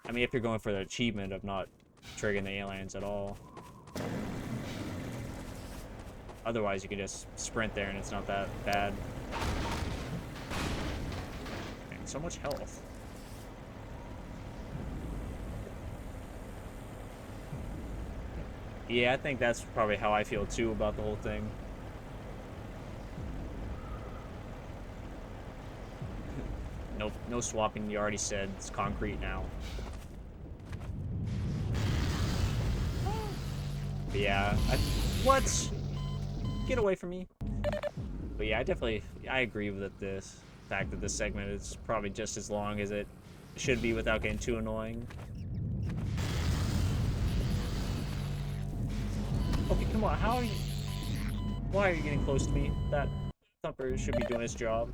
I mean, if you're going for the achievement of not triggering the aliens at all, otherwise you can just sprint there and it's not that bad. And so much health. Yeah, I think that's probably how I feel too about the whole thing. No swapping, you already said it's concrete now. But yeah, what? Get away from me. But yeah, I agree with this fact that this segment is probably just as long as it should be without getting too annoying. Okay, come on, how are you? Why are you getting close to me? That thumper should be doing his job.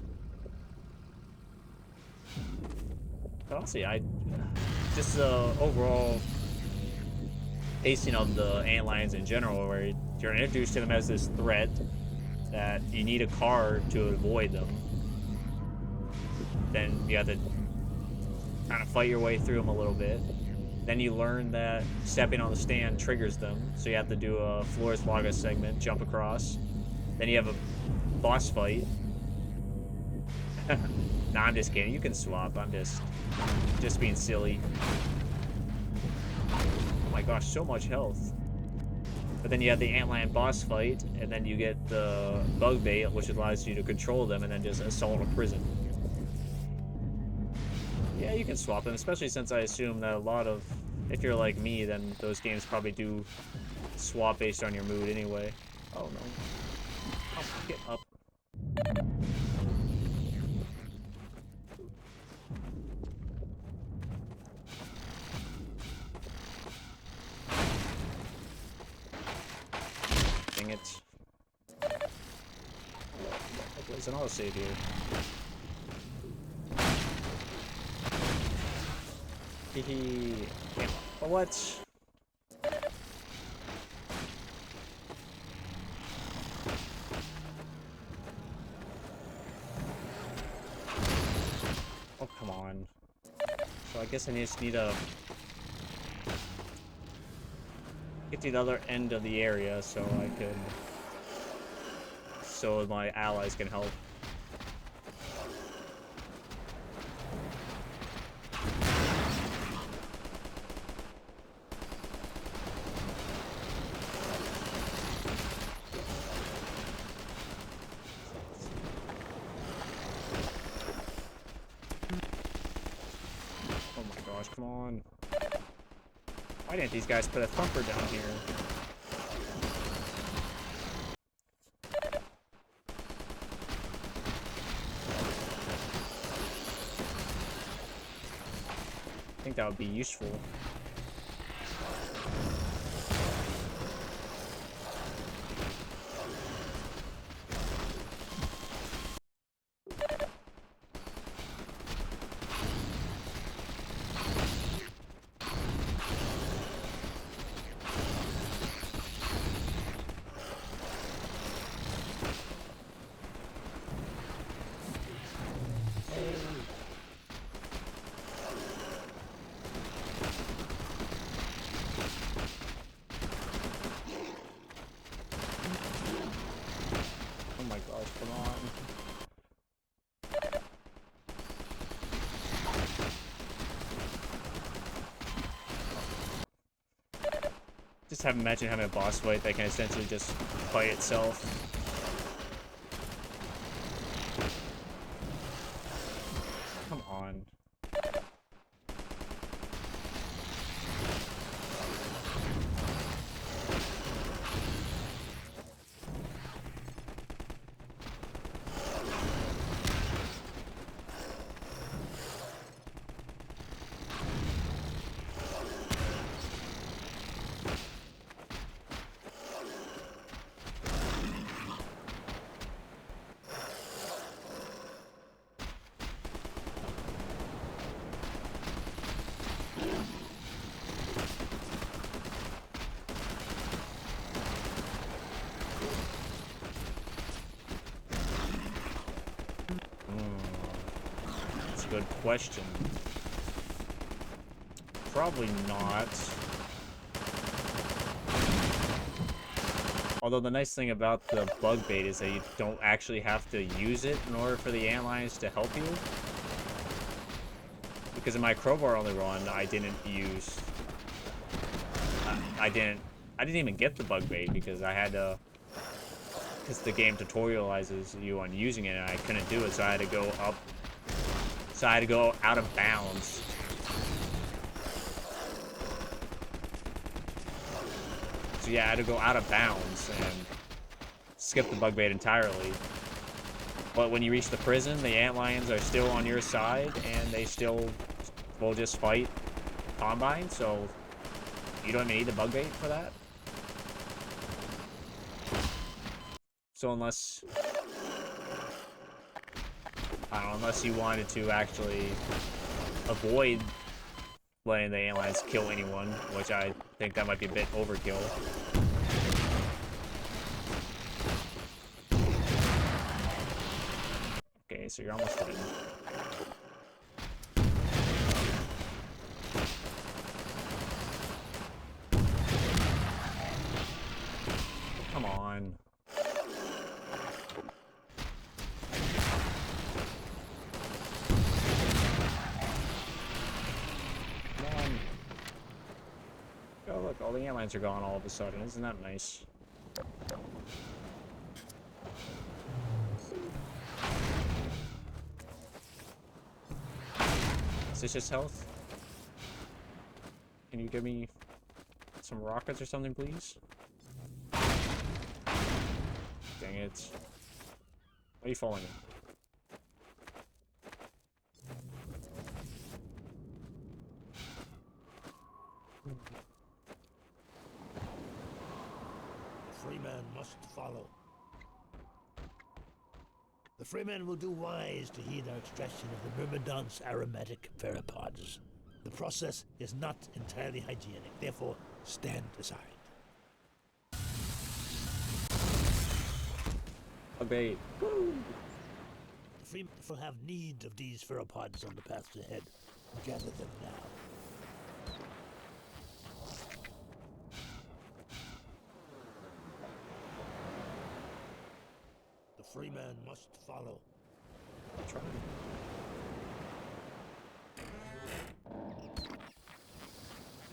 But honestly, just the overall pacing of the antlions in general, where you're introduced to them as this threat that you need a car to avoid them. Then you have to kind of fight your way through them a little bit. Then you learn that stepping on the stand triggers them, so you have to do a Floor is Lava segment, jump across. Then you have a boss fight. Nah, I'm just kidding. You can swap. I'm just being silly. Oh my gosh, so much health. But then you have the antlion boss fight, and then you get the bug bait, which allows you to control them and then just assault a prison. Yeah, you can swap them, especially since I assume that a lot of, if you're like me, then those games probably do swap based on your mood anyway. Oh no. Oh, get up. Dang it. There's an autosave here. Hehe. But what? Oh, come on. So I guess I just need to get to the other end of the area so I can, so my allies can help. Come on. Why didn't these guys put a thumper down here? I think that would be useful. gosh, come on. Just imagine having a boss fight that can essentially just fight itself. Come on. That's a good question. Probably not. Although the nice thing about the bug bait is that you don't actually have to use it in order for the antlions to help you. Because in my crowbar only run, I didn't use... I didn't even get the bug bait because I had to... Because the game tutorializes you on using it and I couldn't do it, so I had to go up... So I had to go out of bounds. So yeah, I had to go out of bounds and skip the bug bait entirely. But when you reach the prison, the antlions are still on your side and they still will just fight Combine, so you don't even need the bug bait for that. So unless... I don't know, unless you wanted to actually avoid letting the antlions kill anyone, which I think that might be a bit overkill. Okay, so you're almost done. Come on. Oh look, all the antlions are gone all of a sudden. Isn't that nice? Is this just health? Can you give me some rockets or something, please? Dang it. Why are you following me? Freeman must follow. The Freeman will do wise to heed our extraction of the Myrmidon's aromatic pheropods. The process is not entirely hygienic, therefore stand aside. Okay. The Freeman will have need of these pheropods on the paths ahead. Gather them now. The Freeman must follow. Try.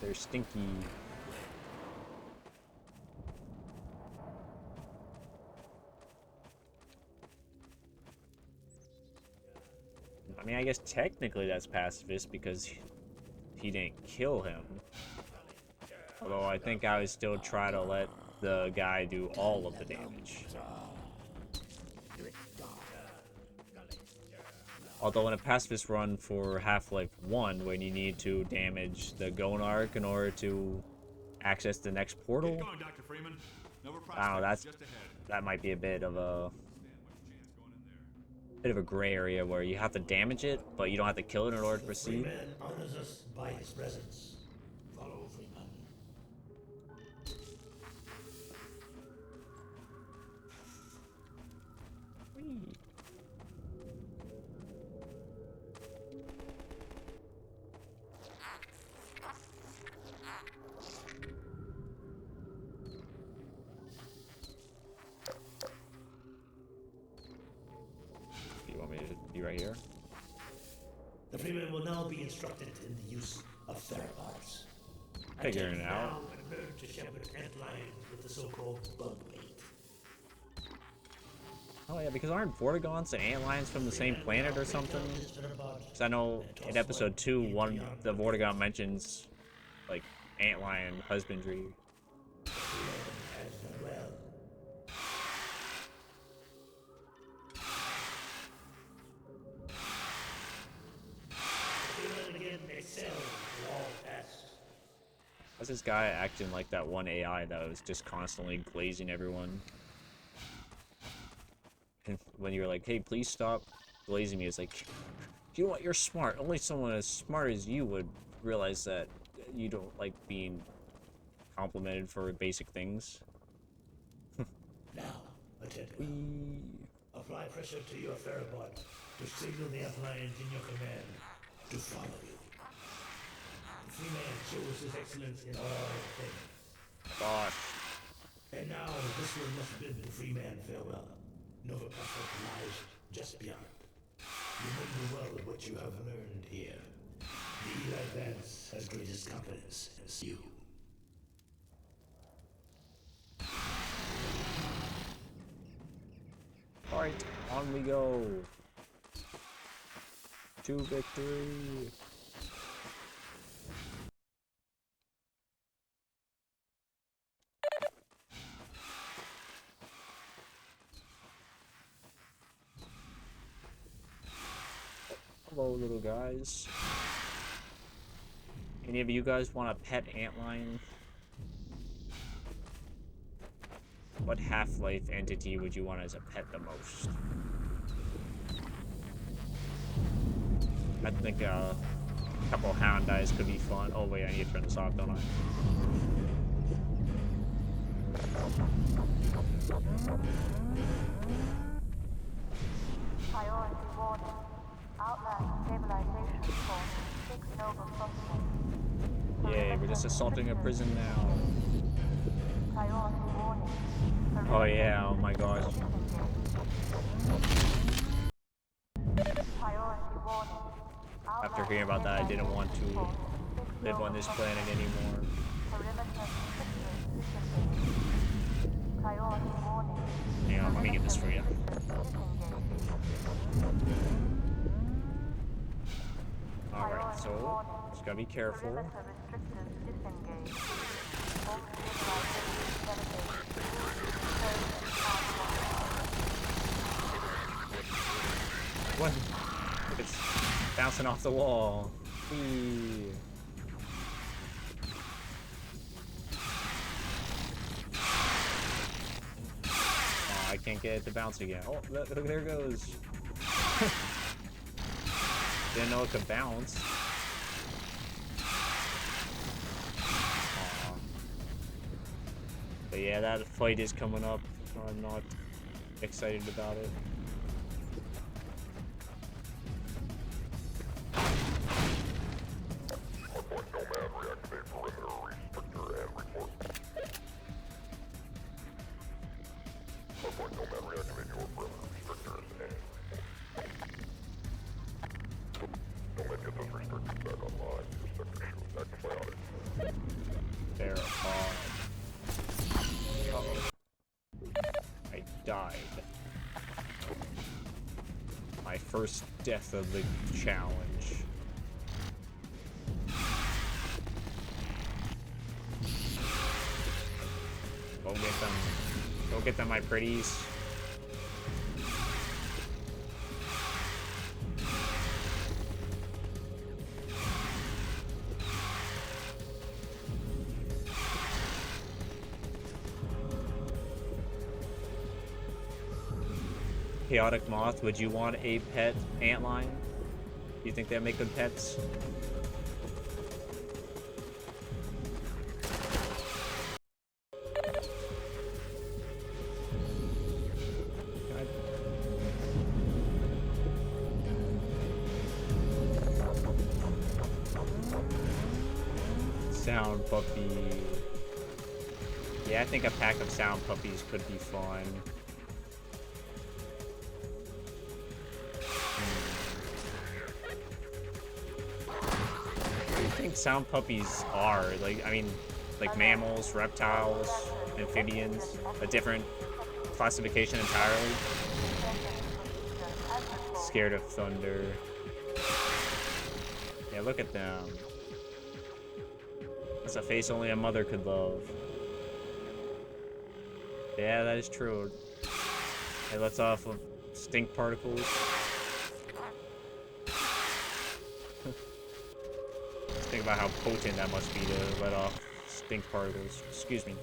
They're stinky. I mean, I guess technically that's pacifist because he didn't kill him. Although I think I would still try to let the guy do all of the damage. Although in a pacifist run for Half-Life 1, when you need to damage the Gonarch in order to access the next portal, Keep going, Dr. Freeman. No more I don't know, prospects just ahead. that might be a bit of a gray area where you have to damage it, but you don't have to kill it in order to proceed. Freeman honors us by his presence. Follow Freeman. You right here? The Freeman will now be instructed in the use of theropods. Figuring it out. Now emerge to shepherd antlions with the so-called bug bait. Oh yeah, because aren't Vortigons and antlions from the same planet or something? Because I know in episode 2, the Vortigon mentions like antlion husbandry. What's this guy acting like that one AI that was just constantly glazing everyone? And when you're like, hey, please stop glazing me, it's like, you know what, you're smart. Only someone as smart as you would realize that you don't like being complimented for basic things. Now, attend. Apply pressure to your theropod to signal the antlions in your command to follow you. The Freeman shows his excellence in all things. Gosh. And now this one must bid the Freeman farewell. Nova Prospect lies just beyond. Remember well what you have learned here. The Eli Vance has greatest confidence in you. Alright, on we go. To victory. Hello, little guys. Any of you guys want a pet antlion? What Half-Life entity would you want as a pet the most? I think a couple Houndies could be fun. Oh wait, I need to turn this off, don't I? Priority warning. Outland stabilization for 6 Nova suspects. Yay, we're just assaulting a prison now. Priority warning. Oh yeah, oh my gosh. Priority warning. After hearing about that, I didn't want to live on this planet anymore. Priority warning. Hang on, let me get this for you. Alright, so just gotta be careful. What? It's bouncing off the wall. Whee. Oh, I can't get it to bounce again. Oh, there it goes. Didn't know it could bounce. Aww. But yeah, that fight is coming up. I'm not excited about it. I died. My first death of the challenge. Go get them. Go get them, my pretties. Chaotic Moth, would you want a pet antlion? Do you think they'd make good pets? Sound puppy. Yeah, I think a pack of sound puppies could be fun. sound puppies are. Like, I mean, like mammals, reptiles, amphibians, a different classification entirely. Scared of thunder. Yeah, look at them. That's a face only a mother could love. Yeah, that is true. It lets off of stink particles. Just think about how potent that must be to let off stink particles. Excuse me.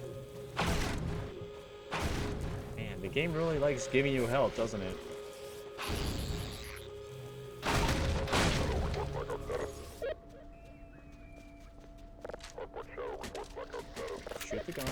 Man, the game really likes giving you health, doesn't it? Shoot the gun.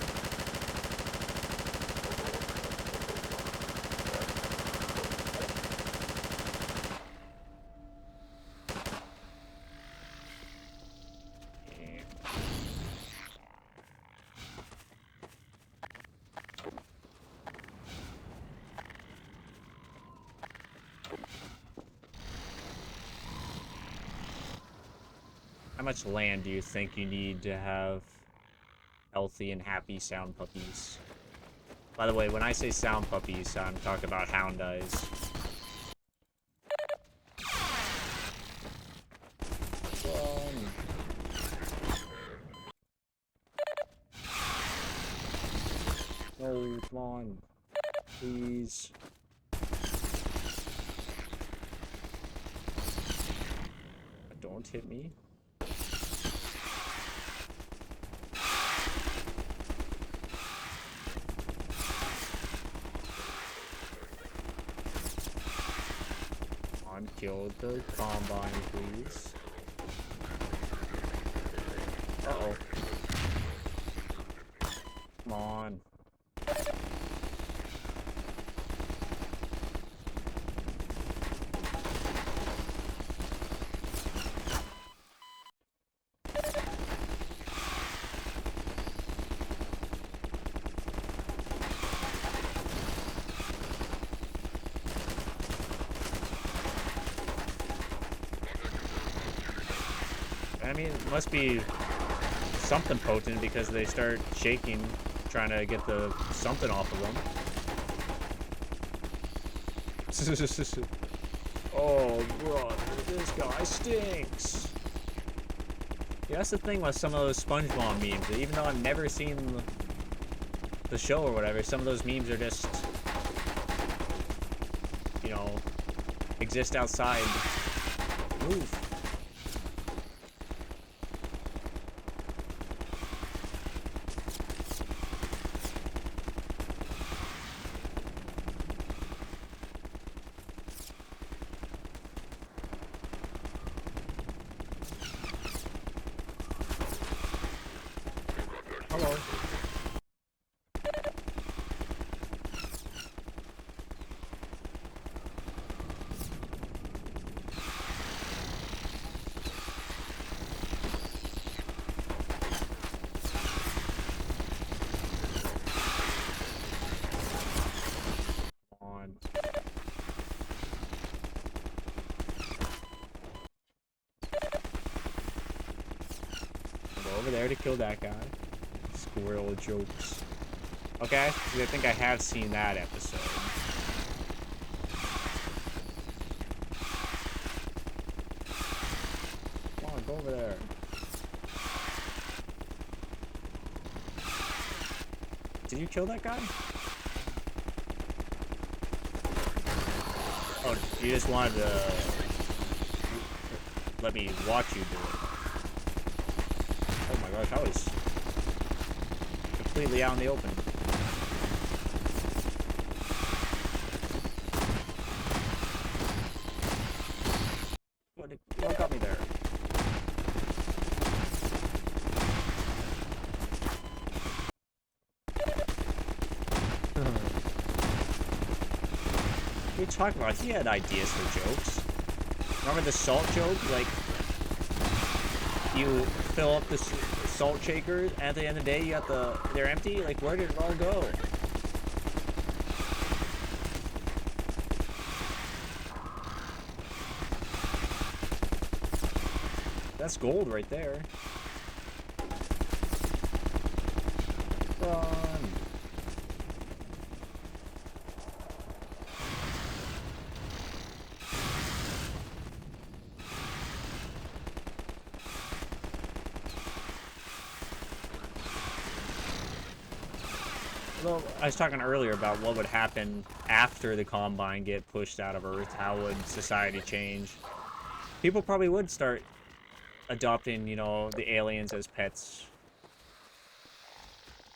How much land do you think you need to have healthy and happy sound puppies? By the way, when I say sound puppies, I'm talking about hound eyes. No, come on. Please. Don't hit me. Kill the combine, please. Uh-oh. Come on. I mean, it must be something potent because they start shaking, trying to get the something off of them. Oh, brother, this guy stinks. Yeah, that's the thing with some of those SpongeBob memes. Even though I've never seen the show or whatever, some of those memes are just, you know, exist outside. Move. Hello. On. Go over there to kill that guy. Squirrel jokes. Okay, I think I have seen that episode. Come on, go over there. Did you kill that guy? Oh, you just wanted to let me watch you do it. Oh my gosh, I was completely out in the open. What got me there? What are you talking about? He had ideas for jokes. Remember the salt joke? Like, you fill up the salt shakers, and at the end of the day, you got they're empty. Like, where did it all go? That's gold right there. Run. Well, I was talking earlier about what would happen after the Combine get pushed out of Earth. How would society change? People probably would start adopting, you know, the aliens as pets.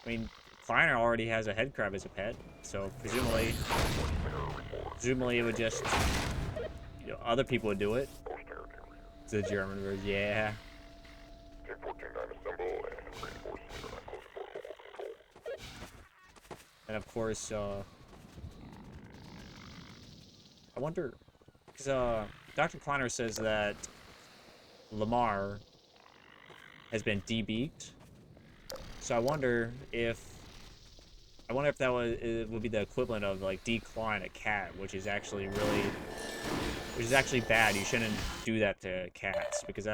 I mean, Kleiner already has a head crab as a pet, so presumably it would just, you know, other people would do it. The German version, yeah. And of course, I wonder, because Dr. Kleiner says that Lamar has been debeaked. So I wonder if that it would be the equivalent of like declawing a cat, which is actually bad. You shouldn't do that to cats, because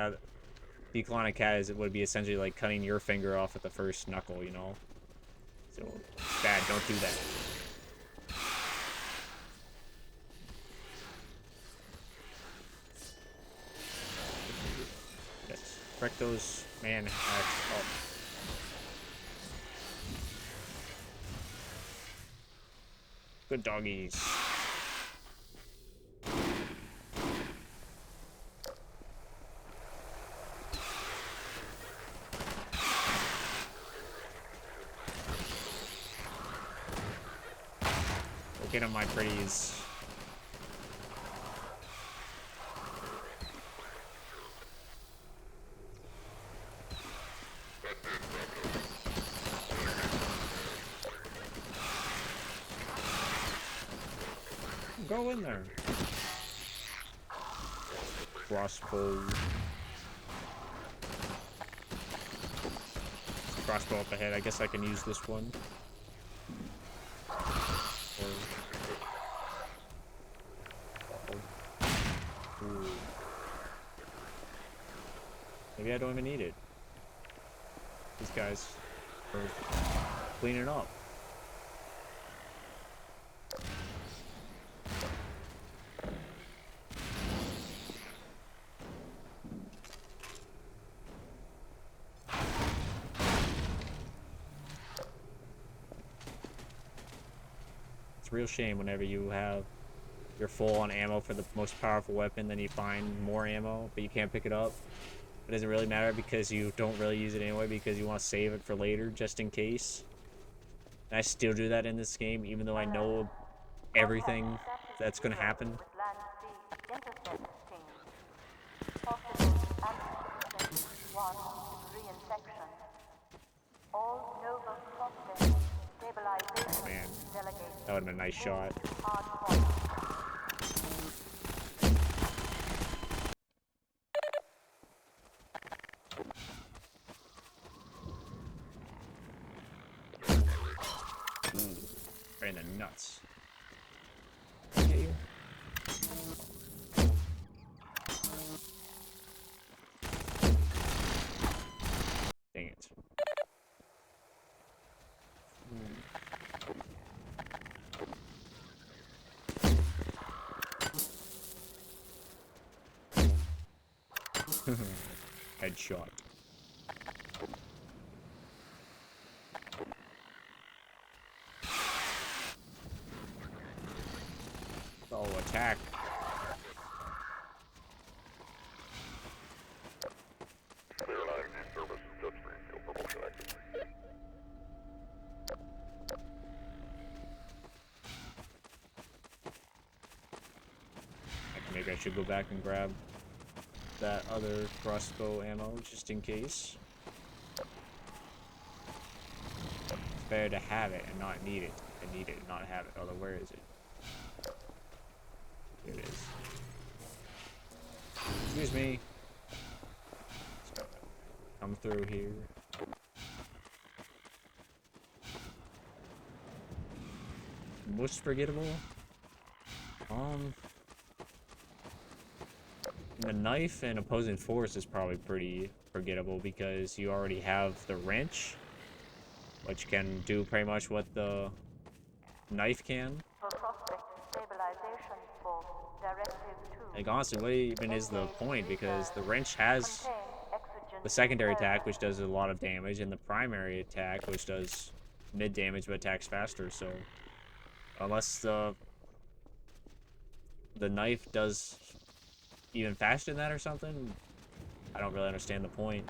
declawing a cat would be essentially like cutting your finger off at the first knuckle, you know. So it's bad. Don't do that. Let's break those man hacks up. Good doggies. Get on my pretties. Go in there. Crossbow. Crossbow up ahead. I guess I can use this one. Maybe I don't even need it. These guys are cleaning up. It's a real shame whenever you're full on ammo for the most powerful weapon, then you find more ammo, but you can't pick it up. It doesn't really matter because you don't really use it anyway, because you want to save it for later just in case. And I still do that in this game, even though I know everything that's going to happen. Oh man, that would have been a nice shot. Right in the nuts. Okay. Dang it. Headshot. Oh, attack. Maybe I should go back and grab that other crossbow ammo just in case. It's better to have it and not need it than need it and not have it. Although, where is it? Here it is. Excuse me. Come through here. Most forgettable? the knife and opposing force is probably pretty forgettable because you already have the wrench, which can do pretty much what the knife can. For prospect stabilization for Directive 2. Like honestly, what even is the point? Because the wrench has Contain exogen the secondary repair attack, which does a lot of damage, and the primary attack, which does mid damage but attacks faster. So unless the knife does even faster than that or something, I don't really understand the point.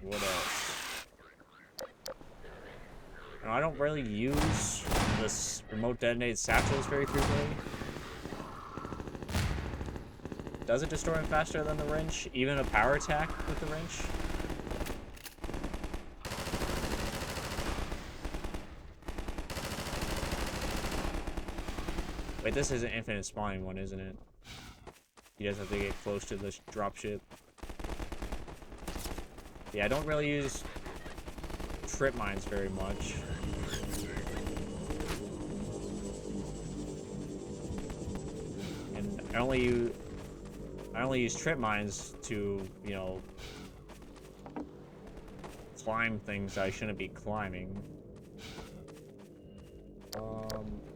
What else? No, I don't really use this remote detonated satchels very frequently. Does it destroy him faster than the wrench? Even a power attack with the wrench? Wait, this is an infinite spawning one, isn't it? You guys have to get close to this dropship. Yeah, I don't really use trip mines very much. And I only use trip mines to, you know, climb things I shouldn't be climbing.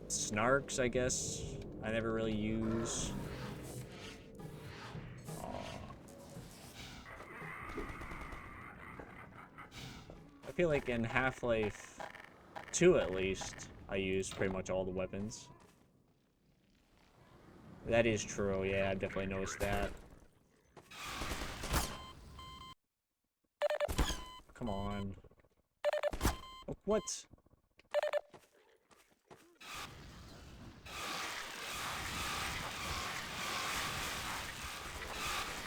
Snarks, I guess, I never really use. I feel like in Half-Life 2 at least, I use pretty much all the weapons. That is true, yeah, I've definitely noticed that. Come on. Oh, what?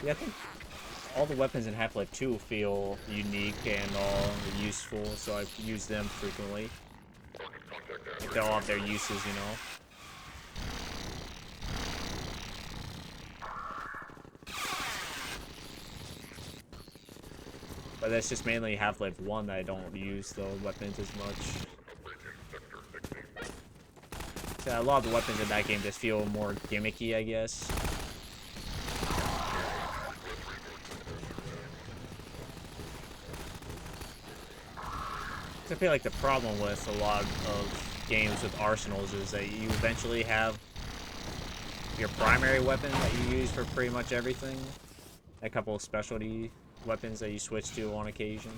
Yeah, I think all the weapons in Half-Life 2 feel unique and all useful, so I use them frequently. Like they all have their uses, you know. But that's just mainly Half-Life 1 that I don't use the weapons as much. So a lot of the weapons in that game just feel more gimmicky, I guess. I feel like the problem with a lot of games with arsenals is that you eventually have your primary weapon that you use for pretty much everything. A couple of specialty weapons that you switch to on occasion.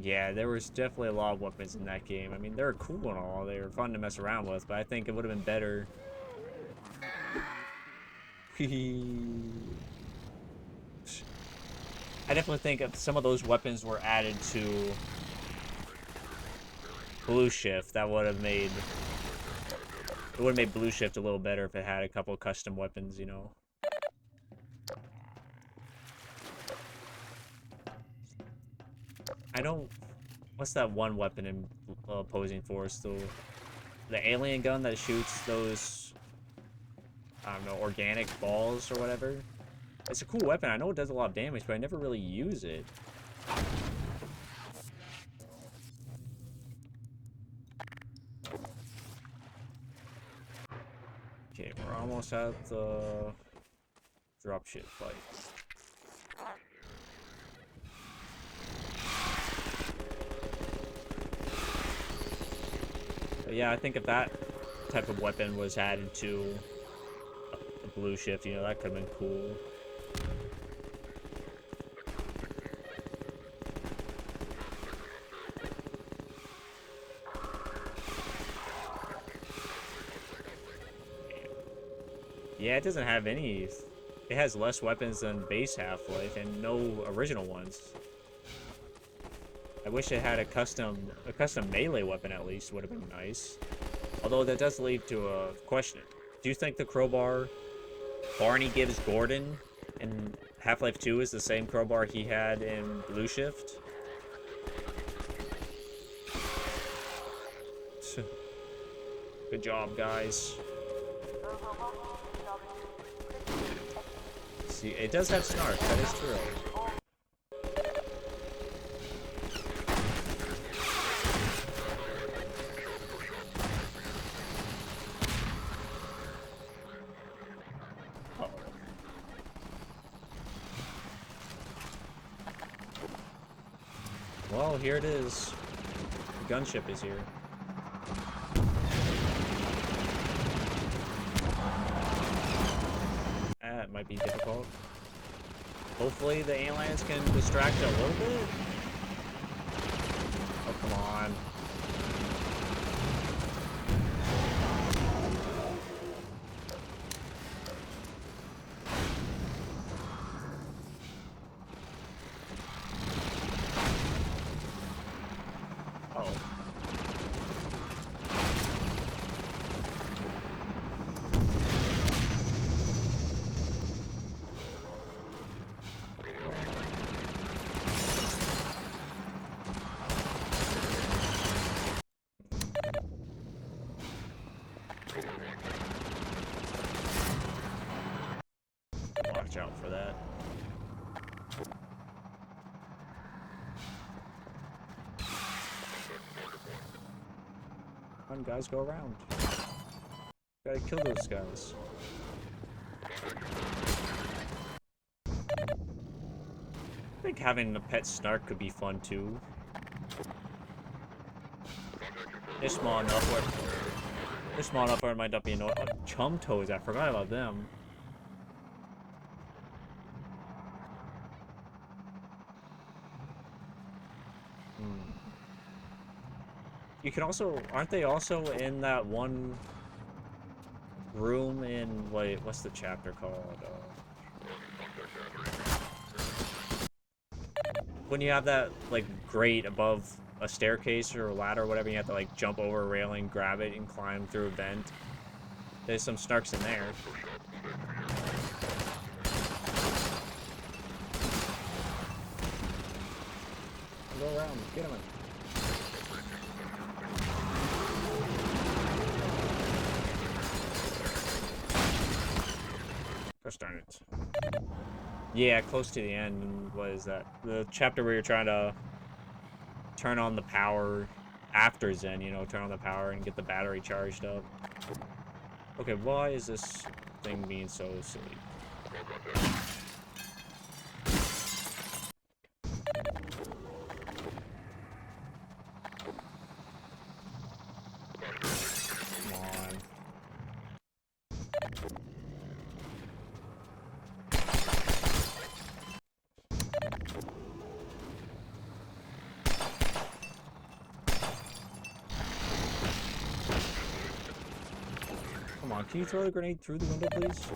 Yeah, there was definitely a lot of weapons in that game. I mean, they were cool and all. They were fun to mess around with, but I think it would have been better. I definitely think if some of those weapons were added to Blue Shift, that would have made Blue Shift a little better if it had a couple of custom weapons, you know. What's that one weapon in Opposing Force? The alien gun that shoots those, I don't know, organic balls or whatever. It's a cool weapon. I know it does a lot of damage, but I never really use it. Okay, we're almost at the dropship fight. But yeah, I think if that type of weapon was added to the Blue Shift, you know, that could have been cool. Yeah, it doesn't have any. It has less weapons than base Half-Life and no original ones. I wish it had a custom melee weapon at least. Would have been nice. Although that does lead to a question. Do you think the crowbar Barney gives Gordon in Half-Life 2 is the same crowbar he had in Blue Shift? Good job, guys. See, it does have snark, that is true. Oh, here it is. The gunship is here. That might be difficult. Hopefully the aliens can distract it a little bit. Oh, come on. Oh. Watch out for that. Come on, guys, go around. Gotta kill those guys. I think having a pet snark could be fun too. They're small enough where it might not be annoying. Oh, chum toads, I forgot about them. You can also, aren't they also in that one room in, wait, what's the chapter called? When you have that, like, grate above a staircase or a ladder or whatever, you have to, like, jump over a railing, grab it, and climb through a vent. There's some snarks in there. Go around, get him in. Gosh darn it. Yeah, close to the end. What is that? The chapter where you're trying to turn on the power after Zen, you know, turn on the power and get the battery charged up. Okay, why is this thing being so silly? Come on. Come on, can you throw the grenade through the window, please?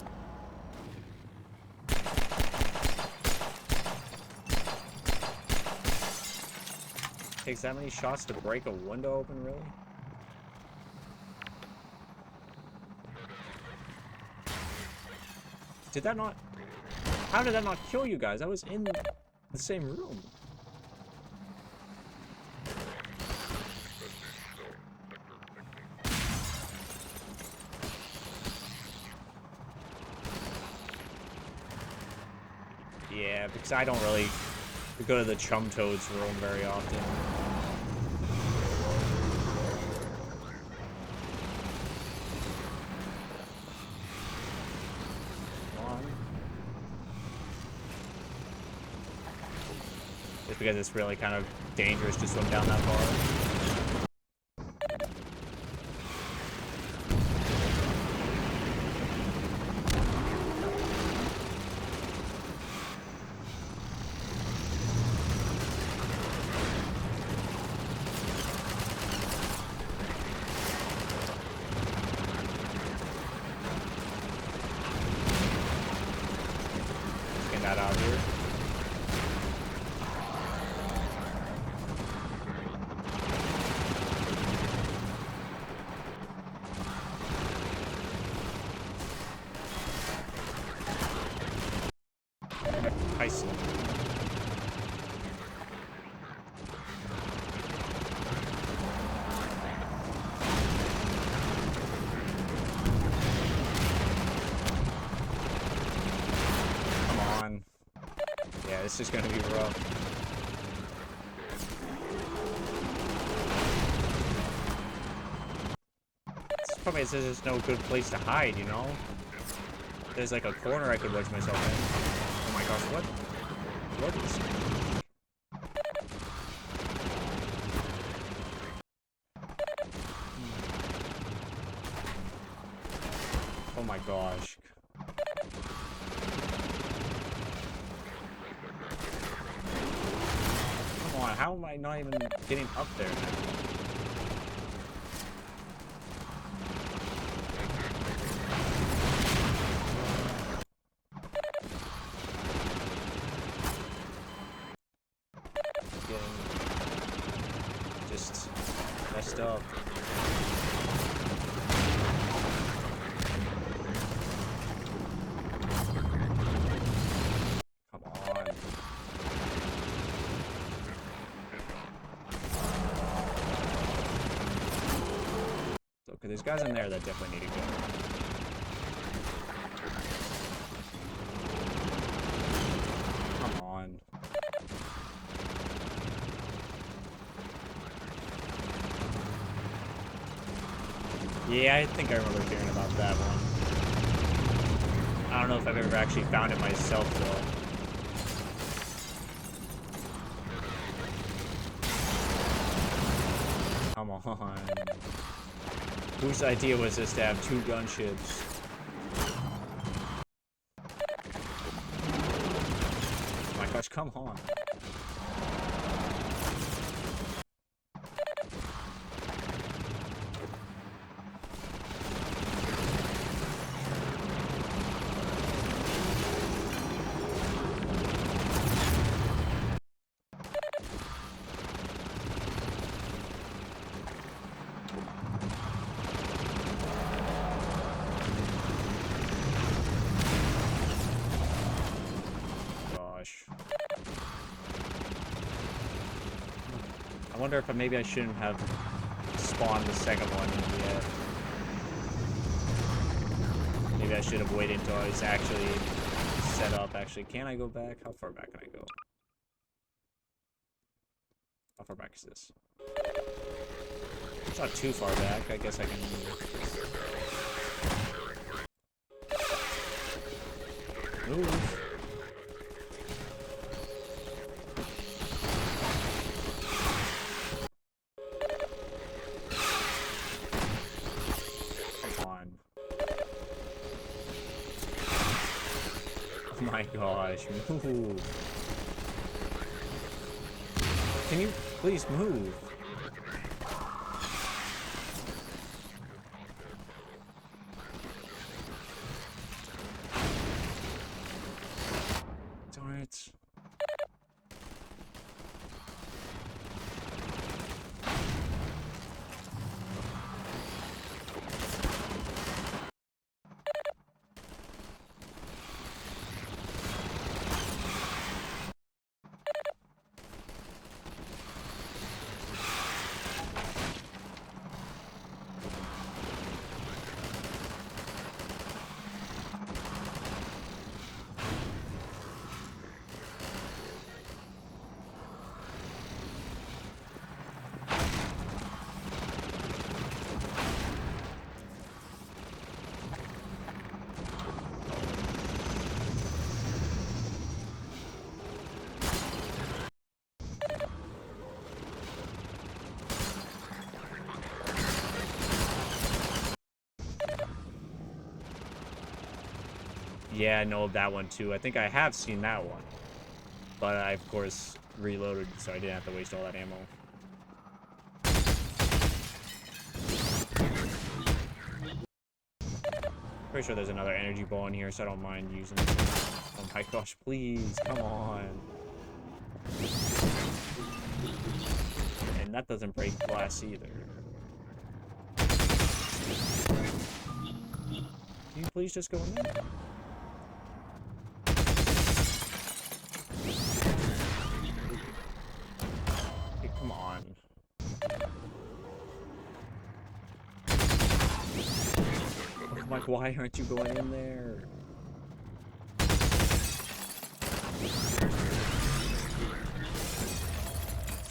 Takes that many shots to break a window open, really? Did that not... How did that not kill you guys? I was in the same room. Yeah, because I don't really go to the Chum Toads room very often. Come on. Just because it's really kind of dangerous to swim down that far. That out here. I see. Yeah, this is gonna be rough. This probably says there's no good place to hide, you know? There's like a corner I could wedge myself in. Oh my gosh, what? What is... my gosh. Come on, how am I not even getting up there now? Just messed up. Come on. Okay, there's guys in there that definitely need to go. Come on. Yeah, I think I remember hearing about that one. I don't know if I've ever actually found it myself, though. Come on. Whose idea was this to have 2 gunships? Oh my gosh, come on. I wonder if maybe I shouldn't have spawned the second one yet. Maybe I should have waited until I was actually set up. Actually, can I go back? How far back can I go? How far back is this? It's not too far back. I guess I can... move. Oh my gosh, move. Can you please move? Darn it. Yeah, I know that one too. I think I have seen that one. But I, of course, reloaded, so I didn't have to waste all that ammo. Pretty sure there's another energy ball in here, so I don't mind using it. Oh my gosh, please, come on. And that doesn't break glass either. Can you please just go in there? Okay, come on. I'm like, why aren't you going in there?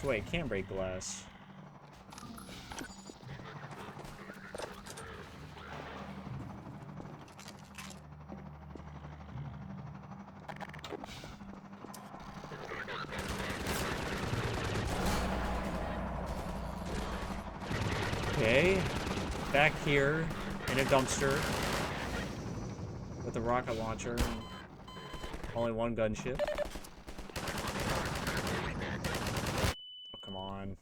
So wait, it can break glass. Okay, back here in a dumpster. the rocket launcher and only one gunship. Oh, come on.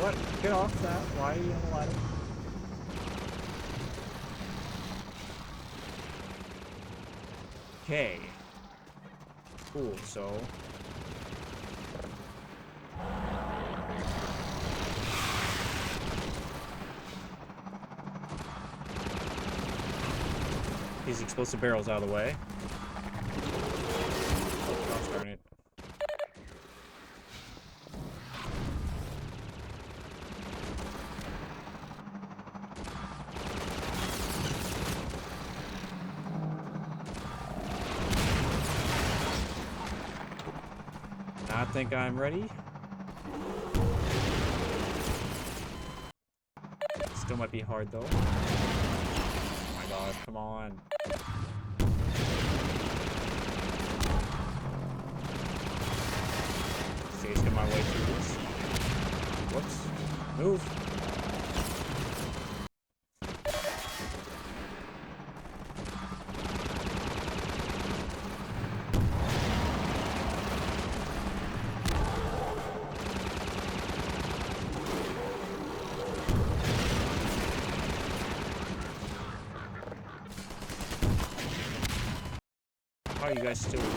What? Get off that. Why are you on the ladder? Okay. Cool, so... These explosive barrels out of the way. Oh, gosh darn it. I think I'm ready. Still might be hard though. Oh my god, come on. Chasing my way through this. Whoops. Move. How are you guys still alive?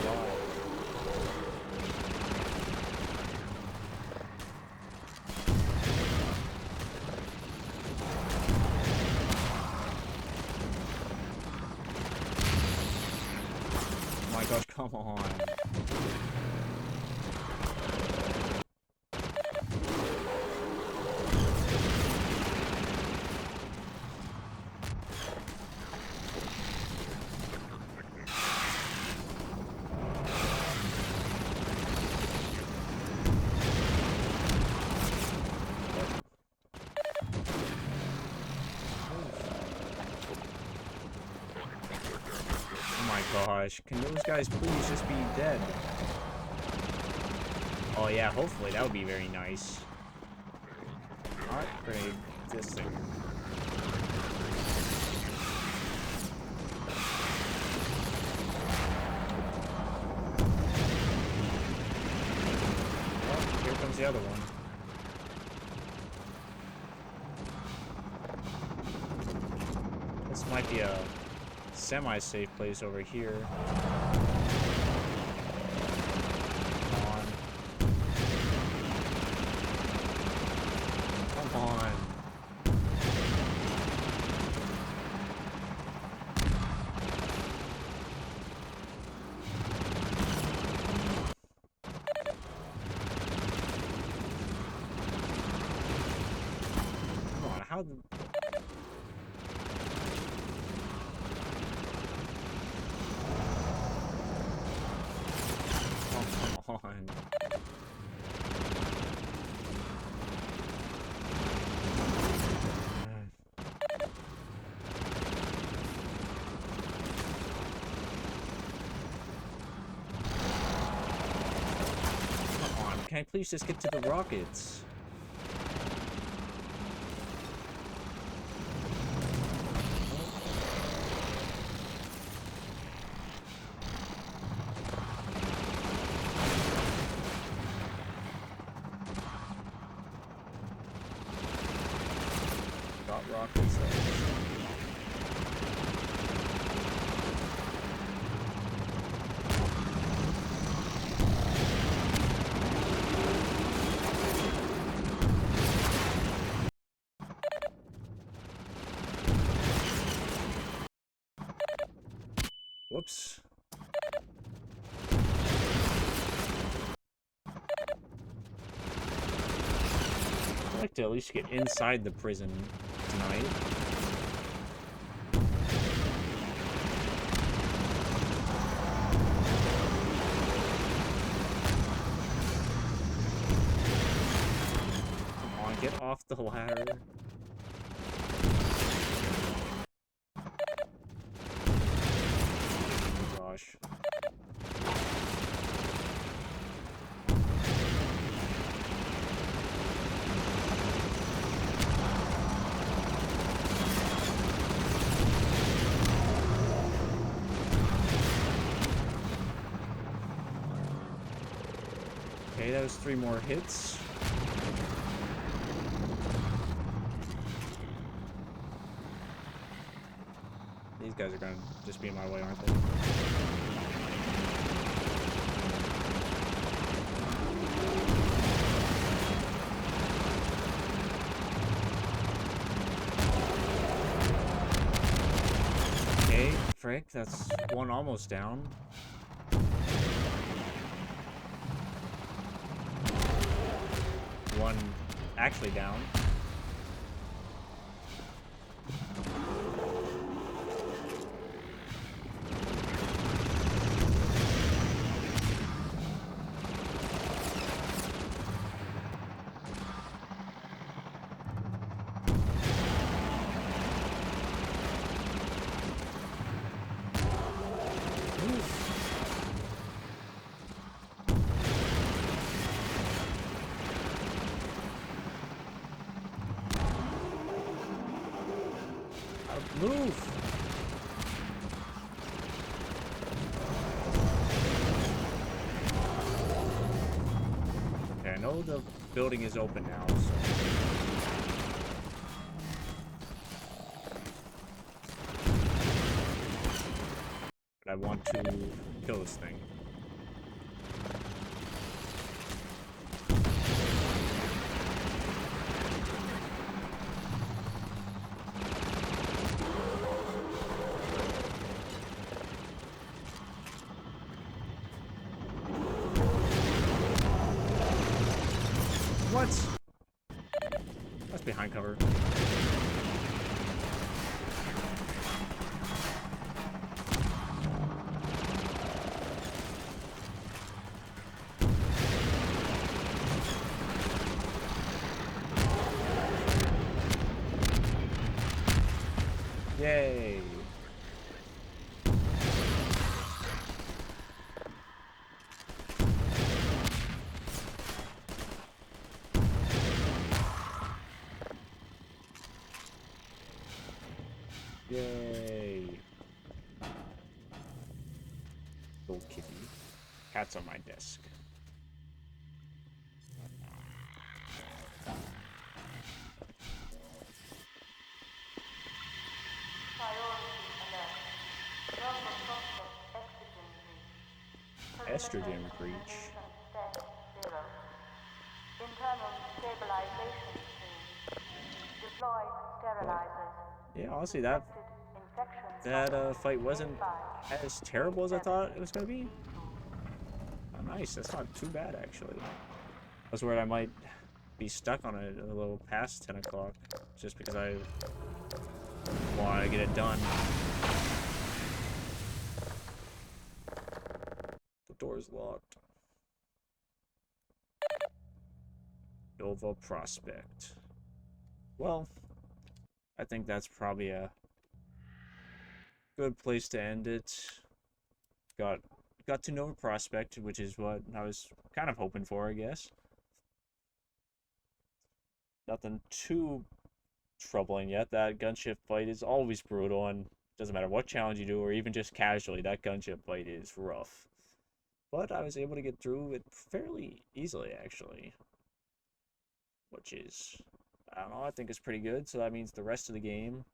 Oh my gosh, come on. Gosh, can those guys please just be dead? Oh yeah, hopefully that would be very nice. Alright, grenade this thing. Well, here comes the other one. This might be a semi-safe place over here. Come on. Come on. Come on, how the... on. Come on, can I please just get to the rockets? Rockets. Whoops. I'd like to at least get inside the prison tonight. Come on, get off the ladder. Oh gosh. Okay, that was 3 more hits. These guys are gonna just be in my way, aren't they? Okay, frick, that's 1 almost down. One actually down. Move! Okay, I know the building is open now, so... But I want to kill this thing. What? That's behind cover. Yay. Yay. Little kitty. Cat's on my desk. Estrogen breach. Internal stabilization stream. Deploy sterilizers. Yeah, honestly, that fight wasn't as terrible as I thought it was gonna be. Oh, nice. That's not too bad, actually. I was worried I might be stuck on it a little past 10 o'clock, just because I want to get it done. The door's locked. Nova Prospect. Well, I think that's probably a good place to end it. Got to Nova Prospect, which is what I was kind of hoping for, I guess. Nothing too troubling yet. That gunship fight is always brutal, and doesn't matter what challenge you do, or even just casually, that gunship fight is rough. But I was able to get through it fairly easily, actually. Which is, I don't know, I think it's pretty good. So that means the rest of the game,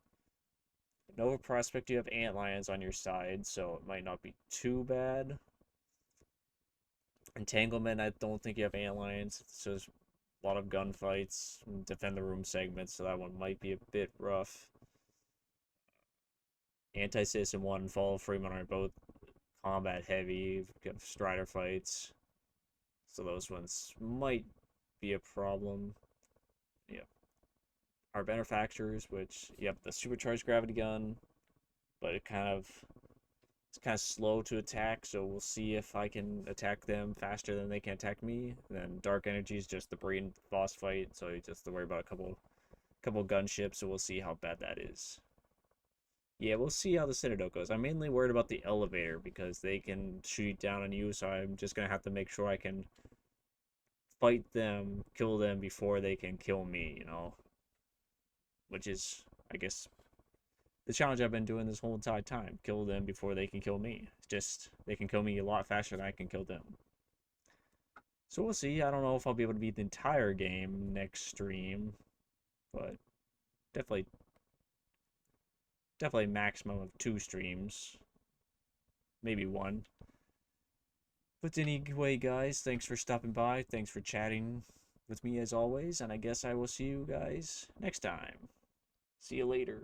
Nova Prospect, you have antlions on your side, so it might not be too bad. Entanglement, I don't think you have antlions, so there's a lot of gunfights, defend the room segments, so that one might be a bit rough. Anti-Citizen 1 and Fall of Fremont are both combat heavy, Strider fights. So those ones might be a problem. Yeah. Our benefactors, which, yep, the supercharged gravity gun, but it's kind of slow to attack, so we'll see if I can attack them faster than they can attack me. And then dark energy is just the brain boss fight, so you just have to worry about a couple gunships, so we'll see how bad that is. Yeah, we'll see how the Citadel goes. I'm mainly worried about the elevator because they can shoot down on you, so I'm just gonna have to make sure I can fight them, kill them before they can kill me, you know? Which is, I guess, the challenge I've been doing this whole entire time. Kill them before they can kill me. It's just, they can kill me a lot faster than I can kill them. So we'll see. I don't know if I'll be able to beat the entire game next stream, but definitely maximum of 2 streams. Maybe 1. But anyway, guys, thanks for stopping by. Thanks for chatting with me as always, and I guess I will see you guys next time. See you later.